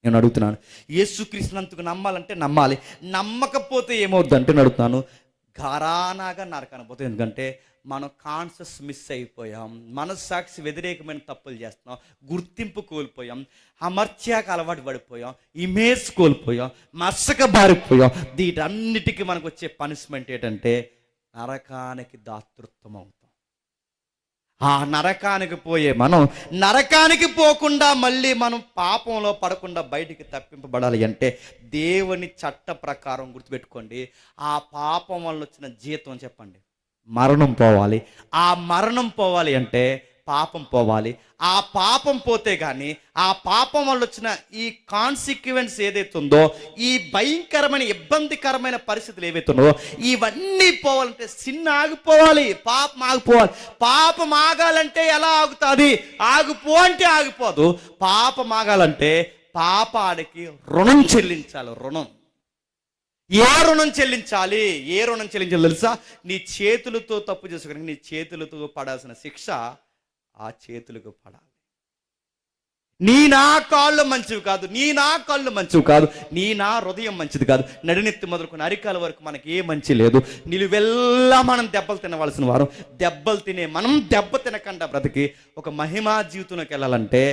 నేను అడుగుతున్నాను, యేసుక్రీస్తునందుకు నమ్మాలంటే నమ్మాలి. నమ్మకపోతే ఏమవుద్దంటే అడుగుతాను, ఘరానాగా నరకనపోతే. ఎందుకంటే మనం కాన్షియస్ మిస్ అయిపోయాం, మనస్సాక్షి వ్యతిరేకమైన తప్పులు చేస్తున్నాం, గుర్తింపు కోల్పోయాం, అమర్త్యాక అలవాటు పడిపోయాం, ఇమేజ్ కోల్పోయాం, మసక బారిపోయాం. వీటన్నిటికీ మనకు వచ్చే పనిష్మెంట్ ఏంటంటే నరకానికి దాతృత్వం అవుతాం. ఆ నరకానికి పోయే మనం నరకానికి పోకుండా మళ్ళీ మనం పాపంలో పడకుండా బయటికి తప్పింపబడాలి అంటే దేవుని చట్ట ప్రకారం గుర్తుపెట్టుకోండి, ఆ పాపం వల్ల వచ్చిన జీతం చెప్పండి మరణం పోవాలి. ఆ మరణం పోవాలి అంటే పాపం పోవాలి. ఆ పాపం పోతే కానీ ఆ పాపం వల్ల వచ్చిన ఈ కాన్సిక్వెన్స్ ఏదైతే ఉందో, ఈ భయంకరమైన ఇబ్బందికరమైన పరిస్థితులు ఏవైతే ఉన్నాయో ఇవన్నీ పోవాలంటే సిన్ ఆగిపోవాలి, పాపం ఆగిపోవాలి. పాపం ఆగాలంటే ఎలా ఆగుతుంది? ఆగిపో అంటే ఆగిపోదు. పాపం ఆగాలంటే పాపానికి రుణం చెల్లించాలి. రుణం. ఏ రుణం చెల్లించాలి? ఏ రుణం చెల్లించాలి తెలుసా? నీ చేతులతో తప్పు చేసుకుని నీ చేతులతో పడాల్సిన శిక్ష ఆ చేతులకు పడాలి. నా కాళ్ళు మంచివి కాదు, నా కాళ్ళు మంచివి కాదు, నా హృదయం మంచిది కాదు, నడినెత్తి మొదలుకొని అరికాల వరకు మనకి ఏ మంచి లేదు. నిలువెల్లా మనం దెబ్బలు తినవలసిన వారు. దెబ్బలు తినే మనం దెబ్బ తినకుండా బ్రతికి ఒక మహిమా జీవితంలోకి వెళ్ళాలంటే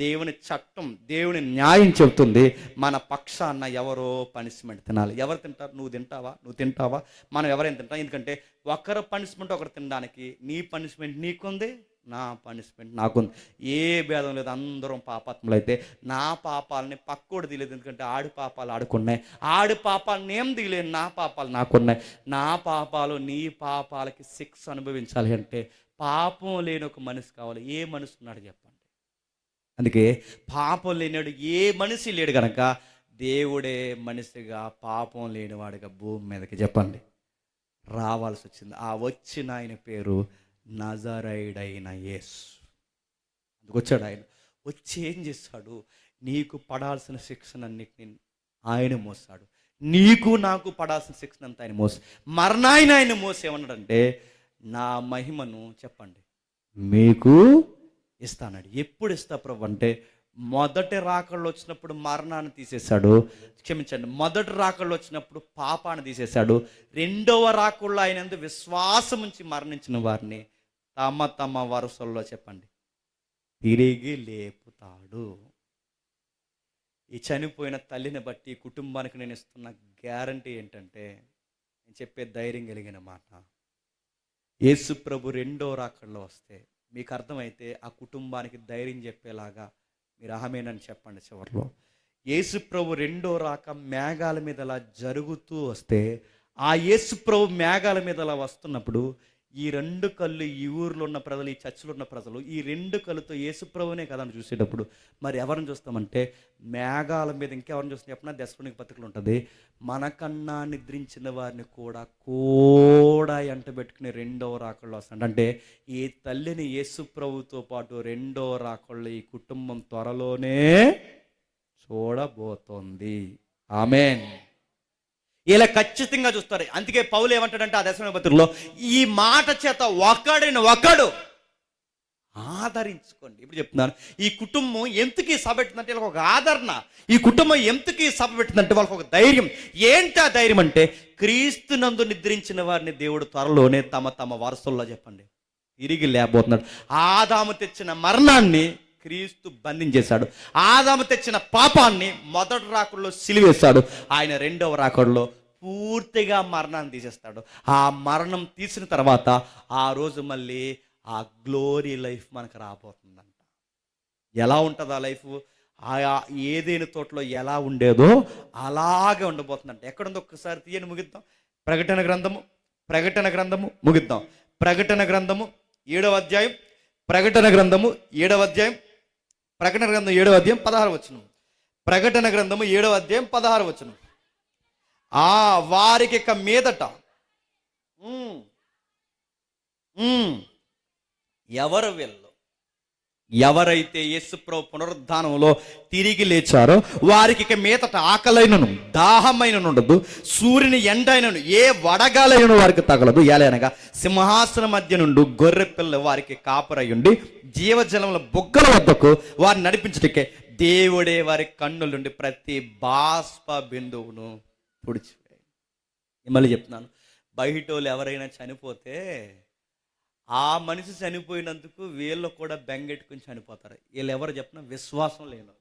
దేవుని చట్టం, దేవుని న్యాయం చెబుతుంది మన పక్షాన ఎవరో పనిష్మెంట్ తినాలి. ఎవరు తింటారు? నువ్వు తింటావా? నువ్వు తింటావా? మనం ఎవరైనా తింటాం. ఎందుకంటే ఒకరు పనిష్మెంట్ ఒకరు తినడానికి నీ పనిష్మెంట్ నీకుంది, నా పనిష్మెంట్ నాకుంది. ఏ భేదం లేదు, అందరం పాపాత్ములు. అయితే నా పాపాలని పక్కోడు తీయలేదు, ఎందుకంటే ఆడి పాపాలు ఆడుకున్నాయి, ఆడి పాపాలు నేను తీయలేదు, నా పాపాలు నాకున్నాయి. నా పాపాలు నీ పాపాలకి శిక్ష అనుభవించాలి అంటే పాపం లేని ఒక మనిషి కావాలి. ఏ మనిషి ఉన్నాడు చెప్పండి? అందుకే పాపం లేనివాడు ఏ మనిషి లేడు కనుక దేవుడే మనిషిగా పాపం లేనివాడిగా భూమి మీదకి చెప్పండి రావాల్సి వచ్చింది. ఆ వచ్చిన ఆయన పేరు నజరేయుడైన యేసు. అందుకు వచ్చాడు ఆయన. వచ్చి ఏం చేస్తాడు? నీకు పడాల్సిన శిక్షణన్నిటిని ఆయన మోస్తాడు. నీకు నాకు పడాల్సిన శిక్షణ అంతా ఆయన మోసి మరణాయన ఆయన మోసి ఏమన్నాడంటే నా మహిమను చెప్పండి మీకు ఇస్తాడు. ఎప్పుడు ఇస్తా ప్రభు అంటే మొదటి రాకళ్ళు వచ్చినప్పుడు మరణాన్ని తీసేశాడు, క్షమించండి, మొదటి రాకళ్ళు వచ్చినప్పుడు పాపాన్ని తీసేశాడు. రెండవ రాకళ్ళు ఆయన విశ్వాసం ఉంచి మరణించిన వారిని తమ తమ వరుసల్లో చెప్పండి తిరిగి లేపుతాడు. ఈ చనిపోయిన తల్లిని బట్టి కుటుంబానికి నేను ఇస్తున్న గ్యారంటీ ఏంటంటే, నేను చెప్పే ధైర్యం కలిగిన మాట, యేసు ప్రభు రెండో రాకల్లో వస్తే మీకు అర్థమైతే ఆ కుటుంబానికి ధైర్యం చెప్పేలాగా మీరు ఆమేనని చెప్పండి. చివరిలో యేసు ప్రభు రెండో రాక మేఘాల మీద అలా జరుగుతూ వస్తే, ఆ యేసు ప్రభు మేఘాల మీద అలా వస్తున్నప్పుడు ఈ రెండు కళ్ళు ఈ ఊర్లో ఉన్న ప్రజలు, ఈ చర్చిలో ఉన్న ప్రజలు ఈ రెండు కళ్ళుతో యేసుప్రభునే కదని చూసేటప్పుడు మరి ఎవరిని చూస్తామంటే మేఘాల మీద ఇంకెవరిని చూస్తాం చెప్పినా దశలోనికి పత్రికలు ఉంటుంది. మనకన్నా నిద్రించిన వారిని కూడా ఎంటబెట్టుకుని రెండవ రాకళ్ళు వస్తాడు. అంటే ఈ తల్లిని యేసుప్రభుతో పాటు రెండవ రాకళ్ళు ఈ కుటుంబం త్వరలోనే చూడబోతోంది. ఆమేన్. ఇలా ఖచ్చితంగా చూస్తారు. అందుకే పౌలు ఏమంటాడంటే ఆ దశలోని పత్రికలో, ఈ మాట చేత ఒకడు ఆదరించుకోండి. ఇప్పుడు చెప్తున్నాను, ఈ కుటుంబం ఎందుకు ఈ సభ పెట్టిందంటే వాళ్ళకి ఒక ఆదరణ. ఈ కుటుంబం ఎందుకు ఈ సభ పెట్టిందంటే వాళ్ళకి ఒక ధైర్యం. ఏంటి ఆ ధైర్యం అంటే క్రీస్తునందు నిద్రించిన వారిని దేవుడు త్వరలోనే తమ తమ వారసుల్లో చెప్పండి తిరిగి లేబోతున్నాడు. ఆదాము తెచ్చిన మరణాన్ని క్రీస్తు బంధించేశాడు. ఆదాము తెచ్చిన పాపాన్ని మొదటి రాకడలో సిలివేశాడు. ఆయన రెండవ రాకడలో పూర్తిగా మరణాన్ని తీసేస్తాడు. ఆ మరణం తీసిన తర్వాత ఆ రోజు మళ్ళీ ఆ గ్లోరీ లైఫ్ మనకు రాబోతుందంట. ఎలా ఉంటుంది ఆ లైఫ్? ఆయా ఏదైనా తోటలో ఎలా ఉండేదో అలాగే ఉండబోతుందంట. ఎక్కడుందో ఒక్కసారి తీయని ముగిద్దాం. ప్రకటన గ్రంథము ముగిద్దాం. ప్రకటన గ్రంథము 7వ అధ్యాయం. ప్రకటన గ్రంథము 7వ అధ్యాయం. ప్రకటన గ్రంథం 7వ అధ్యాయం 16వ వచనం. ప్రకటన గ్రంథము 7వ అధ్యాయం 16వ వచనం. వారికి ఇక మీదట ఎవరు వీళ్ళు? ఎవరైతే యేసుప్రభు పునరుద్ధానంలో తిరిగి లేచారో వారికి ఇక మీదట ఆకలైనను దాహమైనను ఉండదు, సూర్యుని ఎండైనను ఏ వడగాలైనను వారికి తగలదు. ఎలానగా సింహాసనం మధ్య నుండి గొర్రె పిల్ల వారికి కాపురయ్యుండి జీవజలముల బొగ్గల వద్దకు వారిని నడిపించుటకే దేవుడే వారి కన్నులుండి ప్రతి బాష్ప బిందువును పుడిచిపోయాయి. మళ్ళీ చెప్తున్నాను, బయటోళ్ళు ఎవరైనా చనిపోతే ఆ మనిషి చనిపోయినందుకు వీళ్ళు కూడా బెంగెట్టుకుని చనిపోతారు. వీళ్ళు ఎవరు చెప్పినా విశ్వాసం లేను.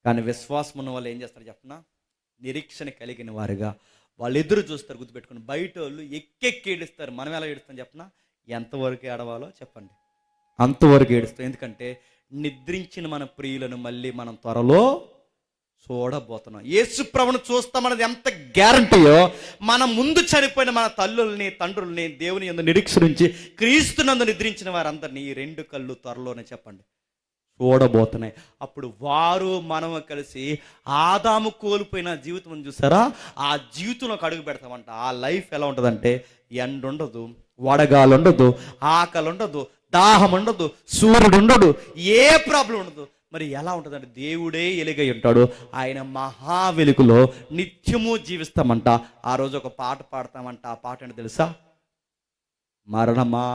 కానీ విశ్వాసం ఉన్న వాళ్ళు ఏం చేస్తారు చెప్పినా నిరీక్షణ కలిగిన వారుగా వాళ్ళు ఎదురు చూస్తారు. గుర్తుపెట్టుకుని బయట వాళ్ళు ఎక్కెక్కి ఏడుస్తారు. మనం ఎలా ఏడుస్తాం చెప్పినా ఎంతవరకు ఏడవాలో చెప్పండి, అంతవరకు ఏడుస్తాం. ఎందుకంటే నిద్రించిన మన ప్రియులను మళ్ళీ మనం త్వరలో చూడబోతున్నాం. యేసుప్రభుని చూస్తామన్నది ఎంత గ్యారంటీయో మన ముందు చనిపోయిన మన తల్లుల్ని తండ్రుల్ని దేవుని యందు నిరీక్షించి క్రీస్తునందు నిద్రించిన వారందరినీ ఈ రెండు కళ్ళు త్వరలోనే చెప్పండి చూడబోతున్నాయి. అప్పుడు వారు మనము కలిసి ఆదాము కోల్పోయిన జీవితం చూసారా, ఆ జీవితంలోకి అడుగు పెడతామంట. ఆ లైఫ్ ఎలా ఉంటుందంటే ఎండ ఉండదు, వడగాలు ఉండదు, ఆకలి ఉండదు, దాహం ఉండదు, సూర్యుడు ఉండడు, ఏ ప్రాబ్లం ఉండదు. మరి ఎలా ఉంటుందంటే దేవుడే ఎలుగై ఉంటాడు. ఆయన మహా వెలుగులో నిత్యము జీవిస్తామంట. ఆ రోజు ఒక పాట పాడతామంట. ఆ పాట ఏంటో తెలుసా? మరణమా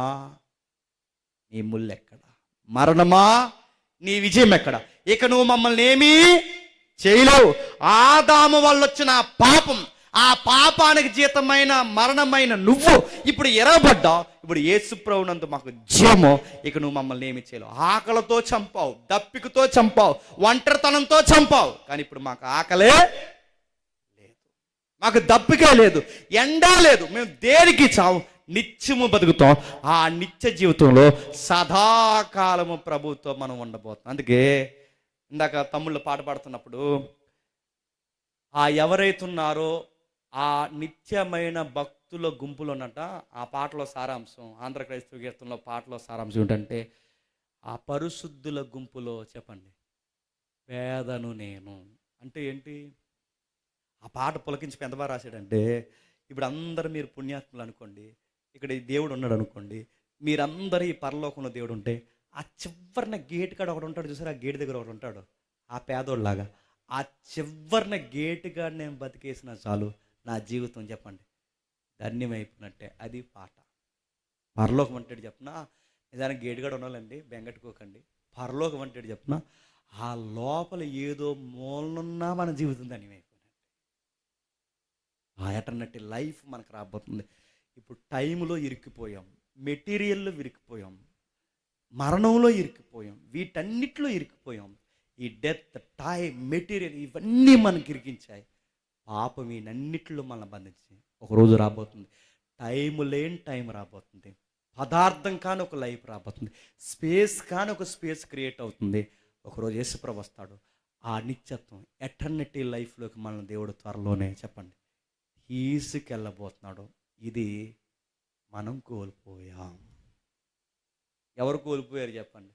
నీ ముల్లెక్కడ, మరణమా నీ విజయం ఎక్కడ, ఇక నువ్వు మమ్మల్ని ఏమీ చేయలేవు. ఆదాము వల్ల వచ్చిన పాపం, ఆ పాపానికి జీతమైన మరణమైన నువ్వు ఇప్పుడు ఎరగబడ్డావు. ఇప్పుడు యేసుప్రభునందు మాకు జీవము, ఇక నువ్వు మమ్మల్ని ఏమి చేయలేవు. ఆకలితో చంపావు, దప్పికతో చంపావు, ఒంటరితనంతో చంపావు. కానీ ఇప్పుడు మాకు ఆకలే లేదు, మాకు దప్పికే లేదు, ఎండా లేదు. మేము దేనికి చావు, నిత్యము బతుకుతాం. ఆ నిత్య జీవితంలో సదాకాలము ప్రభుతో మనం ఉండబోతాం. అందుకే ఇందాక తమ్ముళ్ళు పాట పాడుతున్నప్పుడు ఎవరైతున్నారో ఆ నిత్యమైన భక్తుల గుంపులో ఉన్నట ఆ పాటలో సారాంశం, ఆంధ్ర క్రైస్తవ కీర్తనలో పాటలో సారాంశం ఏంటంటే ఆ పరిశుద్ధుల గుంపులో చెప్పండి పేదను నేను. అంటే ఏంటి? ఆ పాట పులకించి ఎంత బాగా రాశాడంటే, ఇప్పుడు అందరూ మీరు పుణ్యాత్ములు అనుకోండి, ఇక్కడ ఈ దేవుడు ఉన్నాడు అనుకోండి, మీరందరూ ఈ పరలోకంలో దేవుడు ఉంటే ఆ చివరిన గేటు కాడ ఒకడు ఉంటాడు చూసారు, ఆ గేటు దగ్గర ఒకడు ఉంటాడు ఆ పేదోళ్ళలాగా. ఆ చివరిన గేటుగా నేను బతికేసిన చాలు, నా జీవితం చెప్పండి ధన్యమైపోయినట్టే. అది పాట. పరలోకం అంటాడు చెప్పిన నిజానికి గేటుగాడు ఉండాలండి, బెంగట్టుకోకండి. పరలోకం అంటాడు చెప్పిన ఆ లోపల ఏదో మూలనున్నా మన జీవితం ధన్యమైపోయినట్టే. ఆ ఎటర్నటీ లైఫ్ మనకు రాబోతుంది. ఇప్పుడు టైంలో ఇరికిపోయాం, మెటీరియల్లో ఇరికిపోయాం, మరణంలో ఇరికిపోయాం, వీటన్నిటిలో ఇరికిపోయాం. ఈ డెత్, టైం, మెటీరియల్ ఇవన్నీ మనకి ఇరికించాయి. పాపం వీటన్నిటిలో మనం బంధించి ఒకరోజు రాబోతుంది. టైం లేని టైం రాబోతుంది, పదార్థం కాని ఒక లైఫ్ రాబోతుంది, స్పేస్ కాని ఒక స్పేస్ క్రియేట్ అవుతుంది. ఒకరోజు యేసుప్రభు వస్తాడు. ఆ నిత్యత్వం ఎటర్నిటీ లైఫ్లోకి మన దేవుడు త్వరలోనే చెప్పండి తీసుకెళ్ళబోతున్నాడు. ఇది మనం కోల్పోయాం. ఎవరు కోల్పోయారు చెప్పండి?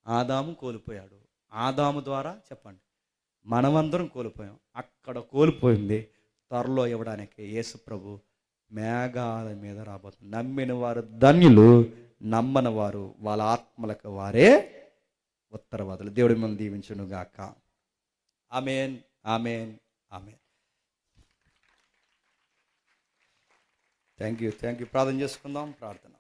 ఆదాము కోల్పోయాడు. ఆదాము ద్వారా చెప్పండి మనమందరం కోల్పోయాం. అక్కడ కోల్పోయింది త్వరలో ఇవ్వడానికి యేసు ప్రభు మేఘాల మీద రాబోతుంది. నమ్మిన వారు ధన్యులు, నమ్మని వారు వాళ్ళ ఆత్మలకు వారే ఉత్తరవాదులు. దేవుడి మిమ్మల్ని దీవించును గాక. Amen, amen, amen. Thank you. ప్రార్థన చేసుకుందాం. ప్రార్థన.